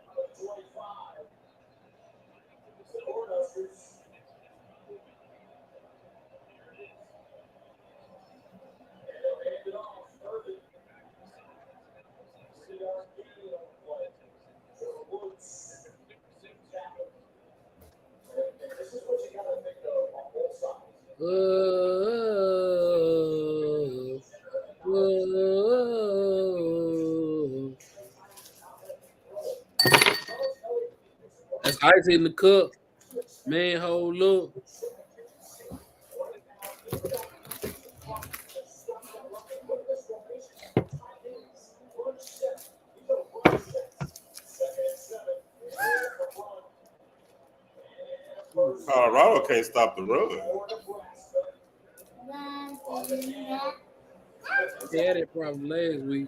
That's ice in the cup. Man, hold up. Colorado can't stop the run. They had that problem last week.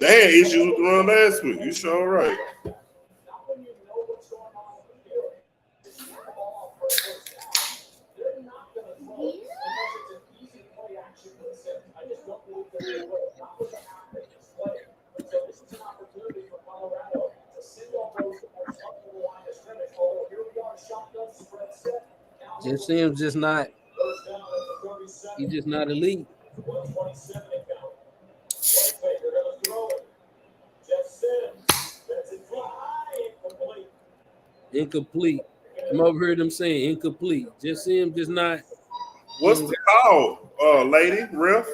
They had issues with the run last week. You sure right. Jim Sims just not. He's just not elite. Incomplete. I'm over here them saying incomplete. Just see him, just not. What's the call, lady, ref?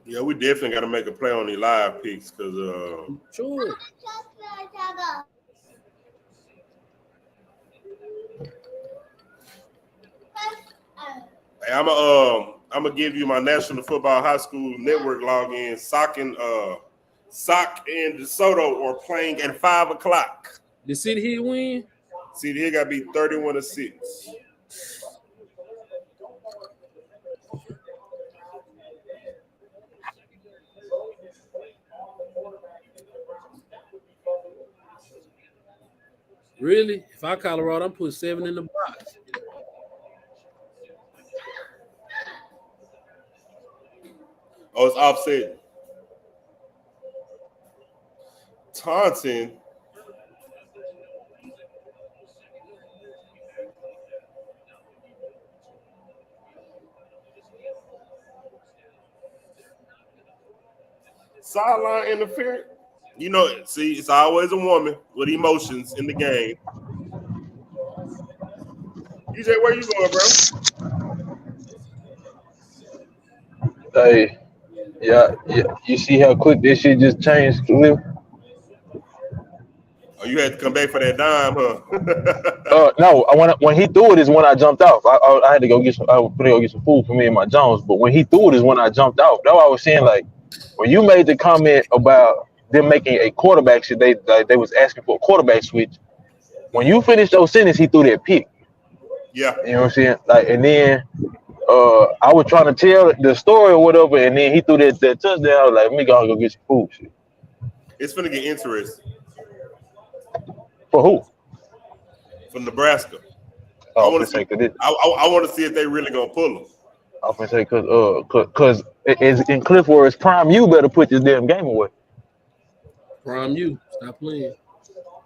Yeah, we definitely got to make a play on the live picks because Sure. hey, I'm gonna give you my National Football High School Network login. Sock and DeSoto are playing at 5:00. The City Heat win. See, here got to be 31-6. Really? If I Colorado, I'm putting 7 in the box. Oh, it's offset. Taunton. Sideline interference. You know, see, it's always a woman with emotions in the game. EJ, where you going, bro? Hey, yeah. You see how quick this shit just changed, Cliff? Oh, you had to come back for that dime, huh? No. When he threw it is when I jumped off. I had to go get some. I was gonna go get some food for me and my Jones. But when he threw it is when I jumped off. That's what I was saying. Like when you made the comment about them making a quarterback shit, they was asking for a quarterback switch. When you finished those sentence, he threw that pick. Yeah. You know what I'm saying? Like, and then I was trying to tell the story or whatever, and then he threw that touchdown. I was like, let me go get some food. Shit. It's finna get interesting. For who? For Nebraska. Oh, I want to see. I want to see if they really gonna pull them. I was gonna say because it's in Cliff where it's prime. You better put this damn game away. Prime you. Stop playing.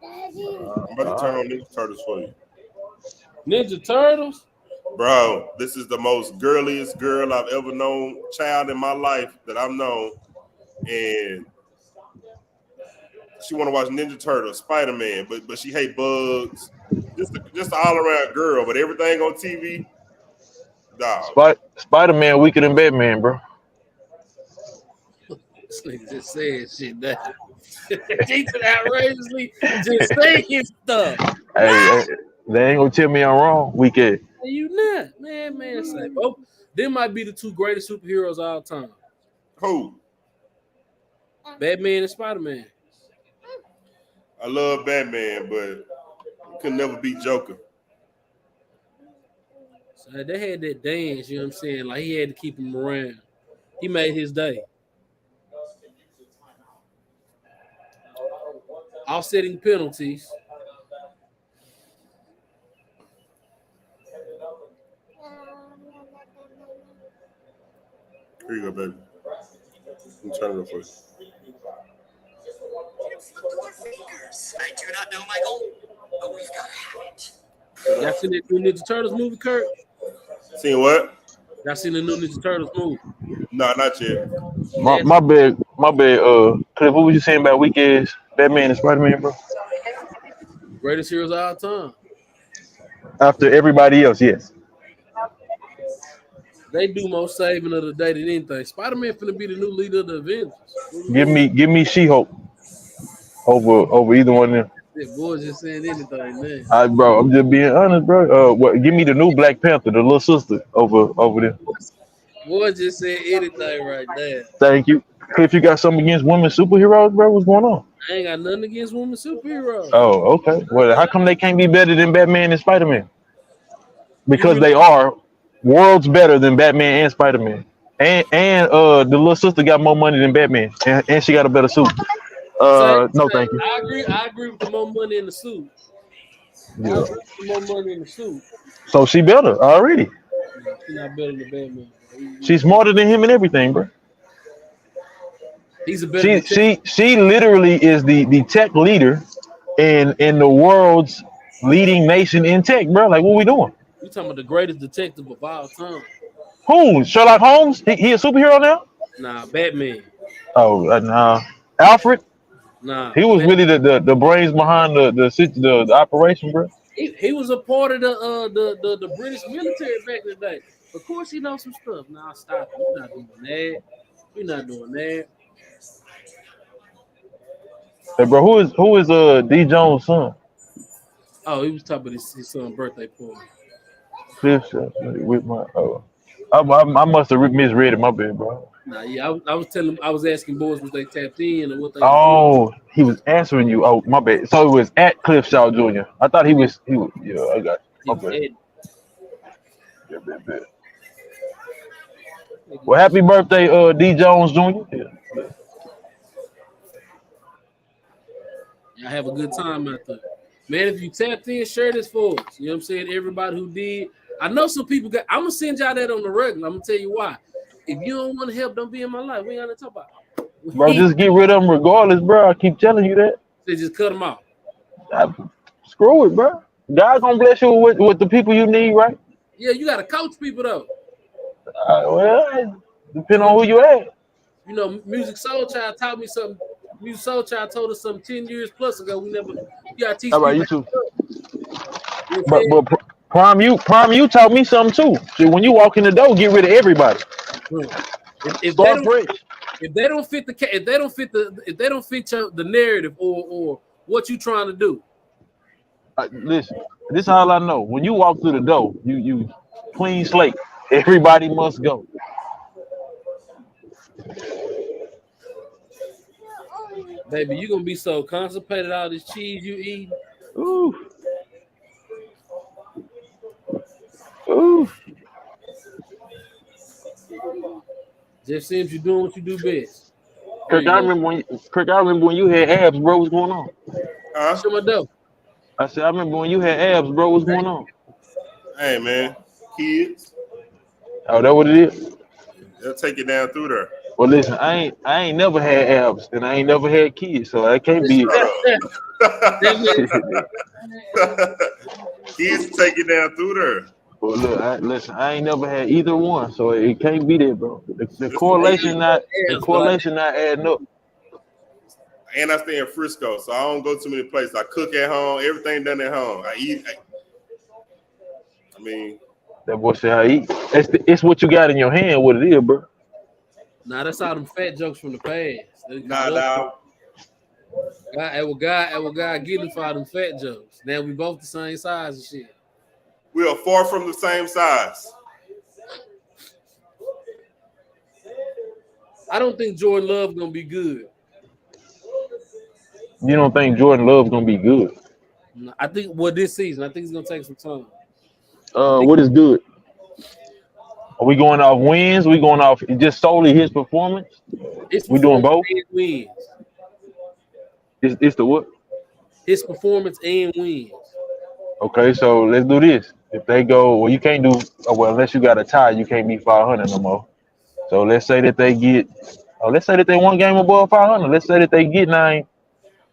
I'm about to turn on Ninja Turtles for you. Ninja Turtles? Bro, this is the most girliest girl I've ever known, child in my life that I've known. And she want to watch Ninja Turtles, Spider-Man, but she hate bugs. Just an all-around girl, but everything on TV, dog. Spider-Man weaker than Batman, bro. This nigga just saying shit now. Jason outrageously just saying stuff. Hey, they ain't gonna tell me I'm wrong. Weak ass. You not, man. Say, oh, them might be the two greatest superheroes of all time. Who? Batman and Spider-Man. I love Batman, but could never beat Joker. So they had that dance, you know what I'm saying? Like he had to keep him around. He made his day. Offsetting penalties. Here you go, baby. I'm turning it for you. I do not know, Michael, but we've got to have it. Y'all seen that new Ninja Turtles movie, Kurt? Seen what? Y'all seen the new Ninja Turtles movie? No, not yet. My bad. Cliff, what was you saying about weak ass Batman and Spider-Man, bro? Greatest heroes of all time. After everybody else, yes. They do more saving of the day than anything. Spider-Man finna be the new leader of the Avengers. Give me She-Hulk over either one of them. That boy just saying anything, man. Bro, I'm just being honest, bro. Give me the new Black Panther, the little sister over there. Boy just said anything right there. Thank you. Cliff, you got something against women superheroes, bro? What's going on? I ain't got nothing against women superheroes. Oh, okay. Well, how come they can't be better than Batman and Spider-Man? Because they are worlds better than Batman and Spider-Man. And the little sister got more money than Batman, and she got a better suit. No, thank you. I agree with the more money in the suit. Yeah. I agree with the more money in the suit. So she better already. She's not better than Batman. She's smarter than him and everything, bro. He's a better. She literally is the tech leader in the world's leading nation in tech, bro. Like, what we doing? You talking about the greatest detective of all time? Who? Sherlock Holmes? He a superhero now? Nah, Batman. Oh, nah. Alfred? Nah, He was really the brains behind the operation, bro. he was a part of the British military back in the day. Of course, he knows some stuff. Nah, stop it. We're not doing that. We're not doing that. Hey, bro, who is D Jones' son? Oh, he was talking about his son's birthday party. Cliff with my I must have misread it. My bad, bro. Nah, yeah, I was asking boys was they tapped in or what they was doing. Oh, he was answering you. Oh, my bad. So it was at Cliff Shaw Jr. I thought he was. Yeah, I got He you. was My bad. adding. Yeah, bad. Well, happy birthday, D Jones Jr. Yeah. Y'all have a good time out there. Man, if you tapped in, share this for us. You know what I'm saying? Everybody who did. I know some people got. I'm gonna send y'all that on the regular. I'm gonna tell you why. If you don't want to help, don't be in my life. We ain't gonna talk about it. Bro, just get rid of them regardless, bro. I keep telling you that. They just cut them off. Screw it, bro. God gonna bless you with the people you need, right? Yeah, you gotta coach people though. Well, depending on who you at. You know, Music Soul Child taught me something. Music Soul Child told us something 10 years plus ago. You gotta teach All right, people. you too. You know what I'm But Prime, you taught me something too. See, when you walk in the door, get rid of everybody. saying? If they Start don't fresh. if they don't fit the narrative or what you trying to do. Listen, this is all I know. When you walk through the door, you clean slate. Everybody must go. Baby, you're gonna be so constipated all this cheese you eat. Ooh. Ooh. Just seems you're doing what you do best. There Kirk, you I go. remember when you had abs, bro. What's going on? Huh? Show my dough. I said, I remember when you had abs, bro. What's going on? Hey man, kids, Oh, that what it is? they'll take you down through there. Well, listen, I ain't never had abs, and I ain't never had kids, so that can't be it. Kids take you down through there. Well, look, listen, I ain't never had either one, so it can't be that, bro. The Listen, correlation not Abs, but I adding up. and I stay in Frisco, so I don't go too many places. I cook at home, everything done at home. I eat. I mean, That boy said I eat. It's what you got in your hand, what it is, bro. Nah, that's all them fat jokes from the past. They nah, call us- nah. God getting for all them fat jokes. Now we both the same size and shit. We are far from the same size. I don't think Jordan Love gonna be good. You don't think Jordan Love's gonna be good? I think this season, I think it's gonna take some time. What is good? Are we going off wins? We going off just solely his performance? His We doing performance both? and wins. It's the what? His performance and wins. Okay, so let's do this. If they go, well, you can't do well unless you got a tie. You can't beat 500 no more. So let's say that they get. Let's say that they one game above 500. Let's say that they get 9.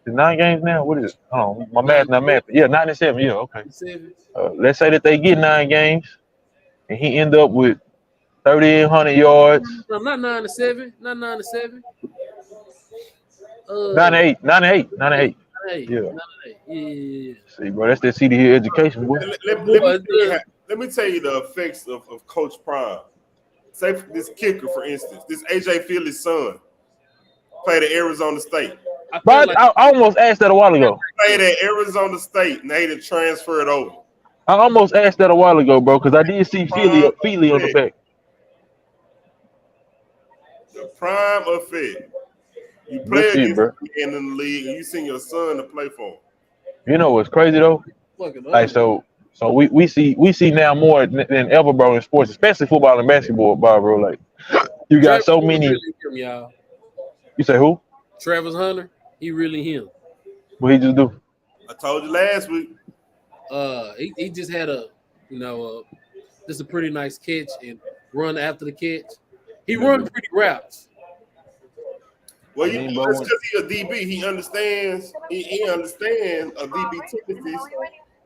It's 9 games now. What is it? Oh, my math, not math. Yeah, 9 and 7. Yeah, okay. 7. Let's say that they get 9 games, and he end up with 3,800 yards. No, not 9 to 7. Not 9 to 7. 9 and 8. 9 and 8. 9 and 8. 8. Yeah. 9 to 8. Yeah. See, bro, that's that CD here education, boy. Let me tell you the effects of Coach Prime. Say this kicker, for instance, this AJ Philly's son played at Arizona State. But I almost asked that a while ago. Played at Arizona State, and they had to transfer it over. I almost asked that a while ago, bro, because I did see Feely on the back. The prime effect. You play Good shit, against bro. in the league, and you send your son to play for him. You know what's crazy though? Like so we see now more than ever, bro, in sports, especially football and basketball, bro. Like you got so many. Really him, y'all. You say who? Travis Hunter. He really him. What he just do? I told you last week. He just had just a pretty nice catch and run after the catch. He run pretty routes. Well, I mean, bro, that's because he's a DB. He understands. He understands a DB tendencies.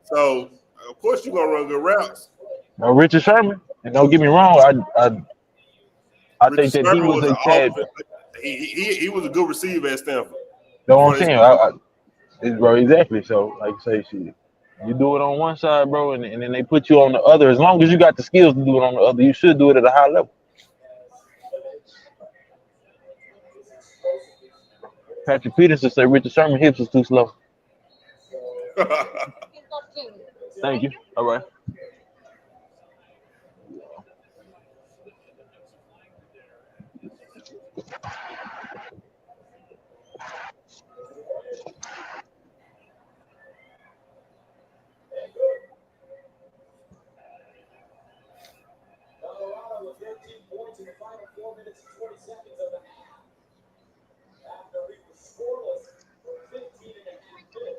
So of course you're gonna run good routes. Richard Sherman. And don't get me wrong, I think Richard that he Sherman was was a tad. he was a good receiver at Stanford. Know what I'm saying? Bro, exactly. So, like, say, shit, you do it on one side, bro, and then they put you on the other. As long as you got the skills to do it on the other, you should do it at a high level. Patrick Peterson said Richard Sherman hips was too slow. Thank you. All right.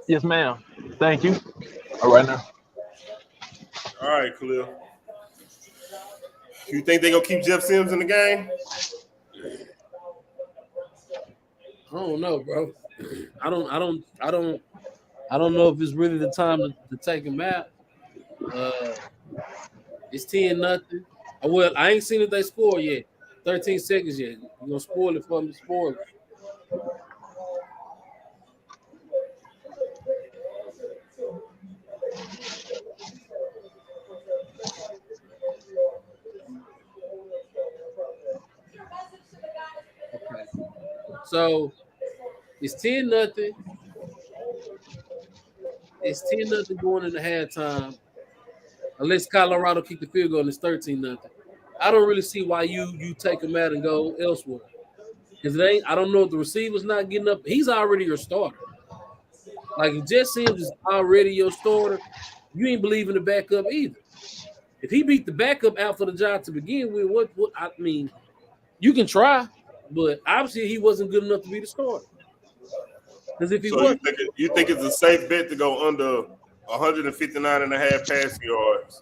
Yes, ma'am. Thank you. All right now. All right, Khalil. You think they're gonna keep Jeff Sims in the game? I don't know, bro. I don't know if it's really the time to take him out. It's 10-0. Well, I ain't seen if they score yet. 13 seconds yet. You gonna spoil it for me? Spoil it. Okay. So it's 10-0. It's 10-0 going into halftime. Unless Colorado kick the field goal and it's 13-0. I don't really see why you take him out and go elsewhere. Because I don't know if the receiver's not getting up. He's already your starter. Like if Jeff Sims is already your starter, you ain't believing the backup either. If he beat the backup out for the job to begin with, what I mean, you can try, but obviously he wasn't good enough to be the starter. Because if he was, you think it's a safe bet to go under 159 and a half passing yards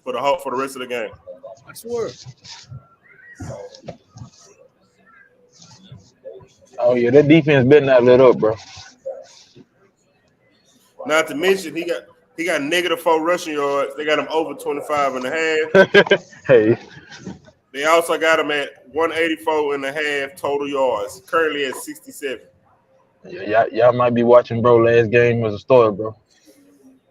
for the rest of the game? I swear. Oh yeah, that defense better not let up, bro. Not to mention he got -4 rushing yards. They got him over 25 and a half. Hey. They also got him at 184 and a half total yards. Currently at 67. Yeah, y'all might be watching, bro. Last game was a story, bro.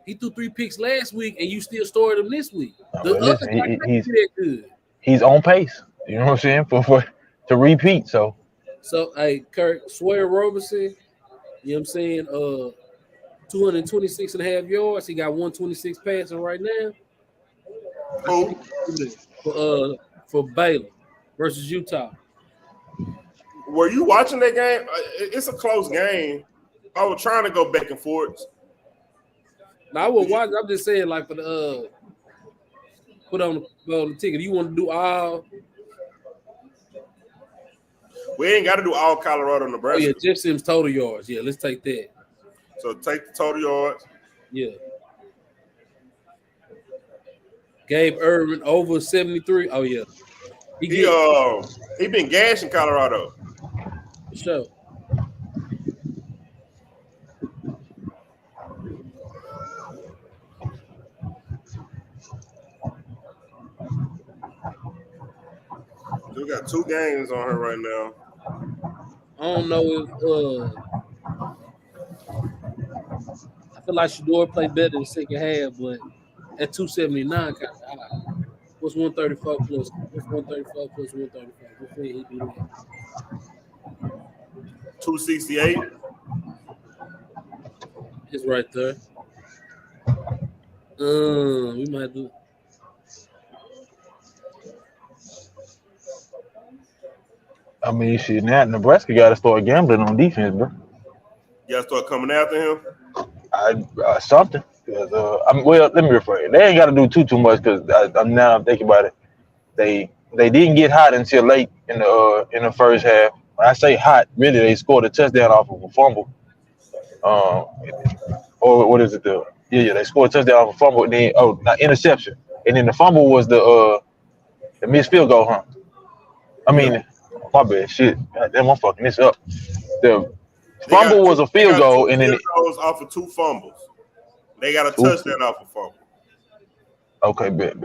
He threw 3 picks last week, and you still started him this week. Listen, he's that good. He's on pace. You know what I'm saying for to repeat. So hey, Kirk Swear Robertson, you know what I'm saying? 226 and a half yards. He got 126 passing right now. Who? For Baylor versus Utah. Were you watching that game? It's a close game. I was trying to go back and forth. Now I will watch. I'm just saying, like for the put on the ticket. You want to do all? We ain't got to do all Colorado, Nebraska. Oh yeah, Jeff Sims total yards. Yeah, let's take that. So take the total yards. Yeah. Gabe Irvin over 73. Oh yeah. He been gashing Colorado. For sure. We got 2 games on her right now. I don't know if I feel like Shador played better in the second half, but at 279 kind of high. What's 134 plus? What's 134 plus 135? Let's see he do that. 268. It's right there. We might do. I mean, shit. Now Nebraska got to start gambling on defense, bro. You got to start coming after him. Something. Well, let me rephrase. They ain't got to do too much because I'm thinking about it. They didn't get hot until late in the first half. When I say hot, really, they scored a touchdown off of a fumble. Or what is it? They scored a touchdown off a fumble. And then not interception. And then the fumble was the missed field goal, huh? I mean, my bad. Shit, damn, I'm fucking this up. The They got fumble was a field goal, two and then field goals off of 2 fumbles. They got a touchdown off a fumble. okay, bet.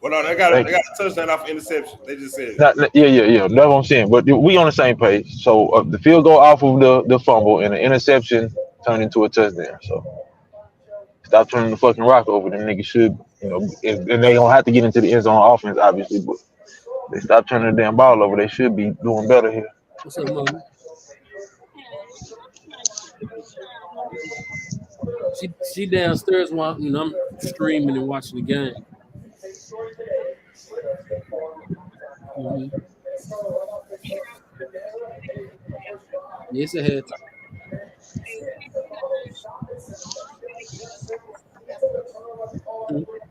Well, no, they got Thank a you. touchdown off interception. They just said it. Yeah. That's what I'm saying. But we on the same page. So the field goal off of the fumble and the interception turned into a touchdown. So stop turning the fucking rock over. Them niggas should, and they don't have to get into the end zone offense, obviously. But they stop turning the damn ball over. They should be doing better here. What's up, mama? She downstairs while I'm streaming and watching the game. Mm-hmm. Yes, it had. Mm-hmm.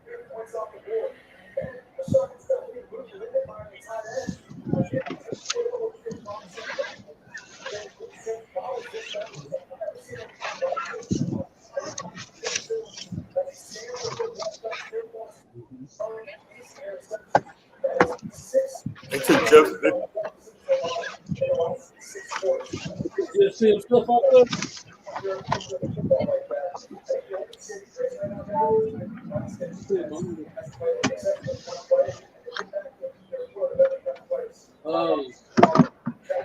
They took Justin. You see some stuff out there?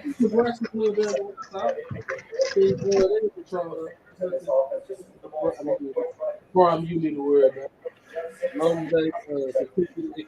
You can watch the play down on the top. See, they control the problem you need to worry about. Long as they completely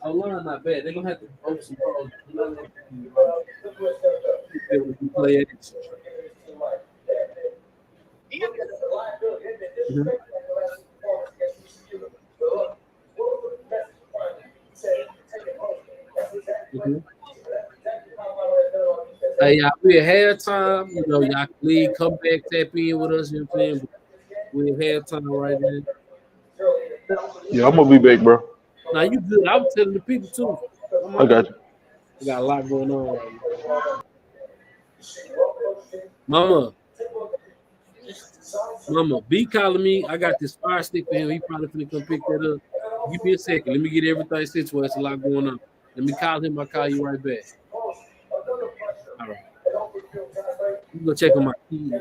online not bad. They're gonna have to open some balls. Play it. Mm-hmm. Mm-hmm. Hey, y'all, we at halftime. Y'all can leave, come back, tap in with us. You know what I'm saying? We at halftime right now. Yeah, I'm gonna be back, bro. Now you good. I was telling the people too. I got you. We got a lot going on right now. Mama, B calling me. I got this fire stick for him. He probably finna come pick that up. Give me a second. Let me get everything situated. It's a lot going on. Let me call him. I'll call you right back. All right. You go check on my key.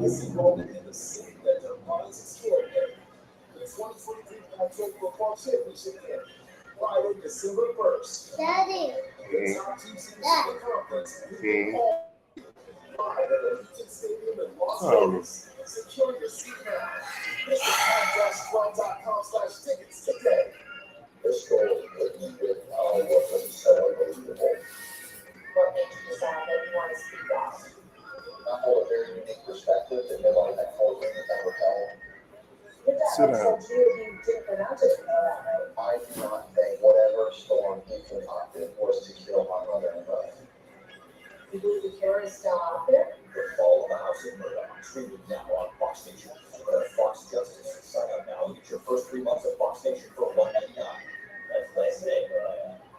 legacy moment in the city that defines extraordinary. The 2023 Pac-12 Football Championship game, Friday, December 1st. Daddy. The top two teams in the conference meet all live at Allegiant Stadium in Las Vegas. Secure your seat now. Visit pac-12.com/tickets today. This goal is written with our weapons so unbelievable. What made you decide that you want to speak out? I hold a very unique perspective that nobody that holds in the ever held. Sit down. I do not think whatever storm he concocted was to kill my mother and brother. You believe the terror is still out there? The fall of the House of Murder, streaming now on Fox Nation. Fox Justice. Sign up now and get your first 3 months of Fox Nation for $1.99. That's Wednesday,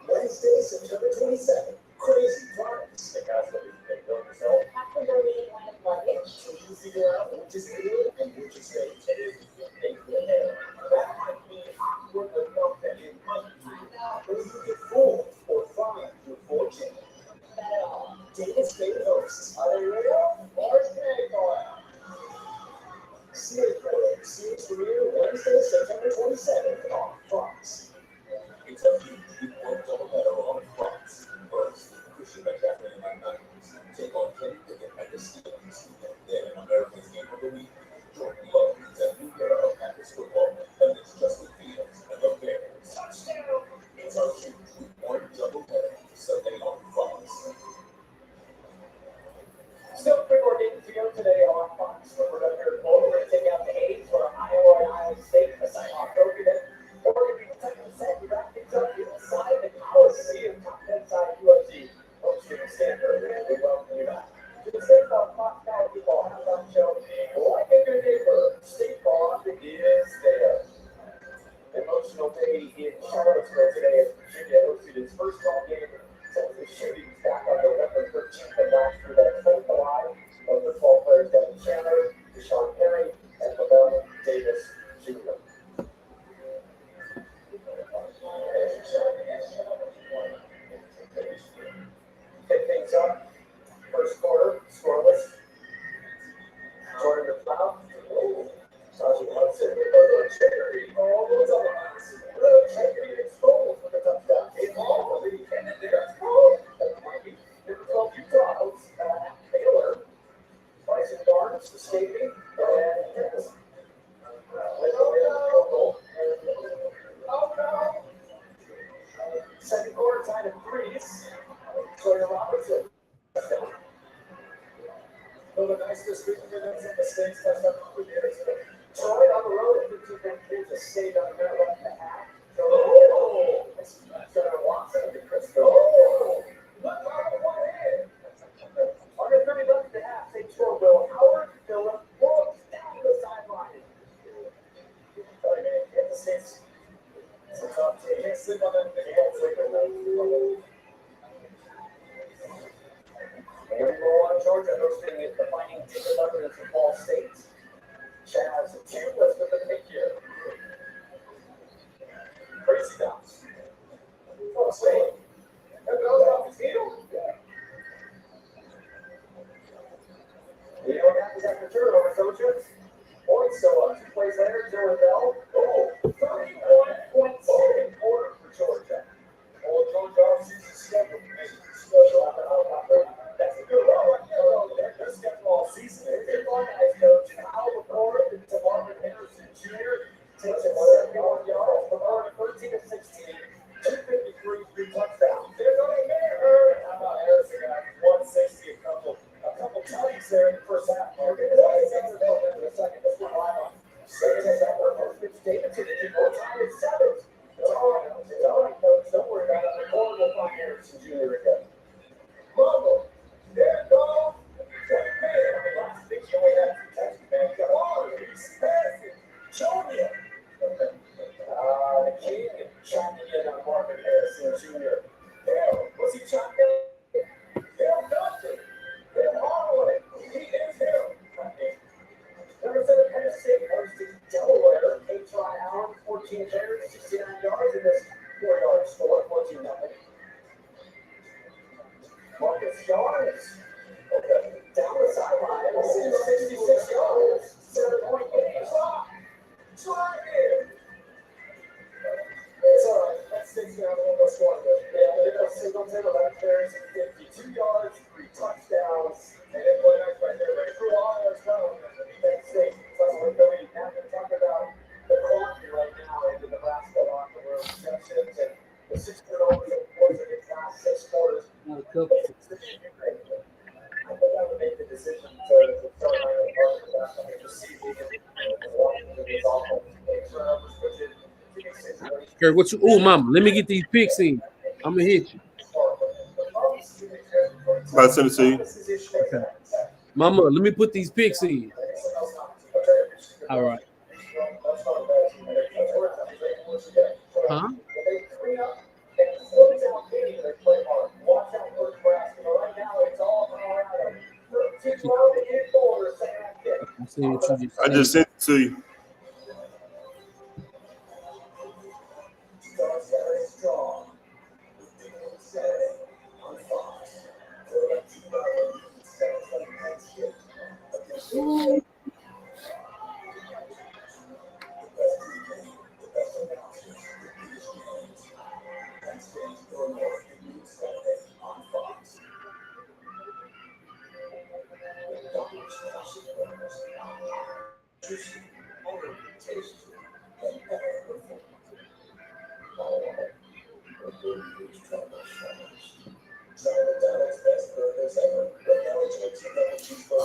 Wednesday, September 22nd. Crazy times. The guys that you can build yourself. After your meeting with luggage. So you figure out which is good and which is fake. That might be awkward enough that it might be. But you get fooled or find your fortune. David Spade hosts. Are they real? Or snake oil? Snake oil series premiere Wednesday, September 27th on Fox. It's a huge one doubleheader on Fox. First, Christian McCaffrey and Mike Nichols take on Kenny Pickett at the Steelers. Then, America's Game of the Week, Jordan Love is a new era of Packers football against Justin Fields and the Bears. Touchdown! It's a huge one doubleheader Sunday on Fox. Still 3 more games to go today on Fox. We're going to hear both. We're going to take out the A's for Iowa and Iowa State. A sign-off trophy then. We're going to be second set. We wrap things up inside the Coliseum. Top 10 side UFC. Hosting Stanford. And we welcome you back to the State Farm Fox College Football Halftime Show. Like a good neighbor, State Farm is there. Emotional day in Charlottesville today as Virginia hosted its first home game since the shootings back on November 13th and last year that claimed the lives of football players Devin Chandler, Deshaun Perry, and Lamar Davis Jr. Pick things up. First quarter, scoreless. Jordan McLeod. Sajid Hudson. Cherry. Almost on the bounce. Cherry exposed with a touchdown. It's all the lead. And then there's Utah. Taylor. Bryson Barnes escaping. And Harris. Oh no! Second quarter, tied at 3s. Sawyer Robertson. Build a nice distribution for them. Some mistakes. That's up for years. Troy on the road at 15-3 to stay down there left the half. Oh! Senator Watson and Chris. Oh! Look on one hand. Under 30 left the half. They throw Will Howard. Phillip Brooks down the sideline. Get the six. It's up to can't sleep on them. They can't sleep on them. On Georgia hosting the Fighting Ticket Lovers from Ball State. Chaz Chambliss with the pick here. Crazy bounce. Ball State. That goes off his heel. You know what happens after turnover, coaches? Points so 2 plays later, Joe Bell. Oh, 31.7 quarter for Georgia. Old Georgia offseason schedule. That's a good one. Their schedule all season. They're going to coach Kyle McCord and Marvin Harrison Jr. takes it 71 yards. McCord 13 of 16, 253, 3 touchdowns. They're going to get her. How about Harrison? 160, a couple tutties there in the first half. In the second, this one live on. Second half, Mitch Davidson did more time at 7. It's all right, coach. Don't worry about it. McCord will find Harrison Jr. again. Mumble. There it goes. Last week, you only had 2 touches, man. Come on, he's passing. Junior. The king chiming in on Marvin Harrison Jr. Hell, was he chiming in? Hell, nothing. Hell, Holloway. He is him. Number 7, Penn State hosting Delaware. H.Y. Allen, 14 carries, 69 yards in this 4-yard score, 14-0. Marcus Jones. Okay. Down the sideline. Not a couple. Kirk, what you? Oh, mama, let me get these picks in. I'm gonna hit you. I'll send it to you. Okay. Mama, let me put these picks in. All right. Huh? I'm seeing what you just I said. just sent it to you.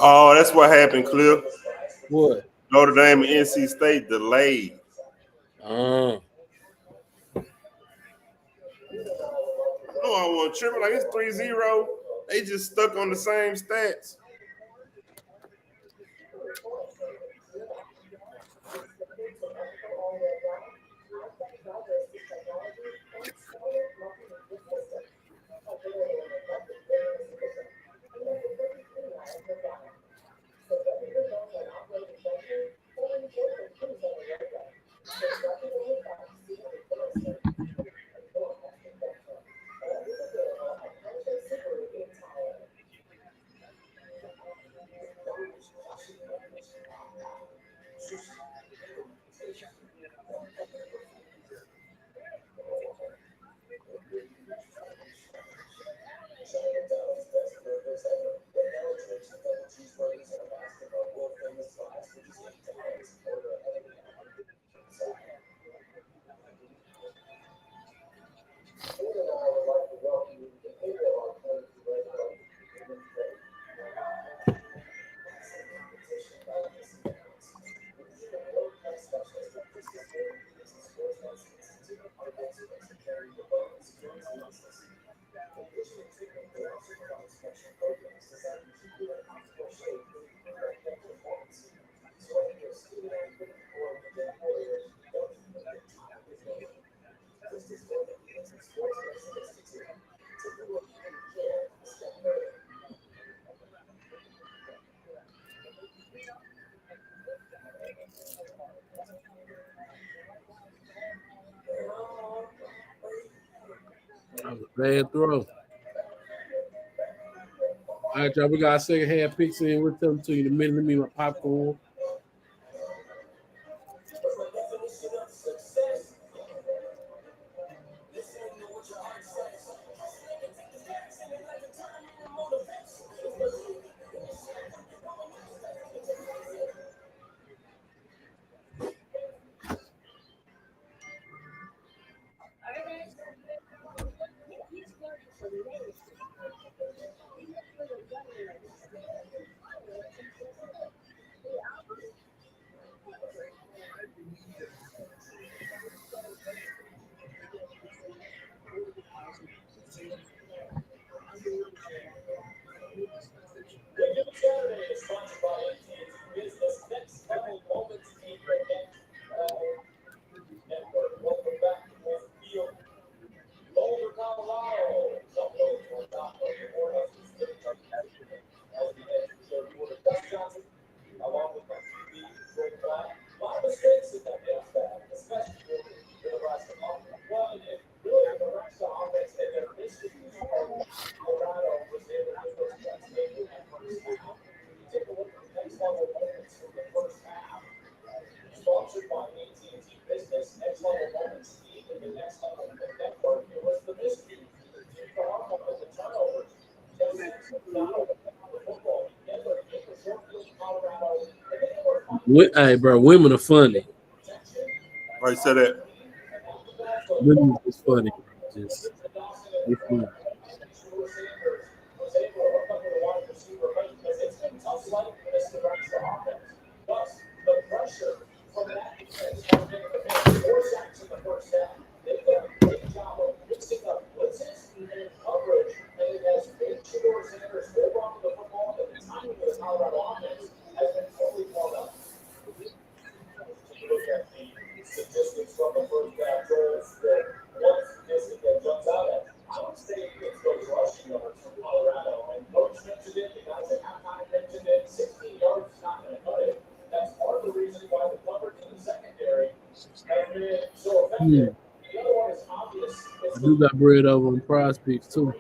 Oh, that's what happened, Cliff. What? Notre Dame and NC State delayed. Uh, No, I want triple. Like it's 3-0. They just stuck on the same stats. that was a bad throw. All right, y'all. We got a second half picks in. We'll tell them to you in a minute. Let me my popcorn. Hey, bro, women are funny. Why you said that? Women is funny. Just it's funny. Hmm. I do got bread over on Prize Picks too.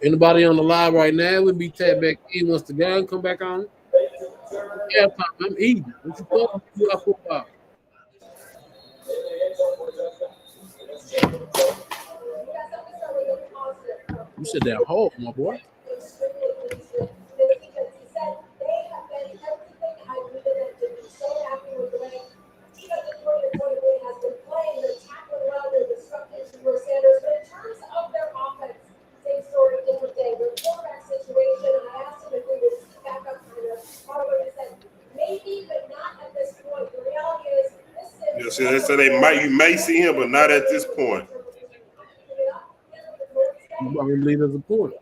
Anybody on the live right now? We'll be tapped back in once the game come back on. Yeah, I'm eating. What you talking about football? You said that hole, my boy. You see, they said you may see him, but not at this point. You want me to lead as a point.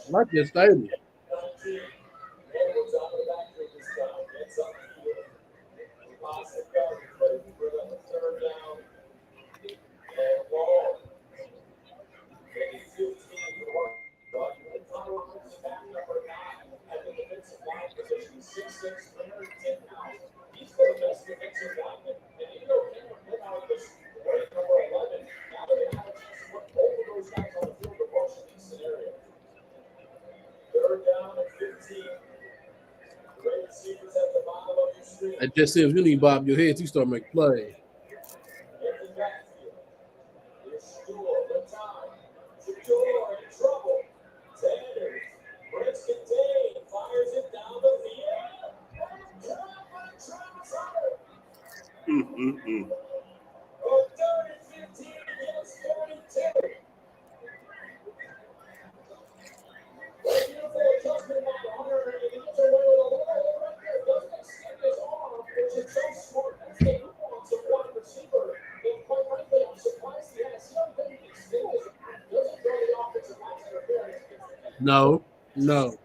I like this stable. It just seems you need to bob your head. You start making plays. Mm-mm-mm. No, no.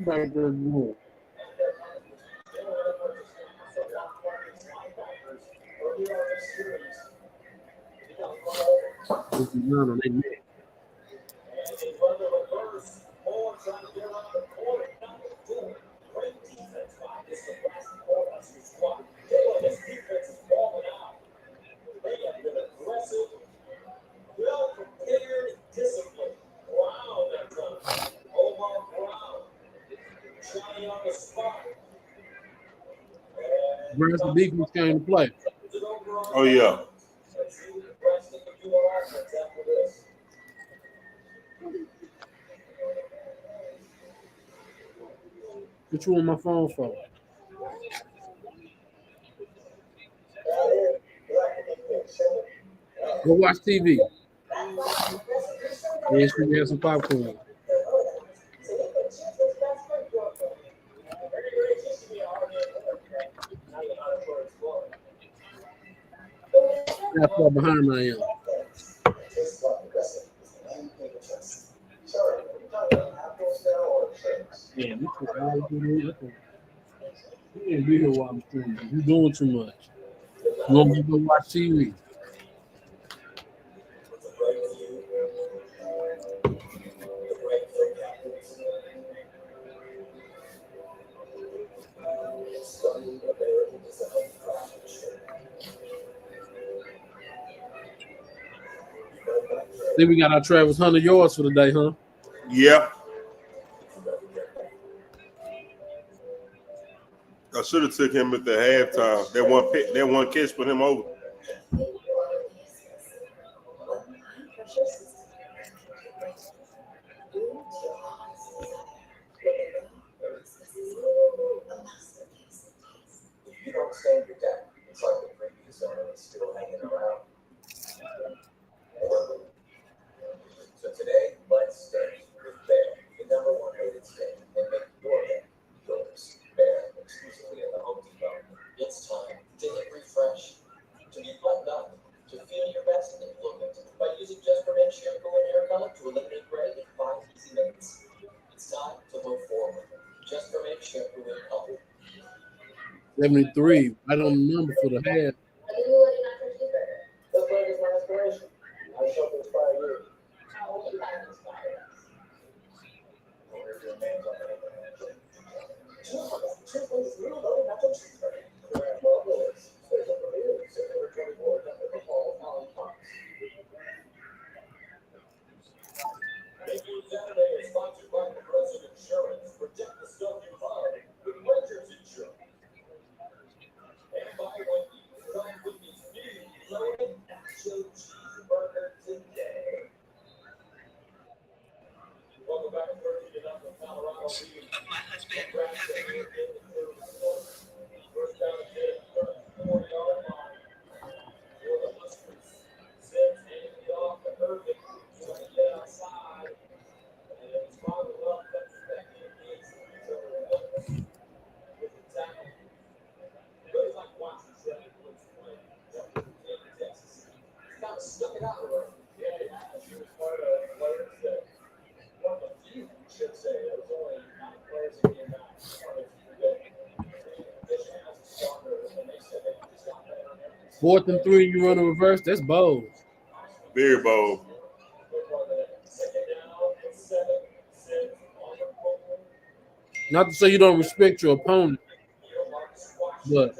back there more. This is none on their neck. Nebraska defense came to play. Oh yeah. What you on my phone for? Go watch TV. Yeah, she have some popcorn. That's how behind I am. Yeah, you can't be here while I'm streaming. You're doing too much. You want me to go watch TV? Then we got our Travis 100 yards for the day, huh? Yeah. I should have took him at the halftime. That one catch put him over. You don't stand your deck. It's like the previous owner is still hanging around. So today, let's stay with Bear, the #1 rated state, and make your day yours. Bear, exclusively at the Home Depot. It's time to hit refresh, to be buttoned up, to feel your best and look it. By using Just for Men shampoo and hair color to eliminate gray in 5 easy minutes. It's time to move forward. Just for Men shampoo and color. 73. I don't remember for the half. The flavor is my inspiration. I shop for 5 years. Saturday is sponsored by Progressive Insurance. Protect the stuff you love with Renters Insurance. And buy one come with these new loaded nacho cheeseburger today. Welcome back to 13 up in Colorado. My husband, favorite. First down again, 34-yard line. For the Huskers. Sims handing it off to Irving. Trying to get outside. And it's followed up. That's back in against with the tackle. Really like watching Trevor Woods play. In Texas. He's kind of stuck it out a little. Yeah, he was part of the players that one of the few, I should say. There was only 9 players that came out. One of the few that Vision has a starter, and they said they just got better on everything. 4th and 3, you run a reverse. That's bold. Very bold. Not to say you don't respect your opponent, but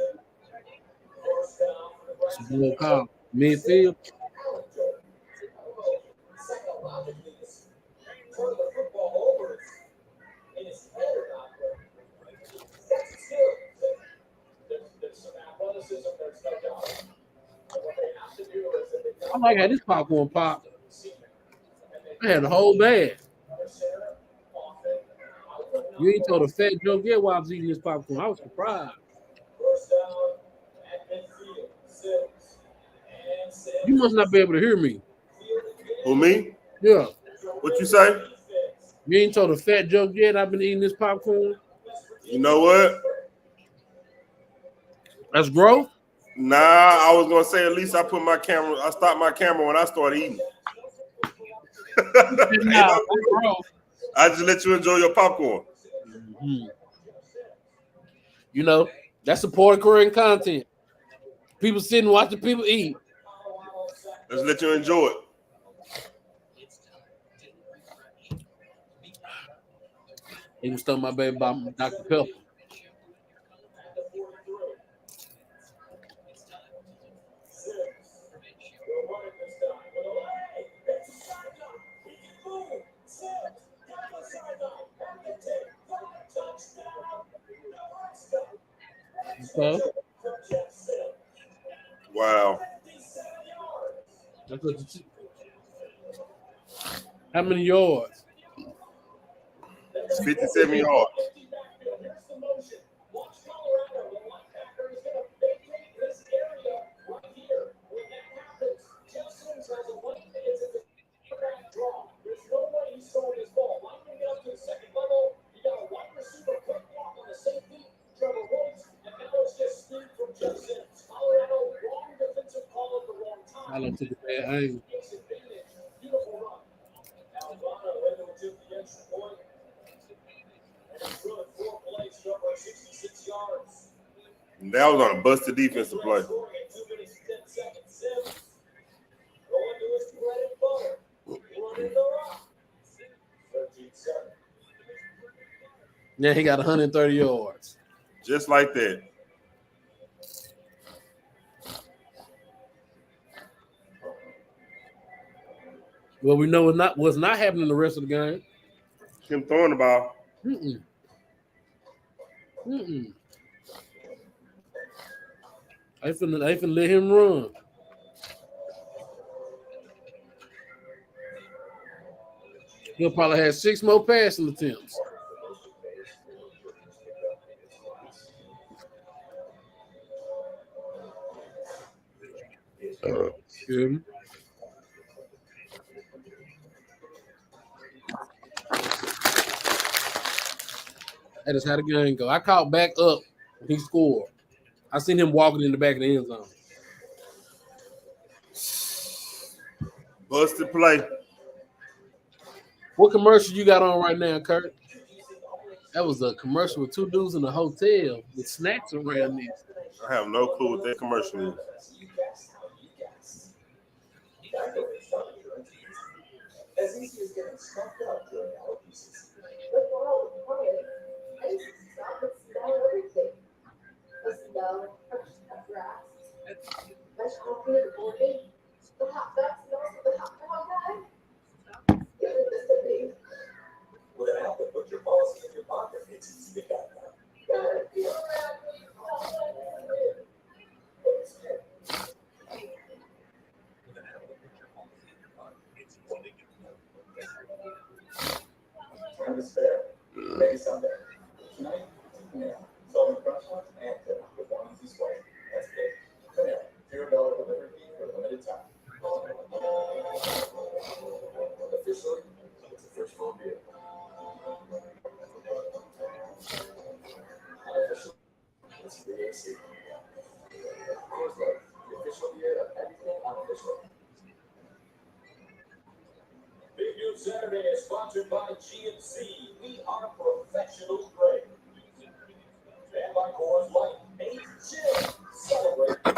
it's a bold call. Midfield. I like how this popcorn popped. I had a whole bag. You ain't told a fat joke yet while I was eating this popcorn. I was surprised. You must not be able to hear me. Who, me? Yeah. What you say? You ain't told a fat joke yet. I've been eating this popcorn. You know what? That's growth. Nah, I was gonna say at least I stopped my camera when I started eating. Nah, that's growth. I just let you enjoy your popcorn. Mm-hmm. You know, that's support Korean content. People sitting watching people eat. Let's let you enjoy it. He was telling my baby about Dr. Pepper. Okay. Wow. That's what how many yards? 57 yards. I don't took a bad angle. That was on a busted defensive play. Yeah, he got 130 yards. Just like that. Well, we know what's not happening the rest of the game. Him throwing the ball. Mm-mm. They finna let him run. He'll probably have 6 more passing attempts. Good. That is how the game go. I caught back up when he scored. I seen him walking in the back of the end zone. Busted play. What commercial you got on right now, Kurt? That was a commercial with 2 dudes in a hotel with snacks around this. I have no clue what that commercial is. As easy as getting stuffed up during allergy season. The smell of grass. Fresh coffee in the morning. The hot dog smells of the hot dog guy. Isn't this a big? With an app that puts your policy in your pocket, it's easy to get that. Gotta feel around. Time is fair. Maybe someday. Tonight, solving crunch lunch and dinner with one easy swipe. That's it. Panera, $0 delivery fee for a limited time. Officially, it's the first full beer. Unofficially, it's the AC. Coors Light, the official beer of everything unofficial. Big News Saturday is sponsored by GMC. We are professional grade. And by Coors Light. Made chill. Celebrate. The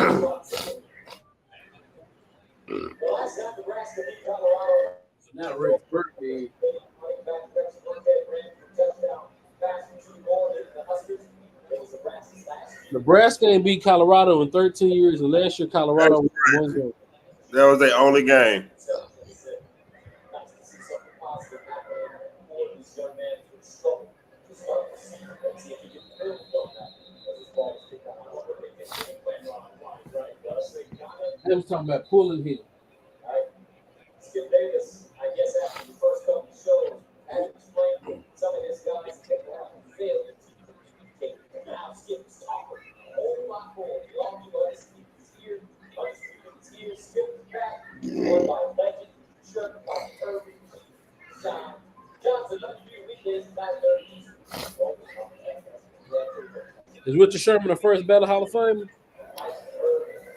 last time Nebraska beat Colorado. Not Rick's birthday. Nebraska ain't beat Colorado in 13 years, and last year Colorado won 1 game. That was their only game. They was talking about pulling him. Skip Davis, I guess after the first couple of shows, has explained some of his guys have failed. Now Skip is talking a whole lot more. Long you let us keep his ear, Skip is back. Joined by legend, shirt by Kirby, John Johnson, a few weekends back there. Is Richard Sherman the first ballot Hall of Famer?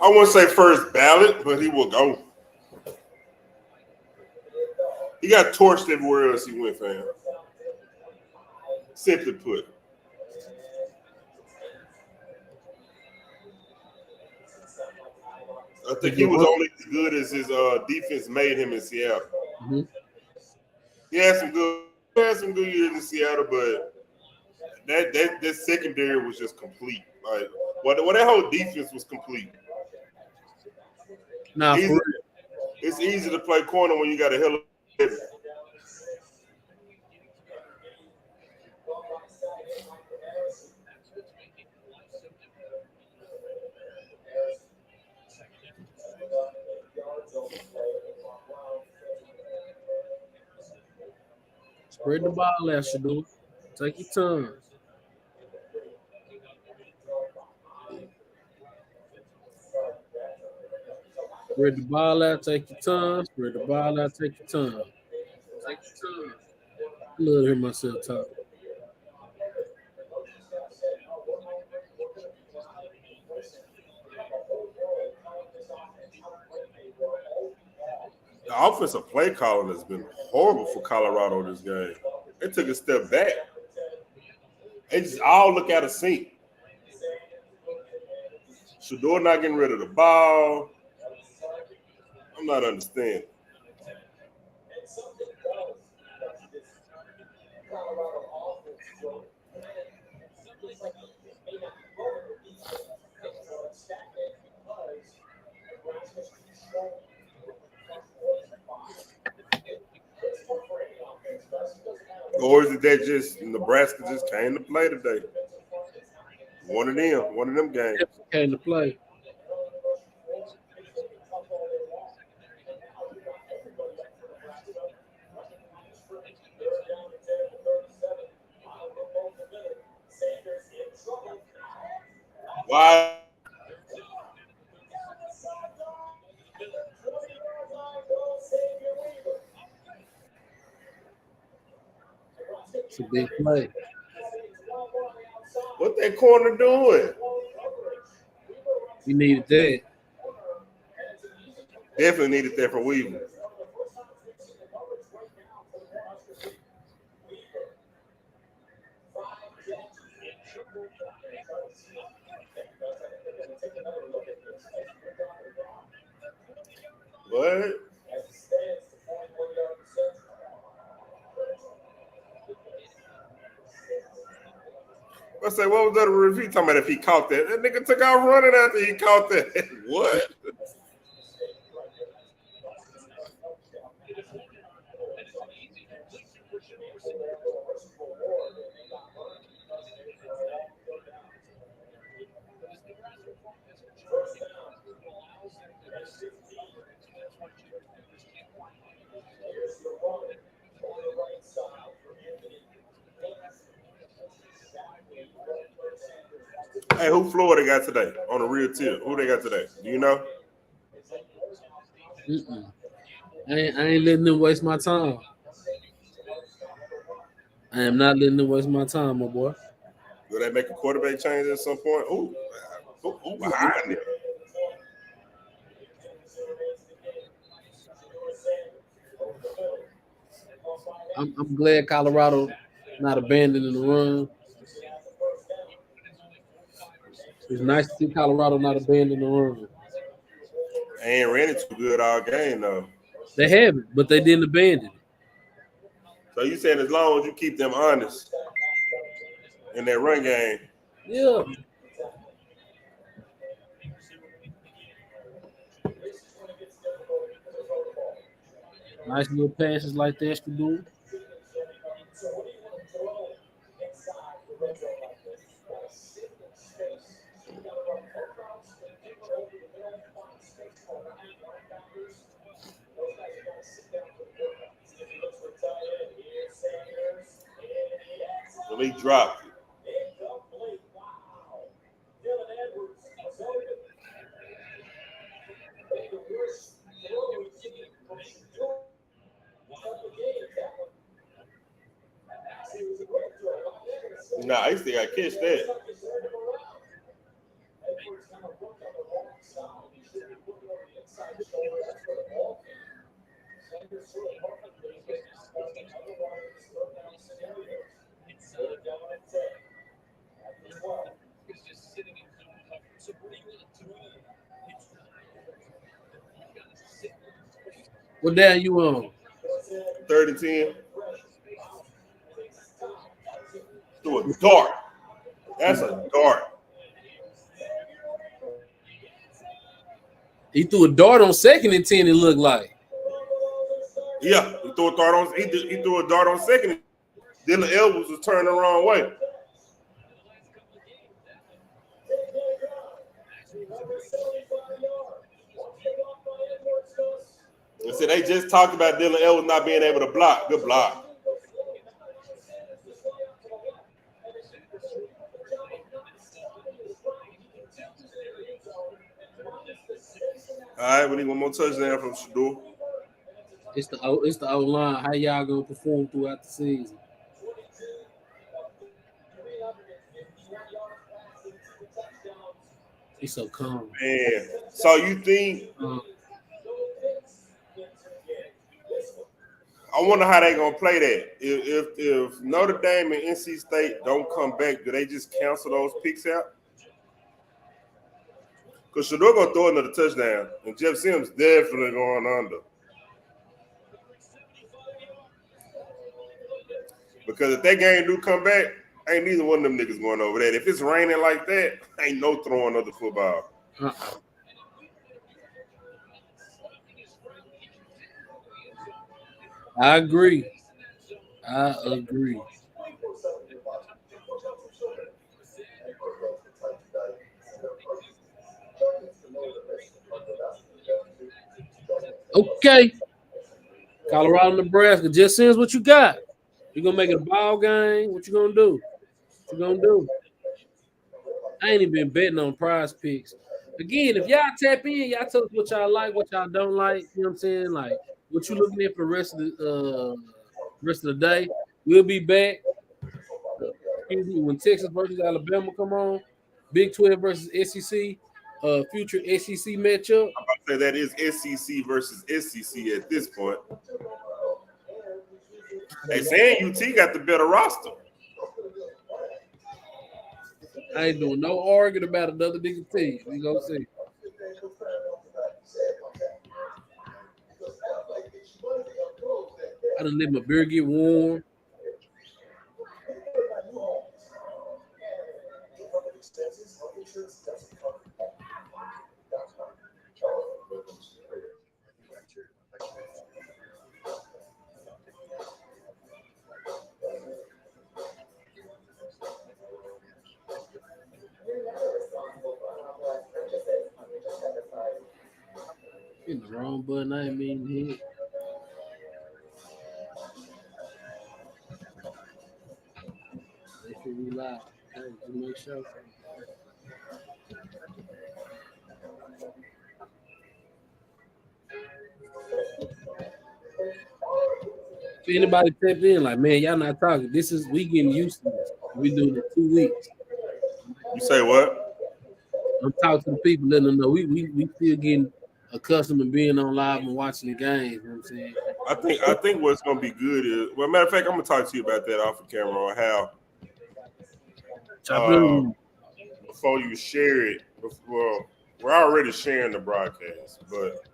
I wouldn't say first ballot, but he will go. He got torched everywhere else he went, fam. Simply put. I think he was only as good as his defense made him in Seattle. Mm-hmm. He had some good years in Seattle, but that secondary was just complete. Like that whole defense was complete. Nah, for real. It's easy to play corner when you got a hell of a Spread the ball out, Shador. Take your time. Spread the ball out, take your time. Spread the ball out, take your time. Take your time. I love to hear myself talk. The offensive play calling has been horrible for Colorado this game. They took a step back. They just all look out of sync. Shador not getting rid of the ball. I'm not understanding. Or is it that just Nebraska just came to play today? One of them games. Came to play. Why? It's a big play. What that corner doing? We needed that. Definitely needed that for Weaver. What? I say, what was that review talking about if he caught that? That nigga took off running after he caught that. What? Hey, who Florida got today on the real tip? Who they got today? Do you know? I ain't letting them waste my time. I am not letting them waste my time, my boy. Will they make a quarterback change at some point? Ooh, behind it. I'm glad Colorado not abandoning the run. It's nice to see Colorado not abandoning the run. They ain't ran it too good all game though. They haven't, but they didn't abandon it. So you saying as long as you keep them honest in that run game, Yeah. Nice little passes like that to do. so they dropped it. Nah, I still got to catch that. What down you on? 30-10. Through a dart. That's a dart. He threw a dart on 2nd and 10. It looked like. Yeah, he threw a dart on. He threw a dart on 2nd. Dylan Elvis was turning the wrong way. I said they just talked about Dylan Elvis not being able to block. Good block. All right, we need one more touchdown from Shador. It's the O line. How y'all gonna perform throughout the season? He's so calm. Man, so you think? I wonder how they gonna play that. If Notre Dame and NC State don't come back, do they just cancel those picks out? Because Shador gonna throw another touchdown, and Jeff Sims definitely going under. Because if that game do come back, ain't neither one of them niggas going over that. If it's raining like that, ain't no throwing of the football. I agree. Okay. Colorado, Nebraska. Just says what you got. You gonna make it a ball game? What you gonna do? I ain't even been betting on prize picks. Again, if y'all tap in, y'all tell us what y'all like, what y'all don't like. You know what I'm saying? Like what you looking at for the rest of the day. We'll be back. When Texas versus Alabama come on, Big 12 versus SEC, future SEC matchup. I'm about to say that is SEC versus SEC at this point. They saying UT got the better roster. I ain't doing no arguing about another nigga team. We gonna see. I done let my beer get warm. Hitting the wrong button. I ain't mean to hit. Make sure we live. Hey, just make sure. If anybody tapped in, like, man, y'all not talking. We getting used to this. We doing it 2 weeks. You say what? I'm talking to the people, letting them know we still getting accustomed to being on live and watching the games. You know what I'm saying? I think what's gonna be good is, well, matter of fact, I'm gonna talk to you about that off the camera on how before you share it. Well, we're already sharing the broadcast, but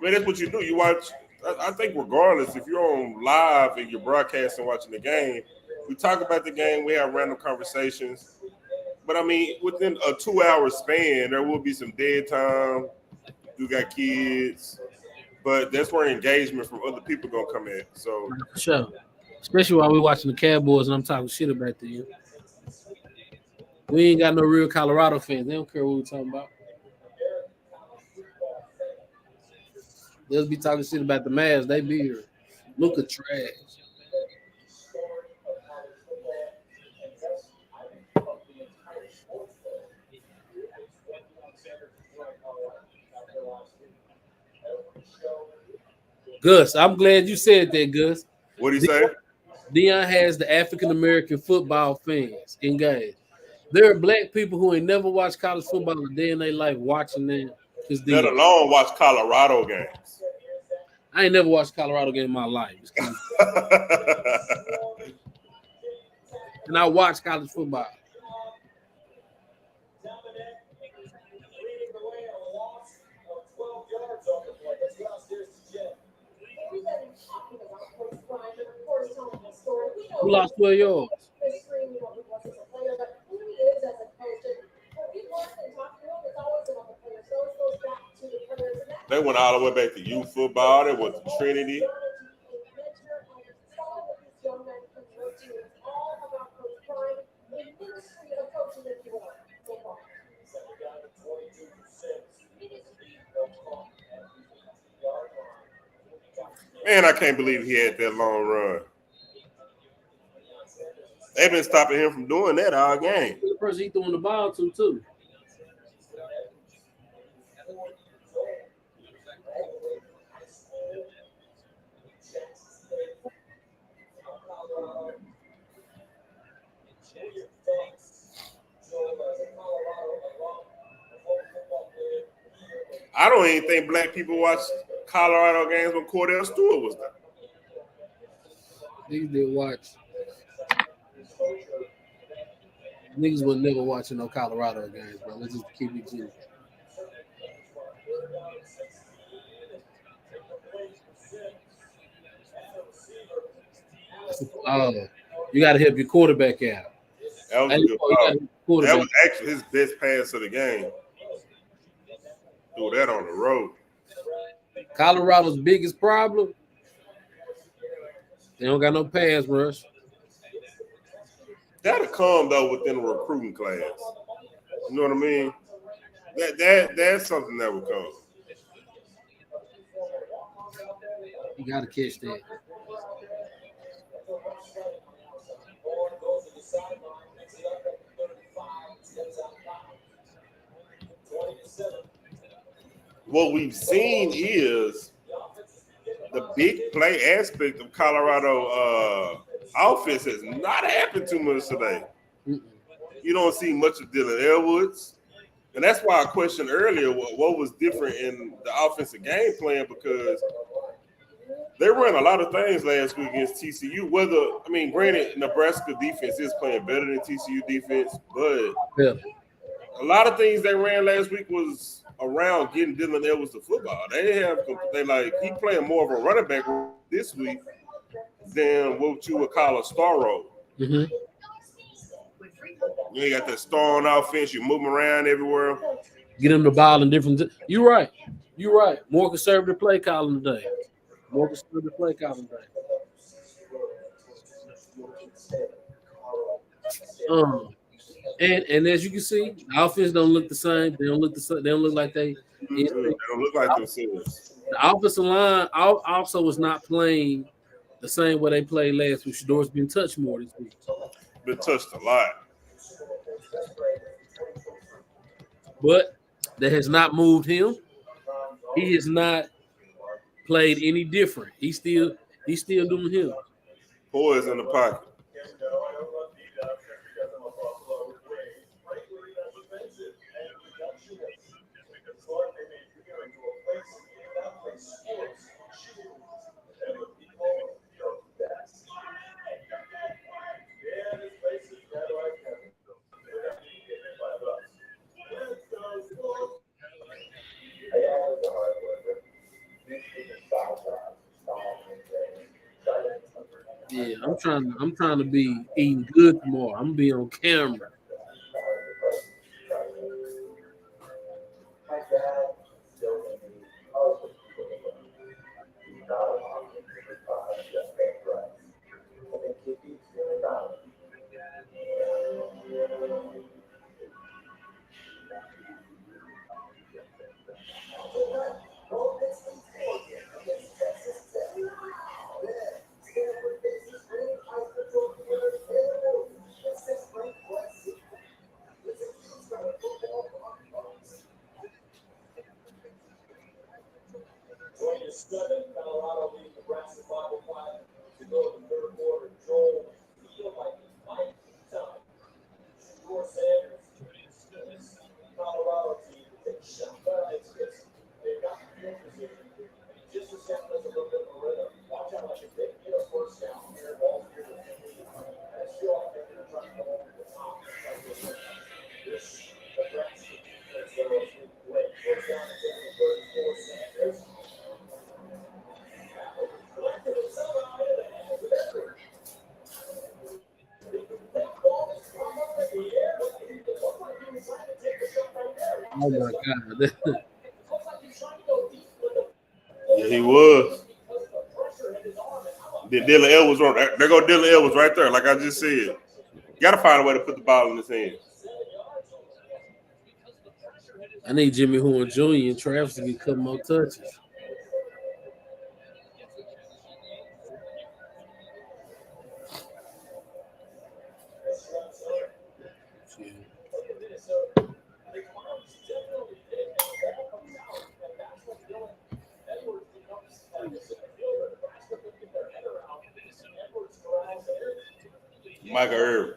man, that's what you do. You watch. I think regardless, if you're on live and you're broadcasting, watching the game, we talk about the game. We have random conversations. But I mean, within a 2-hour span, there will be some dead time. You got kids, but that's where engagement from other people gonna come in. So for sure, especially while we're watching the Cowboys and I'm talking shit about them. We ain't got no real Colorado fans. They don't care what we're talking about. They'll be talking shit about the Mavs. They be here. Look at trash. Gus, I'm glad you said that, Gus. What'd he say? Deion has the African American football fans engaged. There are black people who ain't never watched college football a day in their life watching them. Let alone watch Colorado games. I ain't never watched Colorado game in my life. And I watch college football. Who lost 12 yards? They went all the way back to youth football. They went to Trinity. Man, I can't believe he had that long run. They've been stopping him from doing that all game. The person he throwing the ball to, too. I don't even think black people watch Colorado games when Cordell Stewart was there. Niggas didn't watch. Niggas was never watching no Colorado games, bro. Let's just keep it G. You got to help your quarterback out. That was a good ball. That was actually his best pass of the game. Threw that on the road. Colorado's biggest problem, they don't got no pass rush. That'll come though within the recruiting class. You know what I mean? That's something that will come. You got to catch that. What we've seen is the big play aspect of Colorado offense has not happened too much today. You don't see much of Dylan Elwoods. And that's why I questioned earlier what was different in the offensive game plan, because they ran a lot of things last week against TCU. Granted, Nebraska defense is playing better than TCU defense, but a lot of things they ran last week was around getting Dylan Edwards to football. He playing more of a running back this week than what you would call a star role. Mm-hmm. You ain't got that star on offense. You're moving around everywhere. Get him the ball in different. You're right. More conservative play calling today. And as you can see, the offense don't look the same. They don't look like they. They don't look like themselves. The offensive line also is not playing the same way they played last week. Shador's been touched more this week. Been touched a lot. But that has not moved him. He has not played any different. He's still doing him. Poise in the pocket. Yeah, I'm trying to be eating good tomorrow. I'm gonna be on camera. Colorado leads Nebraska 5-5 to go to the third quarter. Joel feel like it might be time. Shador Sanders, Colorado team to take a shot. They've got the field position. Just as Sam does a little bit of a rhythm. Watch out, like if they get a first down here, ball here to that's still I think they're trying to come over the top. This Nebraska defense that was great. First down and 34 Sanders. Oh my God. Yeah, he was. Then Dylan Edwards, there go Dylan Edwards right there. Like I just said, you got to find a way to put the ball in his hands. I need Jimmy Horn Jr. and Travis to get a couple more touches. Shit. Michael Irvin.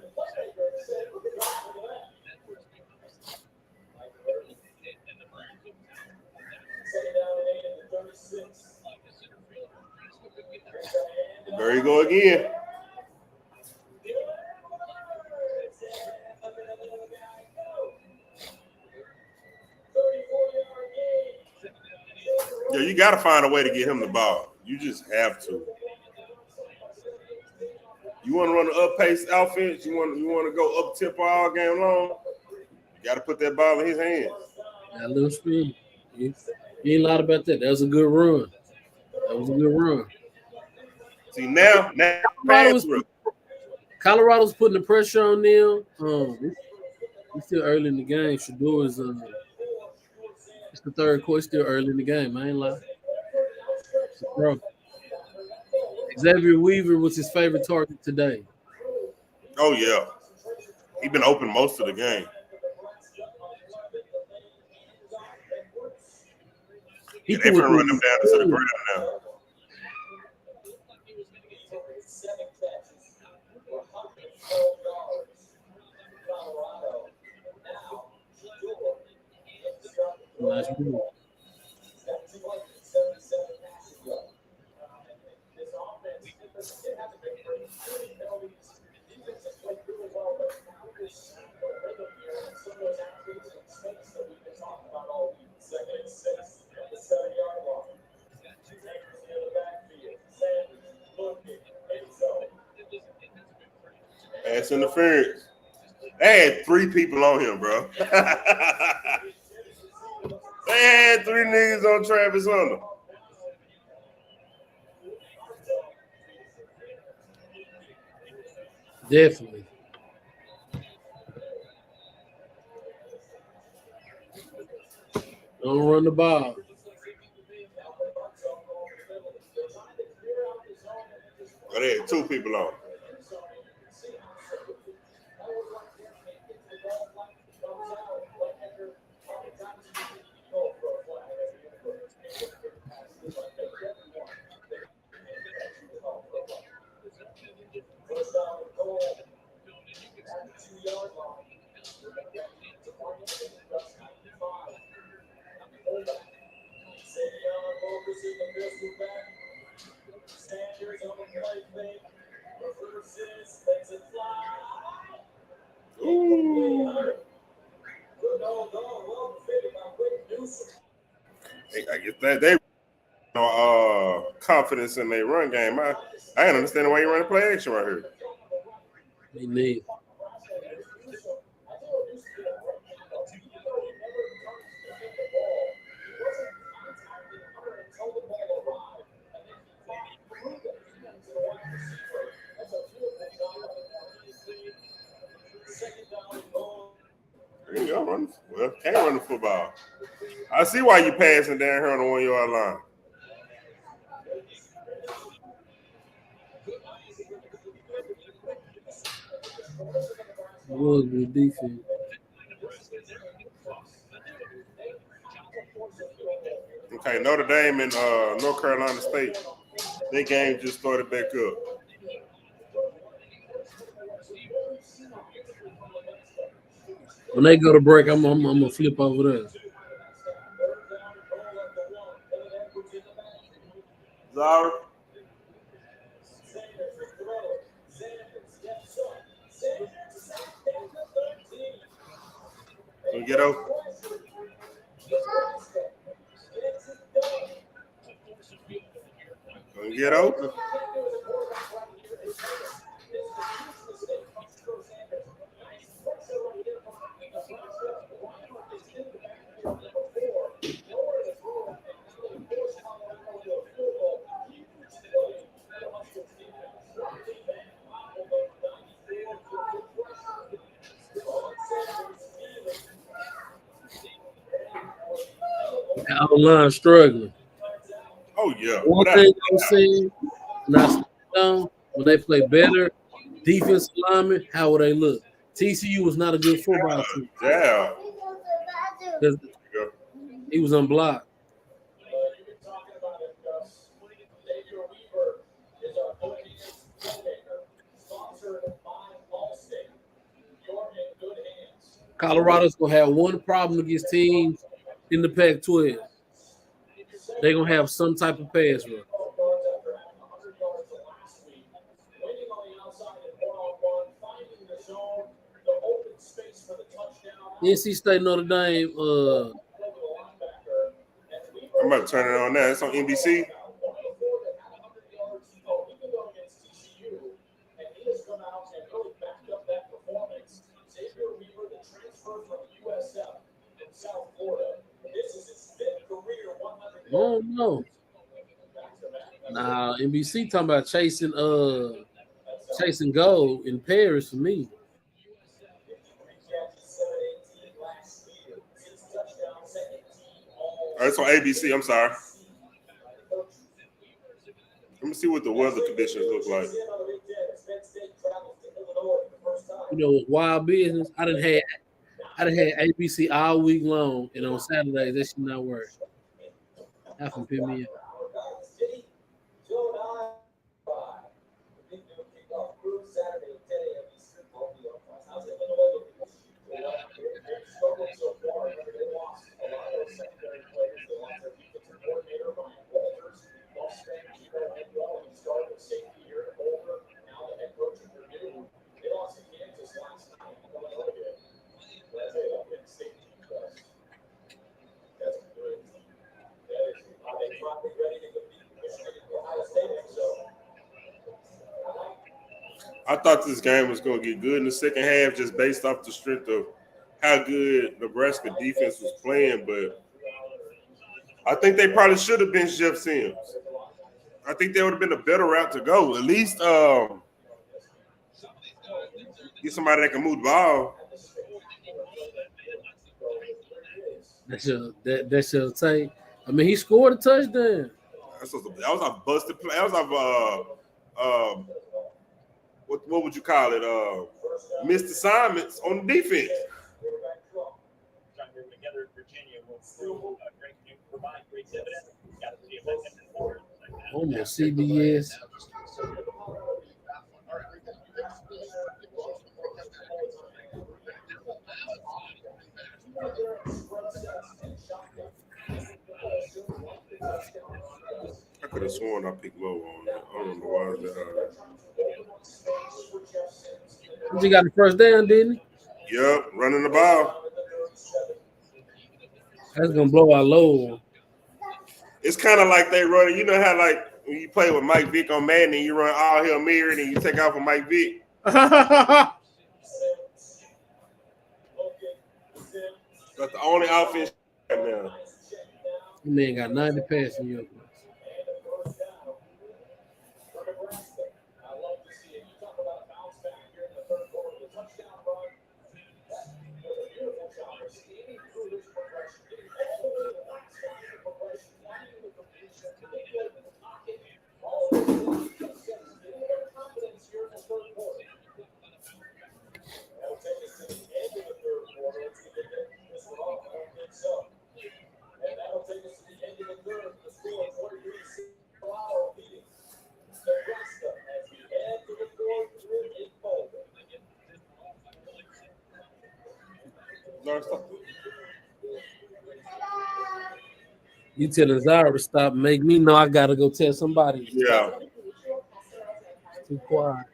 There you go again. Yeah, you got to find a way to get him the ball. You just have to. You want to run an up-paced offense? You want to go up-tempo all game long? You got to put that ball in his hands. That little spin. You ain't lied about that. That was a good run. That was a good run. See, now pass rush. Colorado's putting the pressure on them. It's still early in the game. Shador is it's the third quarter. It's still early in the game. I ain't lying. Bro, Xavier Weaver was his favorite target today. Oh, yeah. He been open most of the game. He They threw finna run them down to the ground now. Nice move. Pass interference. They had 3 people on him, bro. They had 3 niggas on Travis Hunter. Definitely. Don't run the ball. Oh, they had 2 people on. Ooh. I get that they confidence in their run game. I ain't understanding why you run play action right here. Me neither. There you go, run. Well, can't run the football. I see why you passing down here on the 1-yard line. It was good defense. Okay, Notre Dame and North Carolina State. Their game just started back up. When they go to break, I'm gonna flip over there. Zara. Can get over. Gonna get open. That O-line struggling. Oh yeah, One without a thing I'm doubt. saying, and I stand down, when they play better, defensive linemen, how will they look? TCU was not a good football team Yeah. because Yeah. he was unblocked. You've been talking about it, Gus. Xavier Weaver is our Buccaneers playmaker, sponsored by Allstate. You're in good hands. Colorado's gonna have one problem against teams in the Pac-12. They're gonna have some type of pass rush. Yards after having 100 yards last week, waiting on the outside and one-on-one, finding the zone, the open space for the touchdown. NC State Notre Dame. Over the linebacker, and Weaver I'm about to turn it on now. It's on NBC. before they had 100 yards a week ago against TCU, and he has come out and really backed up that performance. Xavier Weaver, the transfer from USF from South Florida, this is his fifth career 100 Oh yards. no. Nah, NBC talking about chasing gold in Paris for me. 53 catches, 718 last year, 6 touchdowns, second team all. Oh, it's on ABC. I'm sorry. Let me see what the weather conditions look like. You know, wild business. I done had ABC all week long, and on Saturdays that should not work. That can pick me up. They lost to Kansas last night. That's a Penn State team. That's a good team. Are they probably ready to compete with Michigan and Ohio State? So I thought this game was going to get good in the second half just based off the strength of how good Nebraska defense was playing, but I think they probably should have been Jeff Sims. I think that would have been a better route to go. At least get somebody that can move the ball. That shall take. I mean, he scored a touchdown. That was a busted play. That was what would you call it? Missed assignments on the defense. Almost CBS. I could have sworn I picked low on that. I don't know why that. He got the first down, didn't he? Yep, running the ball. That's gonna blow our load. It's kind of like they running. You know how like when you play with Mike Vick on Madden, and you run all Hail Mary, and you take off with Mike Vick. That's the only offense right now. That man got 90 passing yards. You telling Zara to stop, make me know I gotta go tell somebody. Yeah. Too quiet.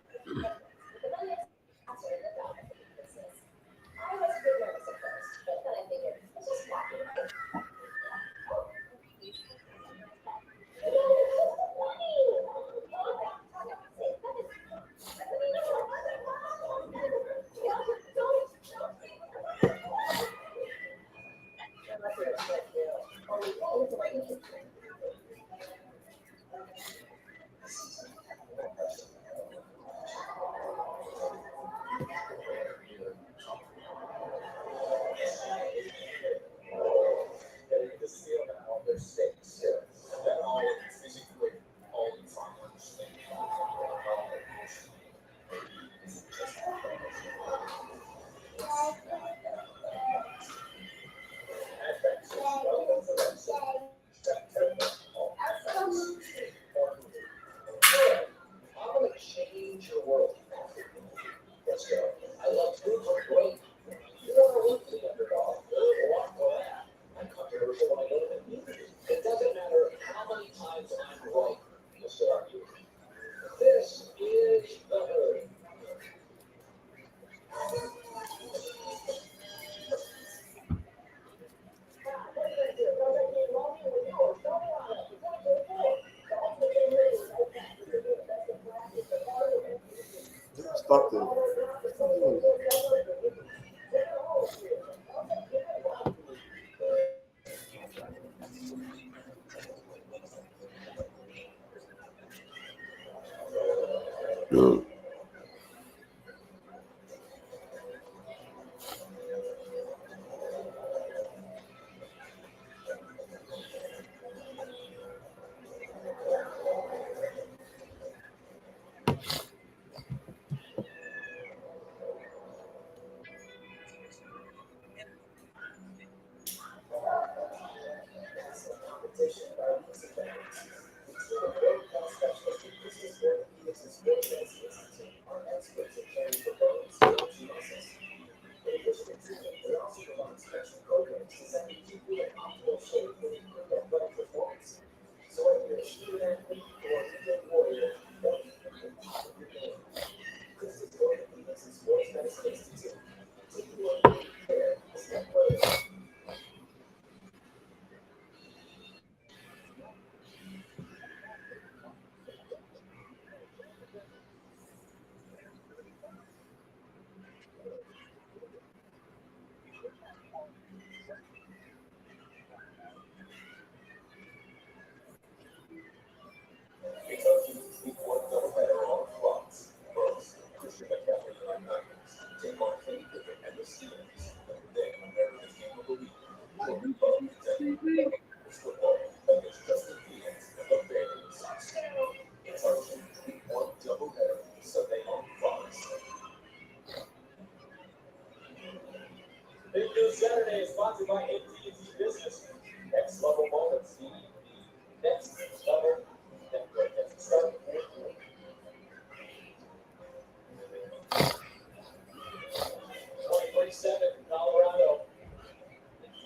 Fuck them. Big News Saturday is sponsored by AT&T Business. Next level moments. Next level network. Start. 20-7 Colorado.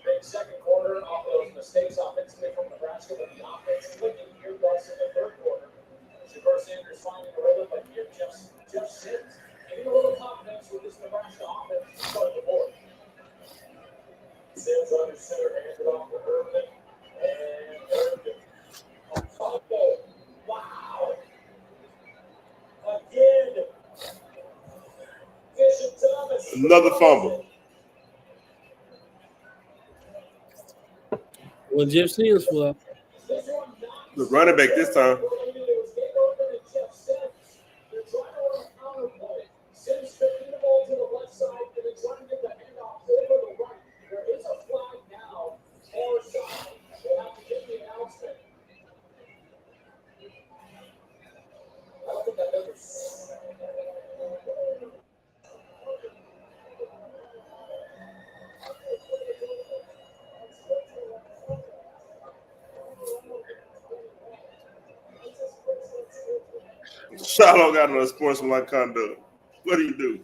Big second quarter off those mistakes offensively from Nebraska, but the offense clicking here plus in the third quarter. Shakur Sanders finding a rhythm, but here Jeff Sims getting a little confidence with this Nebraska offense to start the board. Sims under center, hands it off to Irvin. And Irvin. A fumble. Wow. Again. Bishop Thomas. Another fumble. Well, Jeff Sims flop. The running back this time. Sims spinning the ball to the left side and then trying to get the handoff over the right. There is a flag now. Far side. We'll have to get the announcement. I don't think I've ever seen that. Shiloh got no sportsmanlike conduct. What do you do?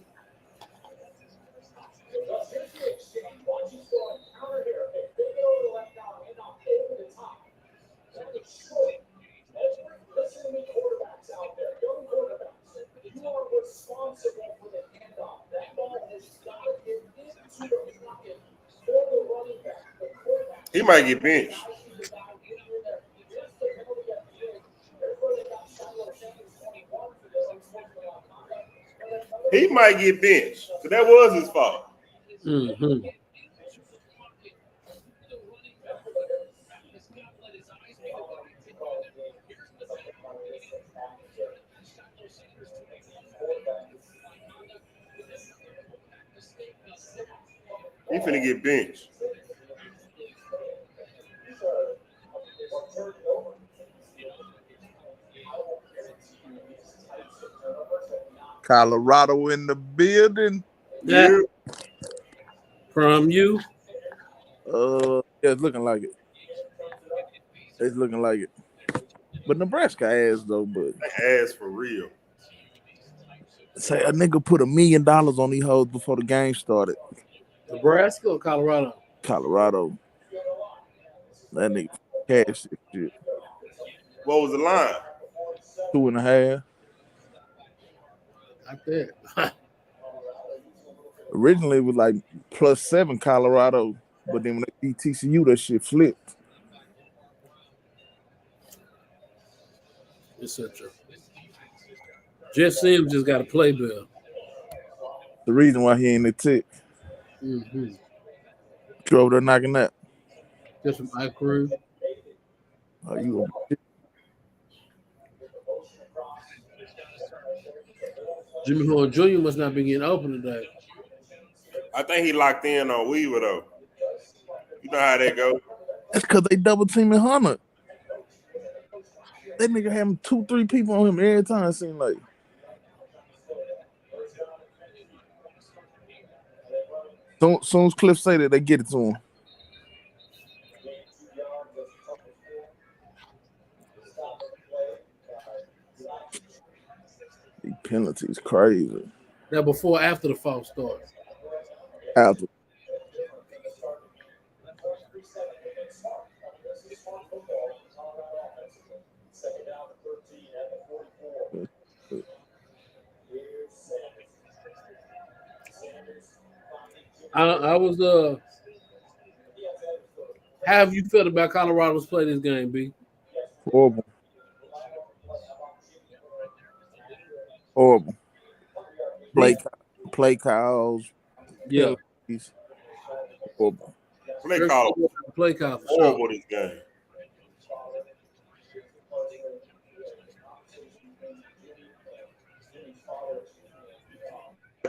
Here's the exchange. Watch you throw a counter here. Okay, big it over the left now, handoff over the top. That is short. Listen to me, quarterbacks out there, young quarterbacks. You are responsible for the handoff. That ball has got to get into the pocket for the running back, the quarterback. He might get benched. Just the penalty at the end. Therefore, they got Shiloh Sanders 21 for this unsportsmanlike conduct. He might get benched. Because that was his fault. Mm-hmm. He finna get benched. Colorado in the building. Yeah. From you. Yeah, it's looking like it. It's looking like it. But Nebraska ass though, but They ass for real. say a nigga put $1 million on these hoes before the game started. Nebraska or Colorado? Colorado. That nigga cash this shit. What was the line? 2.5. Like that. Originally it was like +7 Colorado, but then when they beat TCU, that shit flipped. Etc. Jeff Sims just got to play better. The reason why he ain't the tick. Mm-hmm. You over there knocking that. Just from my crew. Oh, you Jimmy Horn Jr. must not be getting open today. I think he locked in on Weaver though. You know how that go. That's because they double teaming Hunter. That nigga having 2-3 people on him every time. It seems like. Soon as Cliff say that, they get it to him. These penalties crazy. Now before after the false start. After. I was how have you felt about Colorado's play this game, B? Horrible. Horrible. Play calls. Yeah. Penalties. Horrible. Play call. Play call for Horrible sure. this game.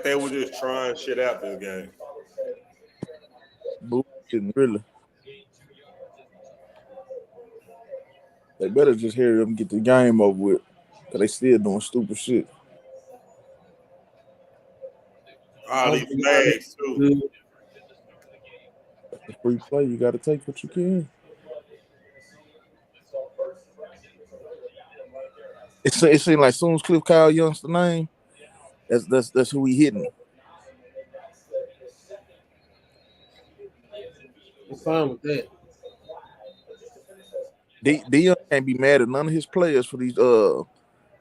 They were just trying shit out this game. Bullshit, really. They better just hurry up and get the game over with. Because they still doing stupid shit. All these flags, too. That's a free play. You got to take what you can. It seems like as soon as Cliff Kyle Young's the name, that's who he hitting. I'm fine with that. Dion can't be mad at none of his players for these for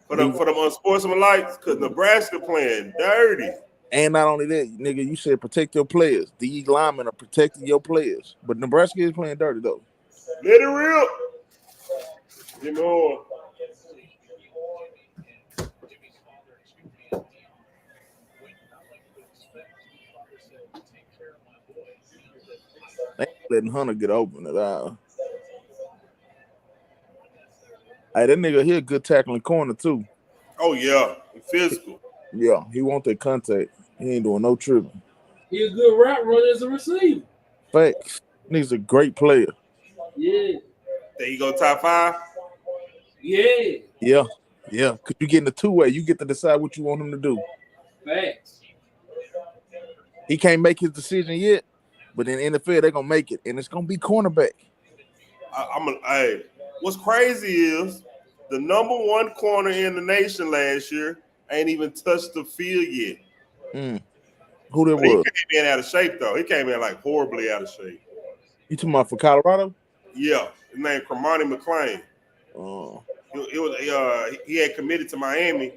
them unsportsmanlike, because Nebraska playing dirty. And not only that, nigga, you said protect your players. These linemen are protecting your players, but Nebraska is playing dirty though. Let it rip. Jimmy Horn. They ain't letting Hunter get open at all. Hey, that nigga here good tackling corner too. Oh yeah, physical. Yeah, he want that contact. He ain't doing no tripping. He a good route runner as a receiver. Facts. Nigga's a great player. Yeah. There you go, top 5. Yeah. Yeah. Yeah. Cause you get in the 2-way, you get to decide what you want him to do. Facts. He can't make his decision yet, but in the NFL they're gonna make it, and it's gonna be cornerback. Hey, what's crazy is the number 1 corner in the nation last year ain't even touched the field yet. Who that was? He came in out of shape though. He came in like horribly out of shape. You talking about for Colorado? Yeah, his name Cremani McClain. Oh. He had committed to Miami,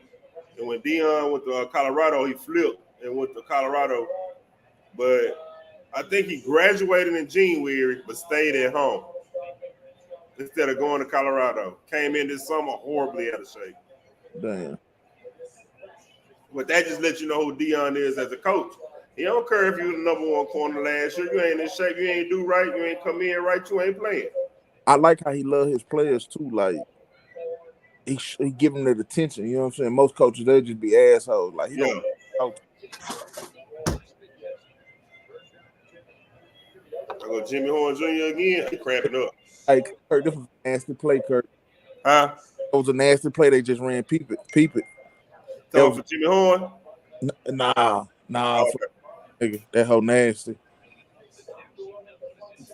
and when Dion went to Colorado, he flipped and went to Colorado. But I think he graduated in January, but stayed at home instead of going to Colorado. Came in this summer horribly out of shape. Damn. But that just lets you know who Dion is as a coach. He don't care if you were the number 1 corner last year. You ain't in shape. You ain't do right. You ain't come in right. You ain't playing. I like how he love his players too. Like he give them that attention. You know what I'm saying? Most coaches they just be assholes. Like he don't talk. I go Jimmy Horn Jr. again. He cramping up. Hey, Kurt, this was a nasty play, Kurt. Huh? It was a nasty play. They just ran peep it. Talking for Jimmy Horn? Nah. Okay. Nigga, that whole nasty.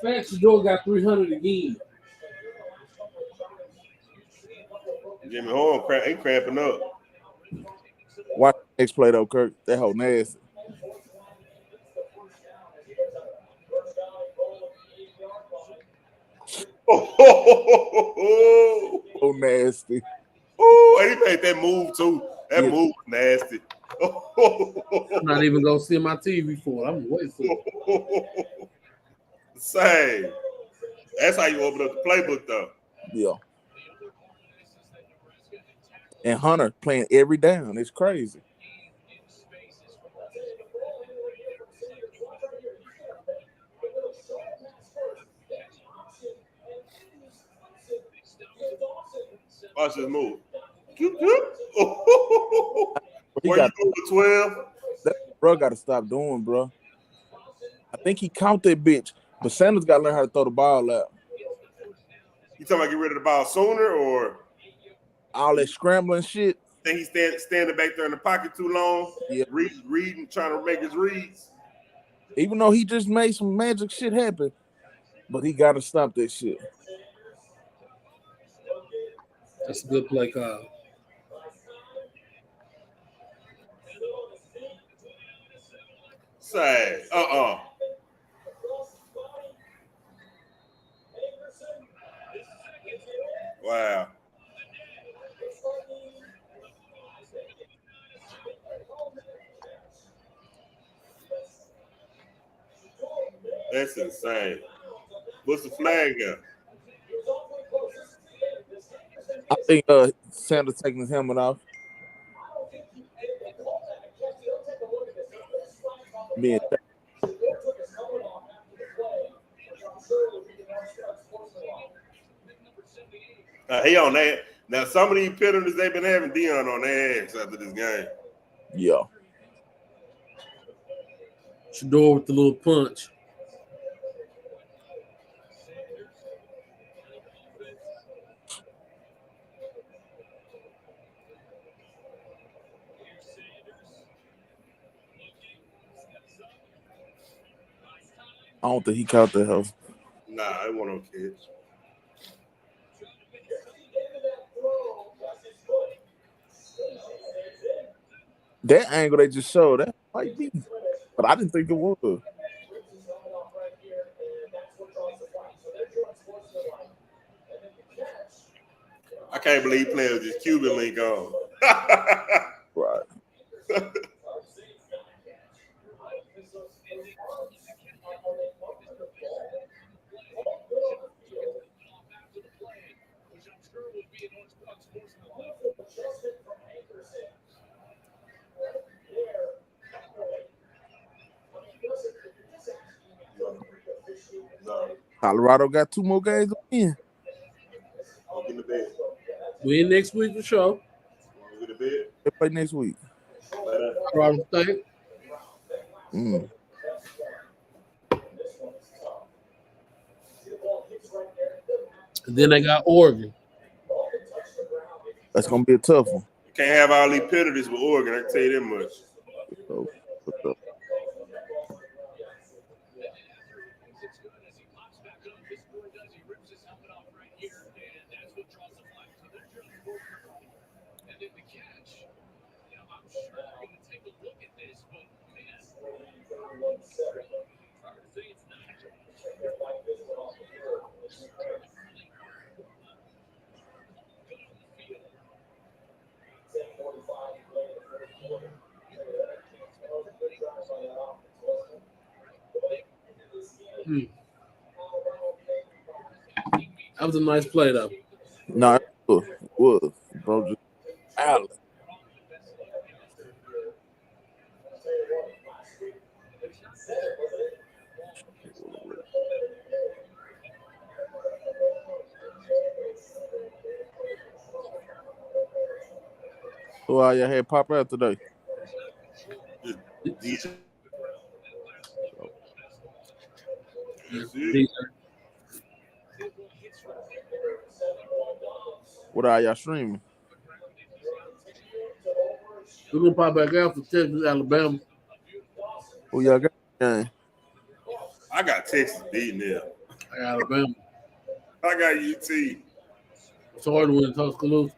Facts, Joe got 300 again. Jimmy Horn, he cramping up. Watch the next play though, Kurt. That whole nasty. Oh, nasty. Oh, and he made that move too. That move was nasty. I'm not even gonna see my TV for it. I'm waiting for it. Same. That's how you open up the playbook, though. Yeah. And Hunter playing every down. It's crazy. Watch this move. Where He you got go with 12? that bro got to stop doing, bro. I think he count that bitch, but Sanders got to learn how to throw the ball out. You talking about get rid of the ball sooner, or All that scrambling shit. think he's standing back there in the pocket too long? Yeah. Reading, trying to make his reads. Even though he just made some magic shit happen, but he got to stop that shit. That's a good play call. Say, Wow. That's insane. What's the flag got? I think Sanders taking his helmet off. Being He on that. Now, some of these penalties they've been having Dion on their ass after this game. yeah. Shador with the little punch. I don't think he caught that hoe. Nah, I want no kids. That angle they just showed, that might be. But I didn't think it was. I can't believe playing with this Cuban link on. Right. Colorado got 2 more games to win. Get in the bed. We in next week for sure. Get in the bed. They play next week. Colorado State. Mm. And then they got Oregon. That's gonna be a tough one. You can't have all these penalties with Oregon. I can tell you that much. So, That was a nice play, though. no, it was. Bro, just Allen. Who all y'all had pop out today? DJ. What are y'all streaming? We're gonna pop back out for Texas, Alabama. Who y'all got? Game? I got Texas beating them. I got Alabama. I got UT. It's hard to win Tuscaloosa.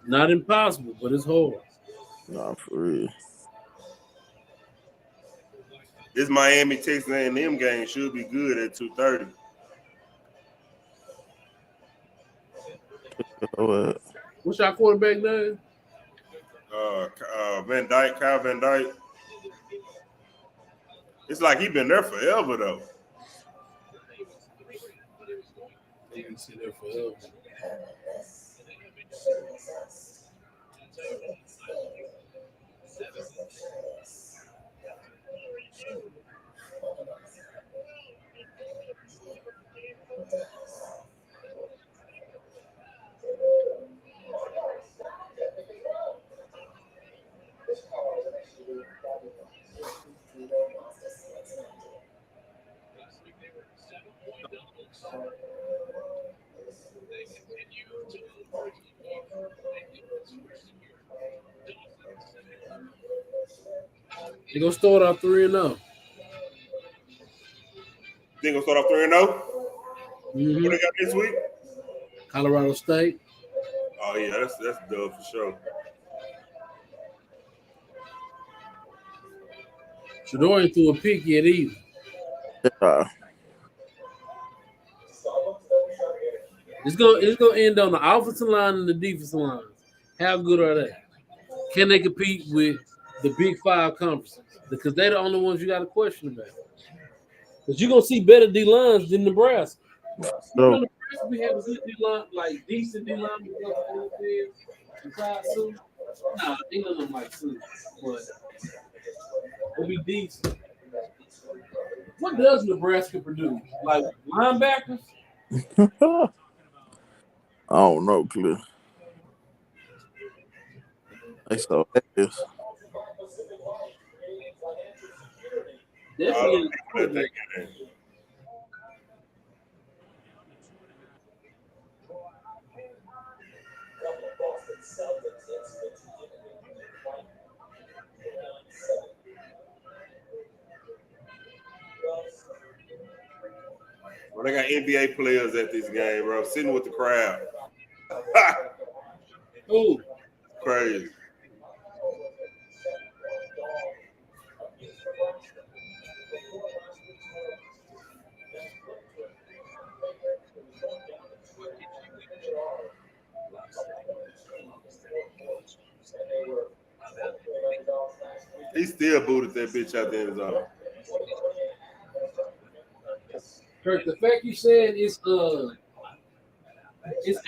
Not impossible, but it's hard. Nah, for real. This Miami Texas A&M game should be good at 2:30. What's our quarterback name? Van Dyke, Kyle Van Dyke. It's like he been there forever though. He been sitting there forever. They're gonna start out 3-0. They gonna start off 3-0. What Mm-hmm. they got this week? Colorado State. Oh yeah, that's dub for sure. Shador ain't threw a pick yet either. It's gonna end on the offensive line and the defensive lines. How good are they? Can they compete with the Big Five conferences? Because they're the only ones you got to question about. Because you're gonna see better D lines than Nebraska. You know, Nebraska we have a good D line, like decent D line besides Sue. Nah, they don't look like Sue, but it'll be decent. What does Nebraska produce? Like linebackers? I don't know, Cliff. They so ass. Definitely. Well, they got NBA players at this game, bro, sitting with the crowd. Ooh. Crazy. He still booted that bitch out there in his zone. Kirk, the fact you said it's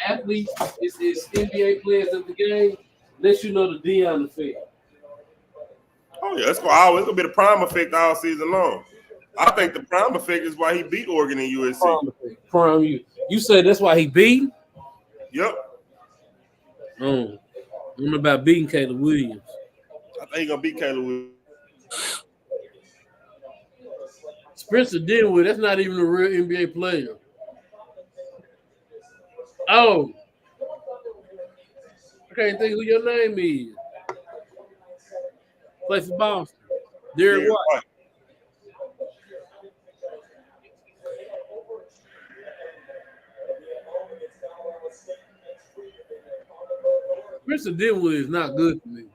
athletes, it's NBA players of the game, lets you know the Dion effect. Oh yeah, it's gonna be the prime effect all season long. I think the prime effect is why he beat Oregon and USC. Prime you. You say that's why he beat? Yep. I don't know about beating Caleb Williams. I think he's gonna beat Caleb Williams. Spencer Dinwiddie, that's not even a real NBA player. Oh. I can't think who your name is. Play for Boston. Derek White. Spencer Dinwiddie is not good for me.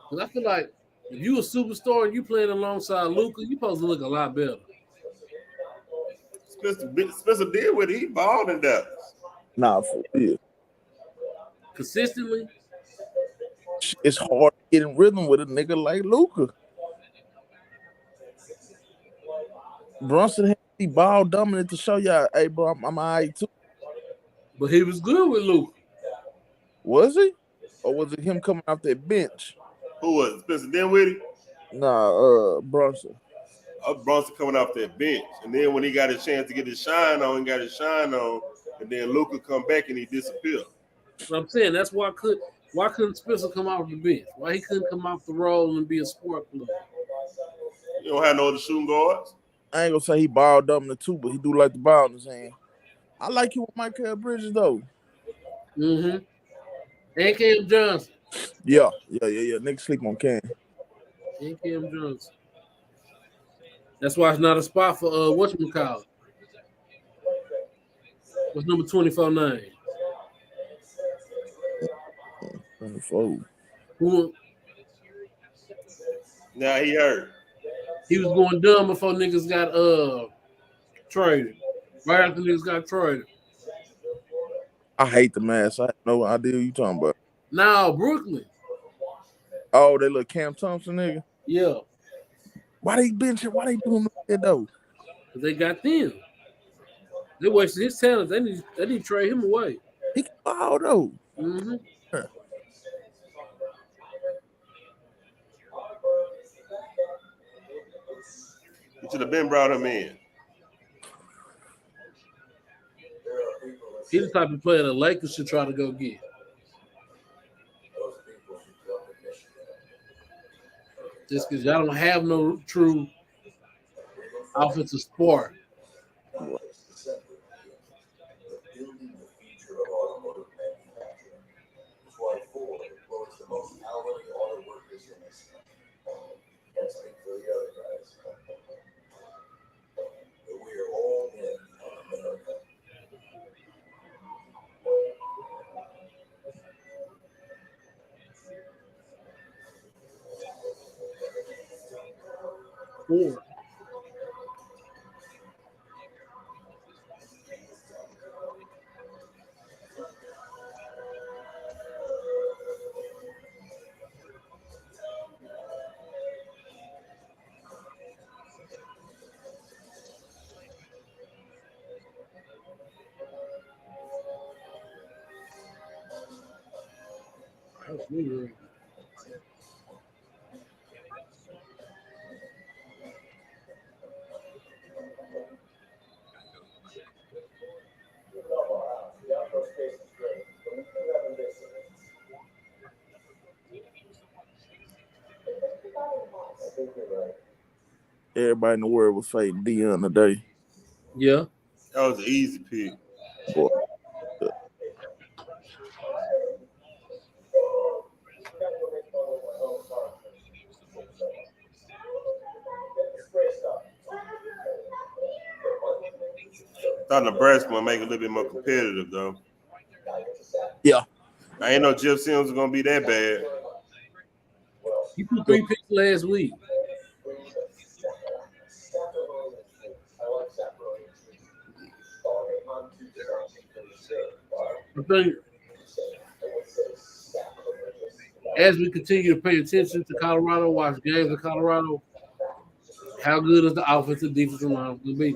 Because I feel like if you a superstar and you playing alongside Luka, you supposed to look a lot better. Spencer Dinwiddie, he balled in Dallas. Nah, for real. Consistently? It's hard to get in rhythm with a nigga like Luka. Brunson had to be ball dominant to show y'all, hey, bro, I'm all right too. But he was good with Luka. Was he? Or was it him coming off that bench? Who was it? Spencer Dinwiddie? Nah, Brunson. Brunson coming off that bench. And then when he got a chance to get his shine on, and then Luka come back and he disappeared. So I'm saying that's why couldn't Spencer come off the bench? Why he couldn't come off the roll and be a sport player? You don't have no other shooting guards? I ain't gonna say he ball dominant too, but he do like the ball in his hand. I like you with Michael Bridges though. Mm-hmm. And Cam Johnson. Yeah. Niggas sleep on Cam. And Cam Johnson. That's why it's not a spot for whatchamacallit. What's number 24 name? 24. Who? Nah, he hurt. He was going dumb before niggas got traded. Right after niggas got traded. I hate the mask. I have no idea what you talking about. Now Brooklyn. Oh, they little Cam Thompson nigga? Yeah. Why they benching? Why they doing that though? Because they got them. They wasted his talent. They need to trade him away. He can ball though. Mm-hmm. You should have been brought him in. He's the type of player the Lakers should try to go get. Just because y'all don't have no true offensive spark. 4. That's weird. The outdoor space is great, but we do have a mix of it. I think you're right. Everybody in the world was fading Dion today. Yeah. That was an easy pick. Boy, Thought Nebraska would make it a little bit more competitive though. yeah. I ain't know Jeff Sims was gonna be that bad. He put 3 picks last week. I think as we continue to pay attention to Colorado, watch games of Colorado, how good is the offensive defensive line going to be?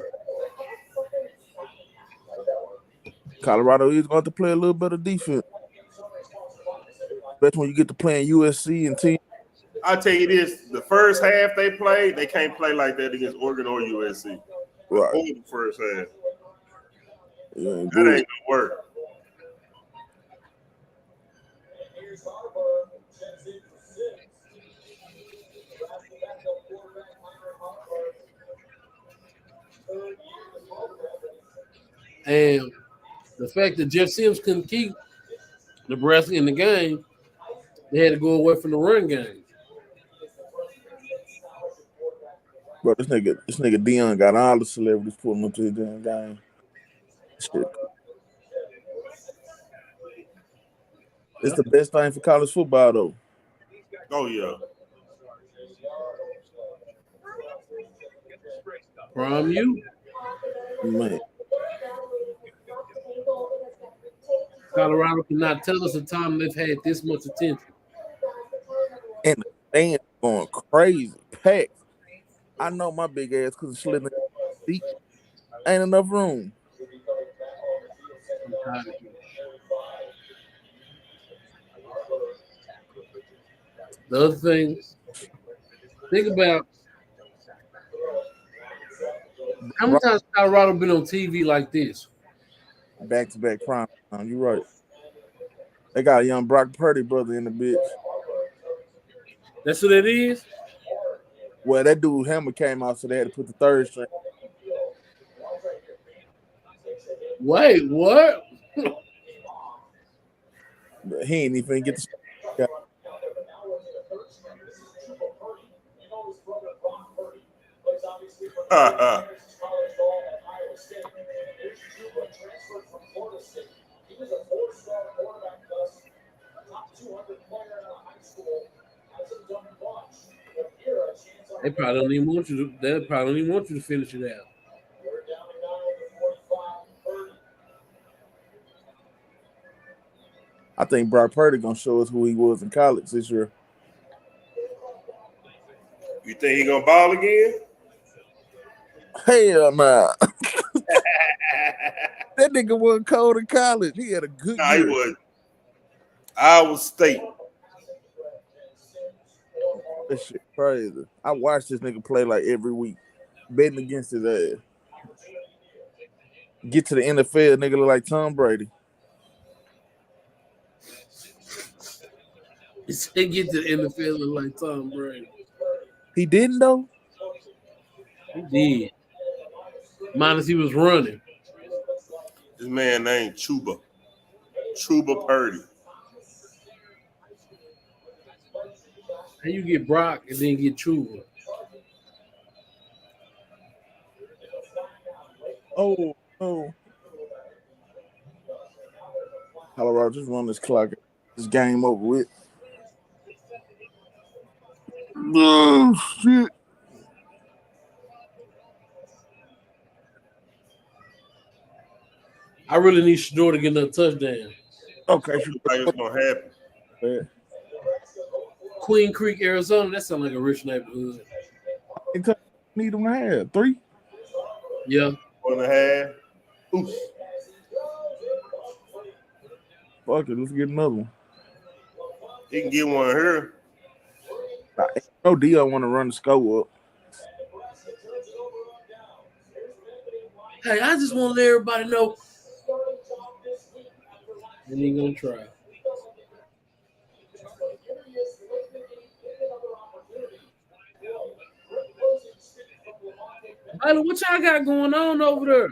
Colorado is going to play a little better defense. That's when you get to playing USC and team. I'll tell you this: the first half they played, they can't play like that against Oregon or USC. Right. Or the first half. Yeah, That ain't good. gonna work. Here's Harbaugh, checks in for 6. Nebraska backup quarterback Myron Harbaugh. Third year in the program. And the fact that Jeff Sims couldn't keep Nebraska in the game, they had to go away from the run game. Bro, this nigga Dion got all the celebrities pulling up to his damn game. Shit. It's the best thing for college football, though. Oh yeah. From you, Man, Colorado cannot tell us a time they've had this much attention. and the fans going crazy, packed. I know my big ass couldn't slip in the seat. Ain't enough room. I'm tired of it. The other thing, think about how many times Colorado been on TV like this? Back-to-back prime time. You right. They got a young Brock Purdy brother in the bitch. That's who that is? Well, that dude Hammer came out, so they had to put the third string. Wait, what? But he ain't even get the. He was a 4-star quarterback plus a top 200 player out of high school. Hasn't done much. But here a chance on They probably don't even want you to. They probably don't even want you to finish it out. we're down to 9 over 45 30. I think Brock Purdy gonna show us who he was in college this year. You think he gonna ball again? Hell nah. That nigga wasn't cold in college. He had a good Nah, he year. was. Iowa State. That shit crazy. I watched this nigga play like every week, betting against his ass. Get to the NFL, nigga look like Tom Brady. They get to the NFL look like Tom Brady. He didn't though. He did. Minus he was running. This man named Chuba. Chuba Purdy. How you get Brock and then get Chuba? Oh. Colorado, just run this clock. This game over with. Oh shit. I really need Shador to get another touchdown. Okay, How it's gonna happen? Queen Creek, Arizona. That sounds like a rich neighborhood. Need them to have 3. Yeah. 1.5. Oof. Fuck it, let's get another one. He can get one here. No Dio want to run the score up. Hey, I just want to let everybody know. And he gonna try. Hey, what y'all got going on over there?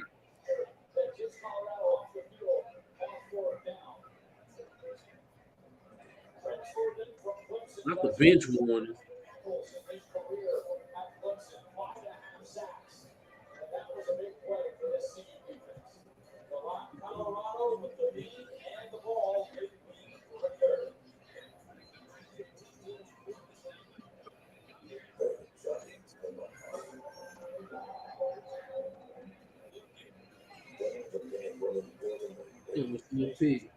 Not the bench warning. It was the pig.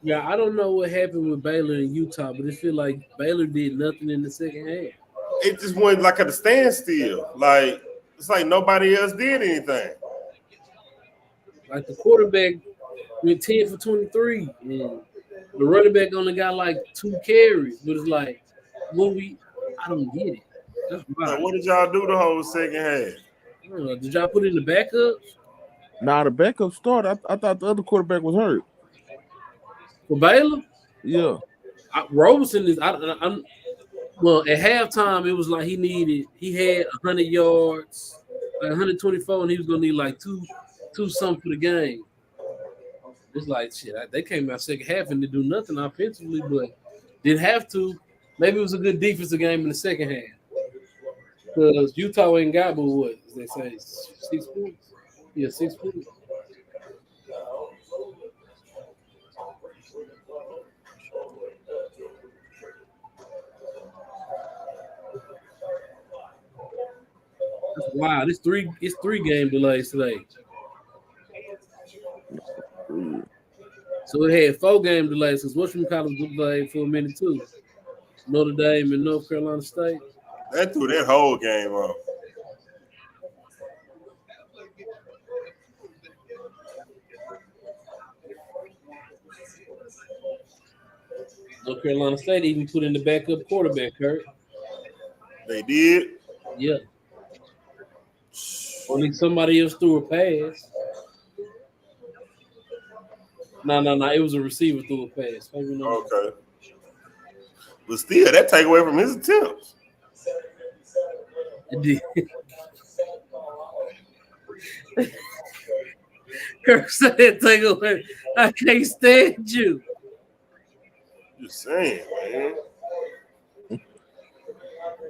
Yeah, I don't know what happened with Baylor in Utah, but it feel like Baylor did nothing in the second half. It just went like at a standstill. Like it's like nobody else did anything. Like the quarterback went 10 for 23, and the running back only got like 2 carries. But it's like, I don't get it. That's So why. what did y'all do the whole second half? I don't know. Did y'all put in the backups Nah, the backup started. I thought the other quarterback was hurt. for Baylor? Yeah. Roberson is. Well, at halftime, it was like he had 100 yards, like 124, and he was gonna need like two something for the game. It's like shit. They came out second half and didn't do nothing offensively, but didn't have to. Maybe it was a good defensive game in the second half because Utah ain't got but what they say 6 points. Yeah, 6 points. That's wild. It's three game delays today. So it had 4 game delays because Washington College was delayed for a minute too. Notre Dame and North Carolina State. That threw that whole game off. North Carolina State even put in the backup quarterback, Kurt. They did. Yeah. Only somebody else threw a pass. No. It was a receiver threw a pass. Okay. But still, that take away from his attempts. It did. Kirk said, "Take away. I can't stand you." Just saying, man.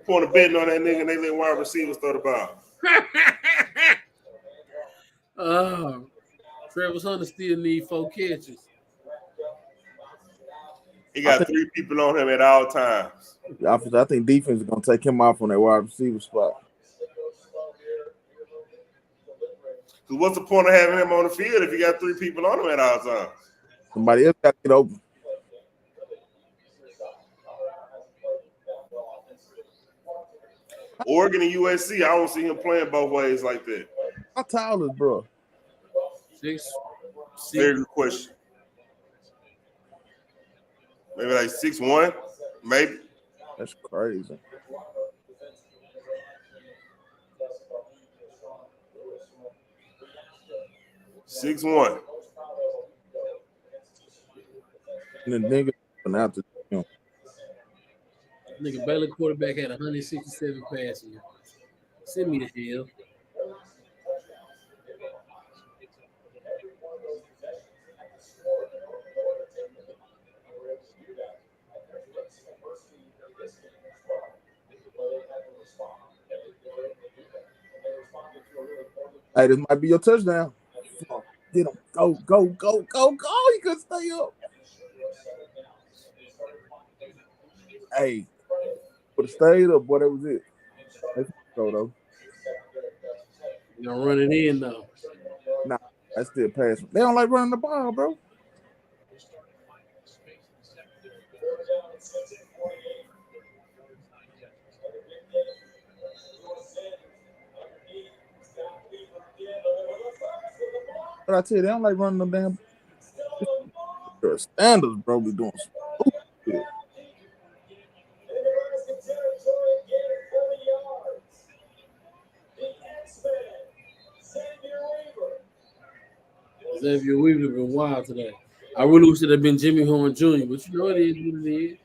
Point of betting on that nigga and they let wide receivers throw the ball. Travis Hunter still need 4 catches. He got 3 people on him at all times. I think defense is gonna take him off on that wide receiver spot. Because what's the point of having him on the field if you got 3 people on him at all times? Somebody else got to get open. Oregon and USC, I don't see him playing both ways like that. How tall is bro? 6. Very good question. Maybe like 6'1", maybe. That's crazy. Six one. And the nigga went out to him. Nigga, Baylor quarterback had 167 passing yards. Send me the hell. Hey, this might be your touchdown. Go, go, go, go, go. He couldn't stay up. Hey, would have stayed up, boy. That was it. That's go though. You gonna run it in though. Nah, I still pass. They don't like running the ball, bro. But I tell you, they don't like running them damn standards, bro. Be doing some stupid. Xavier Weaver been wild today. I really wish it had been Jimmy Horn Jr., but you know it is what it is.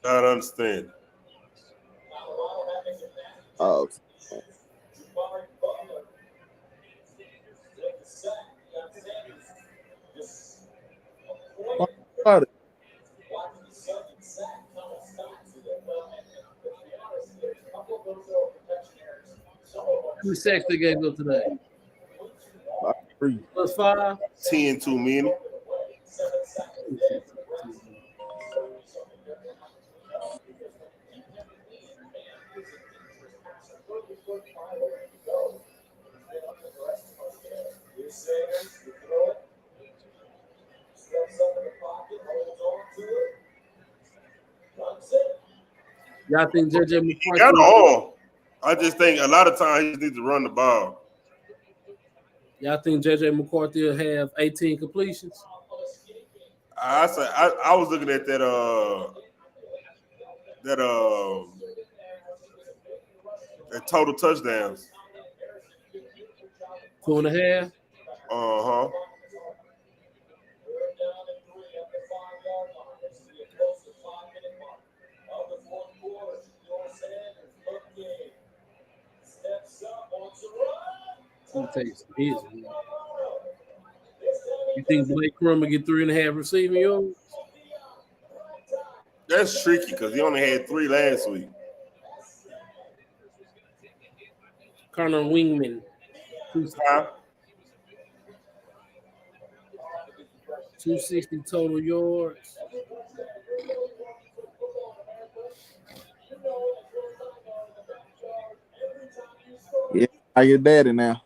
I don't understand. Oh, got it. How many sacks they gave up today? Like 3. Plus 5? 10 too many. Y'all think JJ He got McCarthy? all. I just think a lot of times he just needs to run the ball. Y'all think JJ McCarthy will have 18 completions? I was looking at that total touchdowns. 2.5? Uh-huh. I'm taking some hits. Man. You think Blake Crum will get 3.5 receiving yards? That's tricky because he only had 3 last week. Connor Wingman. Huh? 260 total yards. Yeah, I get daddy now.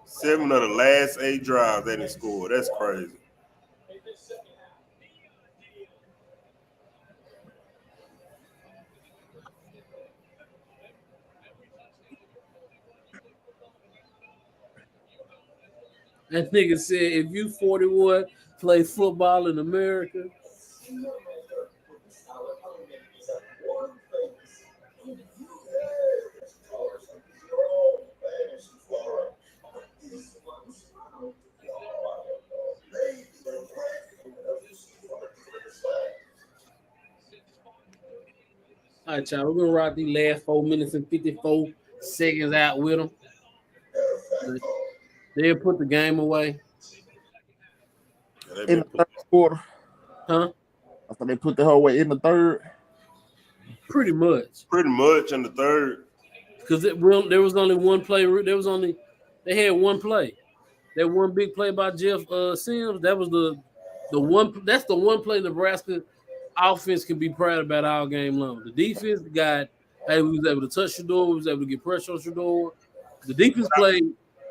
Seven of the last 8 drives they didn't score. That's crazy. That nigga said if you 41 play football in America, all right, y'all, we're gonna rock these last 4 minutes and 54 seconds out with them. They'll put the game away. In the third quarter. Huh? I thought they put the whole way in the third. Pretty much. Pretty much in the third. Because there was only one play. They had one play. That one big play by Jeff Sims. That was the one. That's the one play Nebraska offense can be proud about all game long. The defense got. Hey, we was able to touch your door. We was able to get pressure on your door. The defense played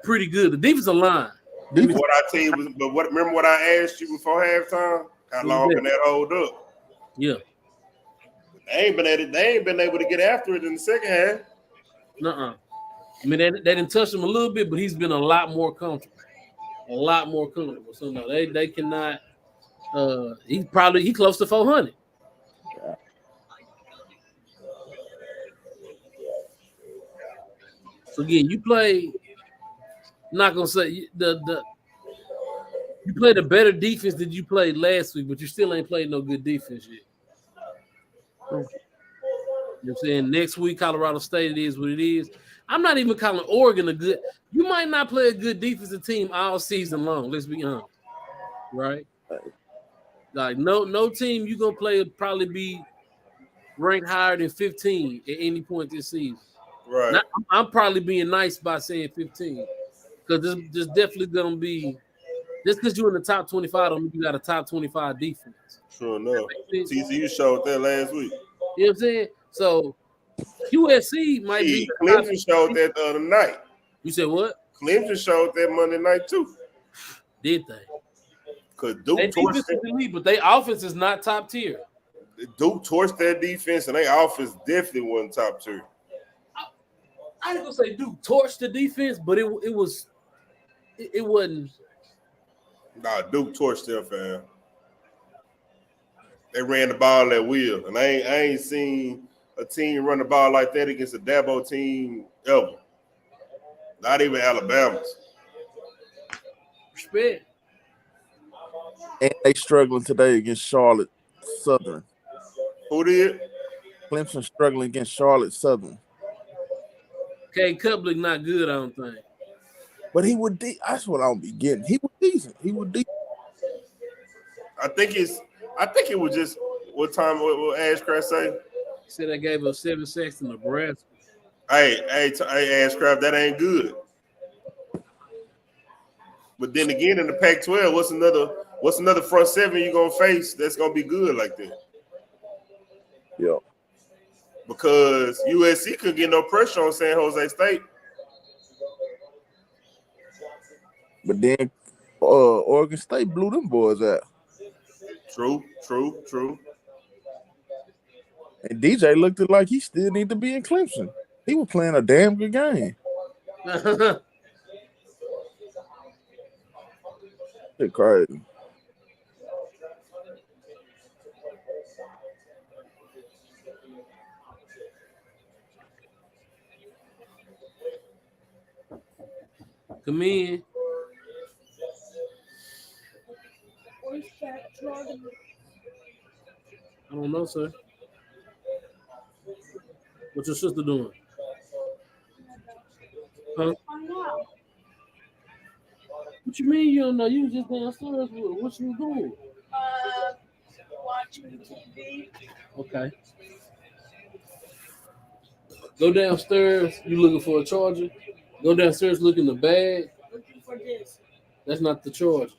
pretty good. The defensive line. What I tell you was, but remember what I asked you before halftime? How long can that hold up? Yeah. They ain't been able to get after it in the second half. Nuh-uh. I mean, they didn't touch him a little bit, but he's been a lot more comfortable. A lot more comfortable. So no, they cannot. He close to 400. Yeah. So again, you play. Not gonna say you played a better defense than you played last week, but you still ain't played no good defense yet. You know what I'm saying? Next week, Colorado State, it is what it is. I'm not even calling Oregon a good. You might not play a good defensive team all season long. Let's be honest, right? Like no team you gonna play will probably be ranked higher than 15 at any point this season. Right. Now, I'm probably being nice by saying 15 because this definitely gonna be just because you're in the top 25 don't mean you got a top 25 defense. Sure enough. TCU showed that last week. You know what I'm saying? So USC might be the top. Clemson showed that the other night. You said what? Clemson showed that Monday night too. Did they? Because Duke They torched defense is elite, but their offense is not top tier. Duke torched their defense, and their offense definitely wasn't top tier. I ain't gonna say Duke torched the defense, but it wasn't. Nah, Duke torched them, fam. They ran the ball at will, and I ain't seen a team run the ball like that against a Dabo team ever. Not even Alabama's. Respect. And they struggling today against Charlotte Southern. Who did? Clemson struggling against Charlotte Southern. K. Cuplik not good, I don't think. But he would. That's what I don't be getting. He was decent. He was decent. I think it was just what time? What Ashcraft say? He said they gave up 7 sacks to Nebraska. Hey, Ashcraft, that ain't good. But then again, in the Pac-12, what's another front seven you gonna face that's gonna be good like that? Yeah. Because USC couldn't get no pressure on San Jose State. But then Oregon State blew them boys out. True. And DJ looked like he still need to be in Clemson. He was playing a damn good game. It's crazy. Come in. I don't know, sir. What's your sister doing? Huh? What you mean you don't know? You was just downstairs with her. What you doing? Watching TV. Okay. Go downstairs. You looking for a charger? Go downstairs, look in the bag. Looking for this. That's not the charger.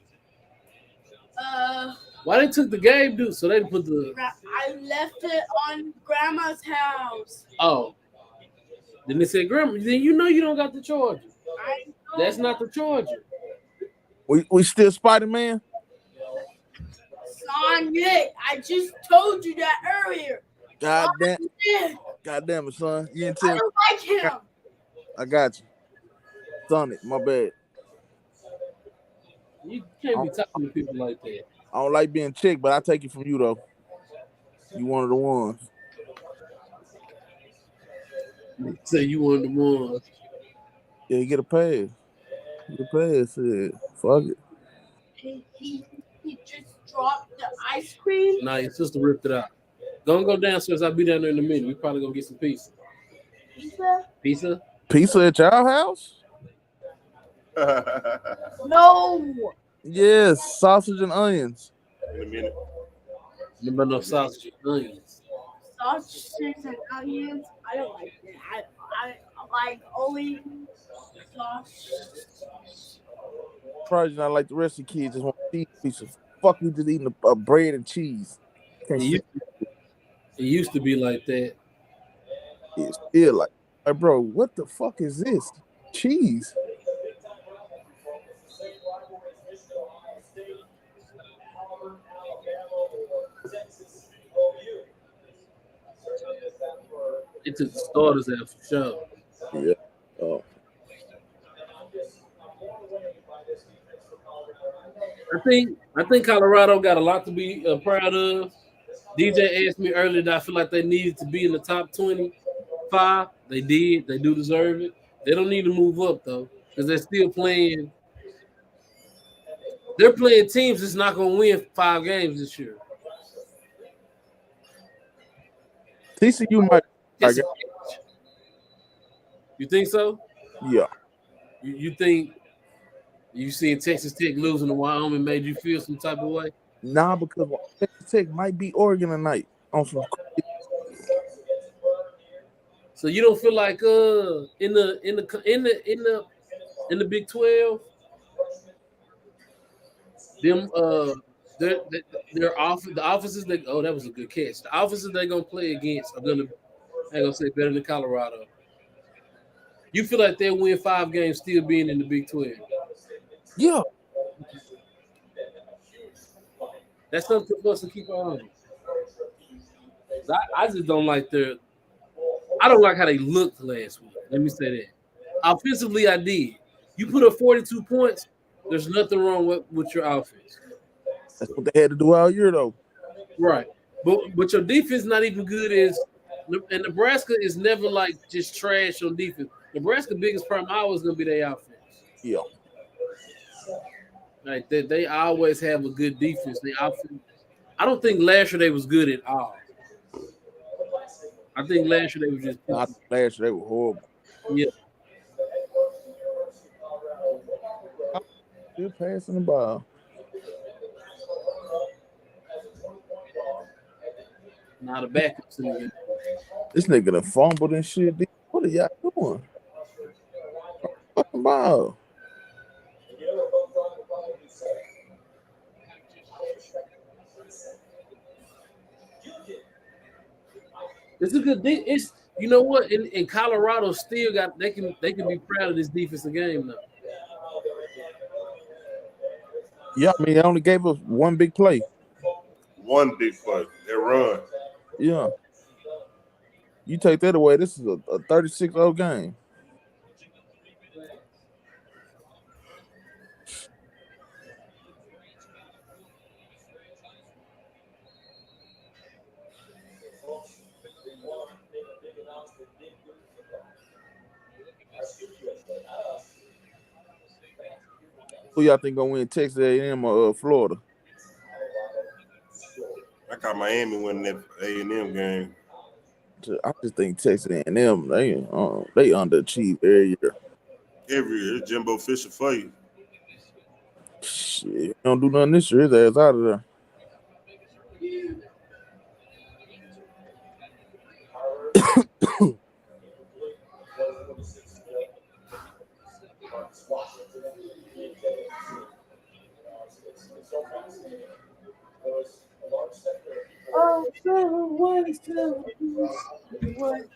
Why they took the game, dude? So they put the. I left it on Grandma's house. Oh. Then they said, Grandma, then you know you don't got the charger. I know. That's not the charger. We still Spider-Man? Sonic. I just told you that earlier. God damn Sonic. it, son. You didn't I tell me. don't like him. I got you. Sonic, my bad. You can't be talking to people like that. I don't like being checked, but I take it from you though. You one of the ones. Say you one of the ones. Yeah, you get a pass. Get a pass. Yeah. Fuck it. He just dropped the ice cream. Nah, your sister ripped it out. Go downstairs. I'll be down there in a minute. We probably gonna get some pizza. Pizza? Pizza at your house? No. Yes, sausage and onions. In a minute. Remember no sausage and onions. Sausages and onions. I don't like that. I like only sausages. Probably not like the rest of the kids just want cheese pizza. Fuck you just eating a bread and cheese. It used to be like that. It's still like, bro, what the fuck is this? Cheese. It took the starters out for sure. Yeah. Oh. I think Colorado got a lot to be proud of. DJ asked me earlier that I feel like they needed to be in the top 25. They did. They do deserve it. They don't need to move up though, because they're still playing They're playing teams that's not going to win 5 games this year. TCU might. It's a catch. You think so? Yeah. You think you seen Texas Tech losing to Wyoming made you feel some type of way? Nah, because Texas Tech might be Oregon tonight on some. So you don't feel like in the Big 12, them their the offices that that was a good catch. The offices they're gonna play against are gonna I ain't gonna say better than Colorado. You feel like they'll win 5 games still being in the Big 12. Yeah. That's something for us to keep on. I just don't like I don't like how they looked last week. Let me say that. Offensively, I did. You put up 42 points, there's nothing wrong with your offense. That's what they had to do all year, though. Right. But your defense not even good and Nebraska is never like just trash on defense. Nebraska's biggest problem always gonna be their offense. Yeah. Like they always have a good defense. I don't think last year they was good at all. I think last year they were just last year they were horrible. Yeah. Still passing the ball. Now the backups in the game. This nigga done fumbled and shit. What are y'all doing? Fucking ball. It's a good thing. It's you know what? In Colorado, still got they can be proud of this defensive game now. Yeah, I mean, they only gave us one big play. One big play. They run. Yeah. You take that away, this is a 36-0 game. Who y'all think gonna win, Texas A&M or Florida? I got Miami winning that A&M game. I just think Texas A&M they underachieve every year. Every year, Jimbo Fisher for you. Shit, he don't do nothing this year. His ass out of there.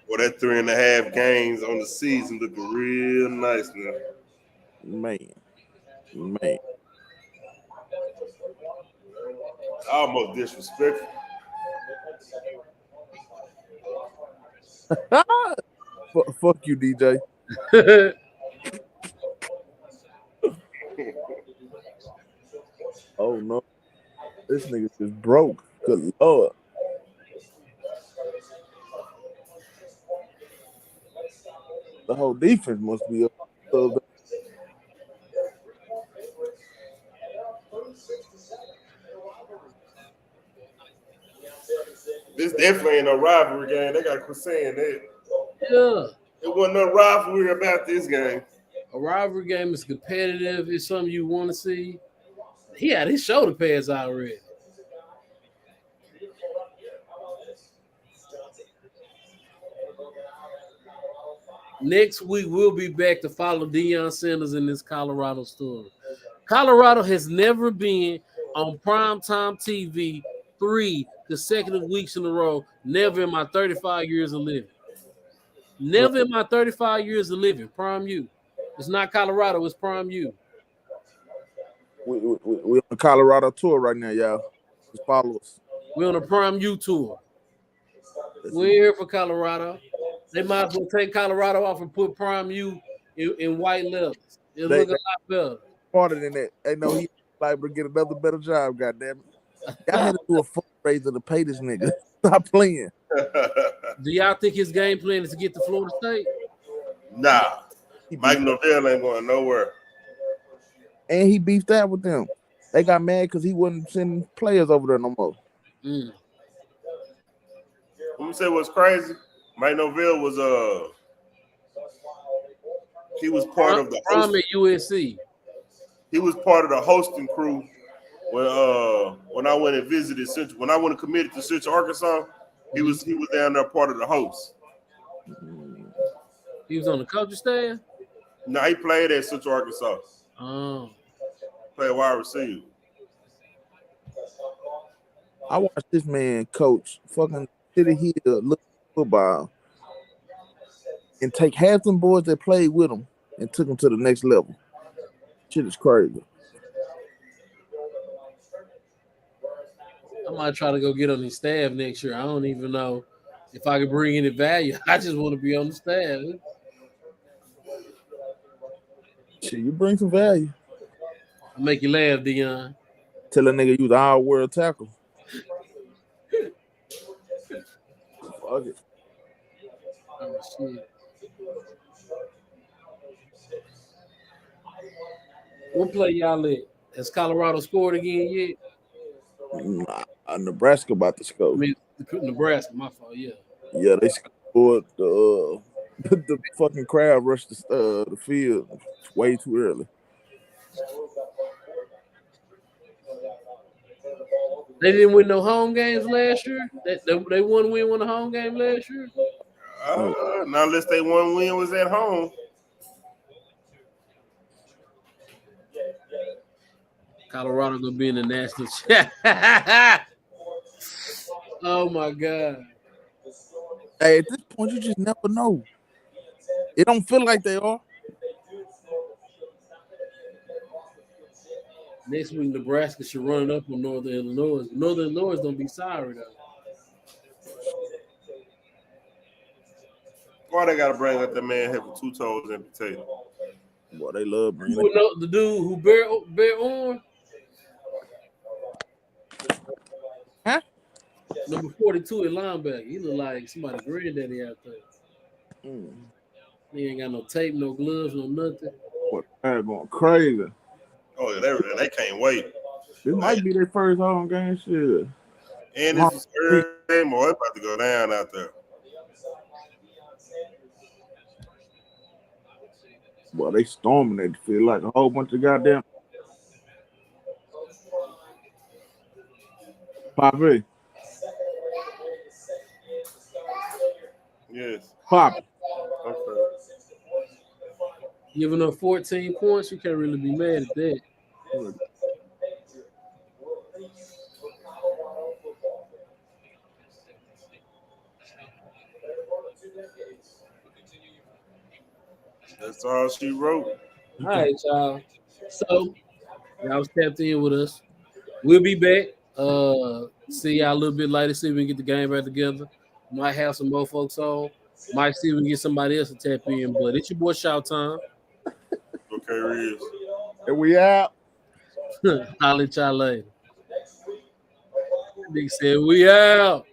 Well, that 3.5 games on the season looking real nice now. Man. Almost disrespectful. Fuck you, DJ. Oh no, this nigga just broke. Good lord. The whole defense must be up. This definitely ain't no rivalry game. They got to quit saying that. Yeah. It wasn't no rivalry about this game. A rivalry game is competitive. It's something you want to see. He had his shoulder pads already. Next week, we'll be back to follow Deion Sanders in this Colorado story. Colorado has never been on primetime TV 3 consecutive weeks in a row. Never in my 35 years of living. Never in my 35 years of living. Prime U. It's not Colorado. It's Prime U. We're on a Colorado tour right now, y'all. Just follow us. We're on a Prime U tour. We're here for Colorado. They might as well take Colorado off and put Prime U in white letters. It'll look a lot better. Harder than that. They know he liable to get another better job, goddamn it. Y'all had to do a fundraiser to pay this nigga. Stop playing. Do y'all think his game plan is to get to Florida State? Nah. Mike Norvell ain't going nowhere. And he beefed out with them. They got mad because he wasn't sending players over there no more. Mm. Let me say what's crazy. Mike Novell was he was part of the From host. at USC. He was part of the hosting crew when I went and visited Central. When I went and committed to Central Arkansas, he was down there part of the host. He was on the coaching staff. No, he played at Central Arkansas. Oh, Played wide receiver. I watched this man coach fucking City Hill look football and take half them boys that played with him and took them to the next level. Shit is crazy. I might try to go get on his staff next year. I don't even know if I can bring any value. I just want to be on the staff. Shit, you bring some value. I make you laugh, Dion. Tell a nigga you the all world tackle. Fuck it. Oh shit. What play y'all at? Has Colorado scored again yet? Nah, Nebraska about to score. I mean, Nebraska. My fault. Yeah. Yeah, they scored. The fucking crowd rushed the field way too early. They didn't win no home games last year. They won a home game last year. Not unless they one win was at home. Colorado gonna be in the national chat. Oh my god. Hey, at this point, you just never know. It don't feel like they are. Next week, Nebraska should run it up on Northern Illinois. Northern Illinois don't be sorry though. Why they gotta bring up that man having 2 toes and potato? Boy, they love bringing You know the dude who bear on? Huh? Number 42 at linebacker. He look like somebody granddaddy out there. He ain't got no tape, no gloves, no nothing. Boy, they're going crazy. Oh, yeah, they can't wait. This might be their first home game, shit. And this is early game, or it's about to go down out there. Boy, they storming that field like a whole bunch of goddamn. Poppy. Yes. Poppy. Okay. Giving up 14 points, you can't really be mad at that. That's all she wrote. All right, y'all. So y'all was tapped in with us. We'll be back. See y'all a little bit later. See if we can get the game back together. Might have some more folks on. Might see if we can get somebody else to tap in. But it's your boy Shout Time. Okay, Riz. And we out. Holla at y'all later. Nigga said we out.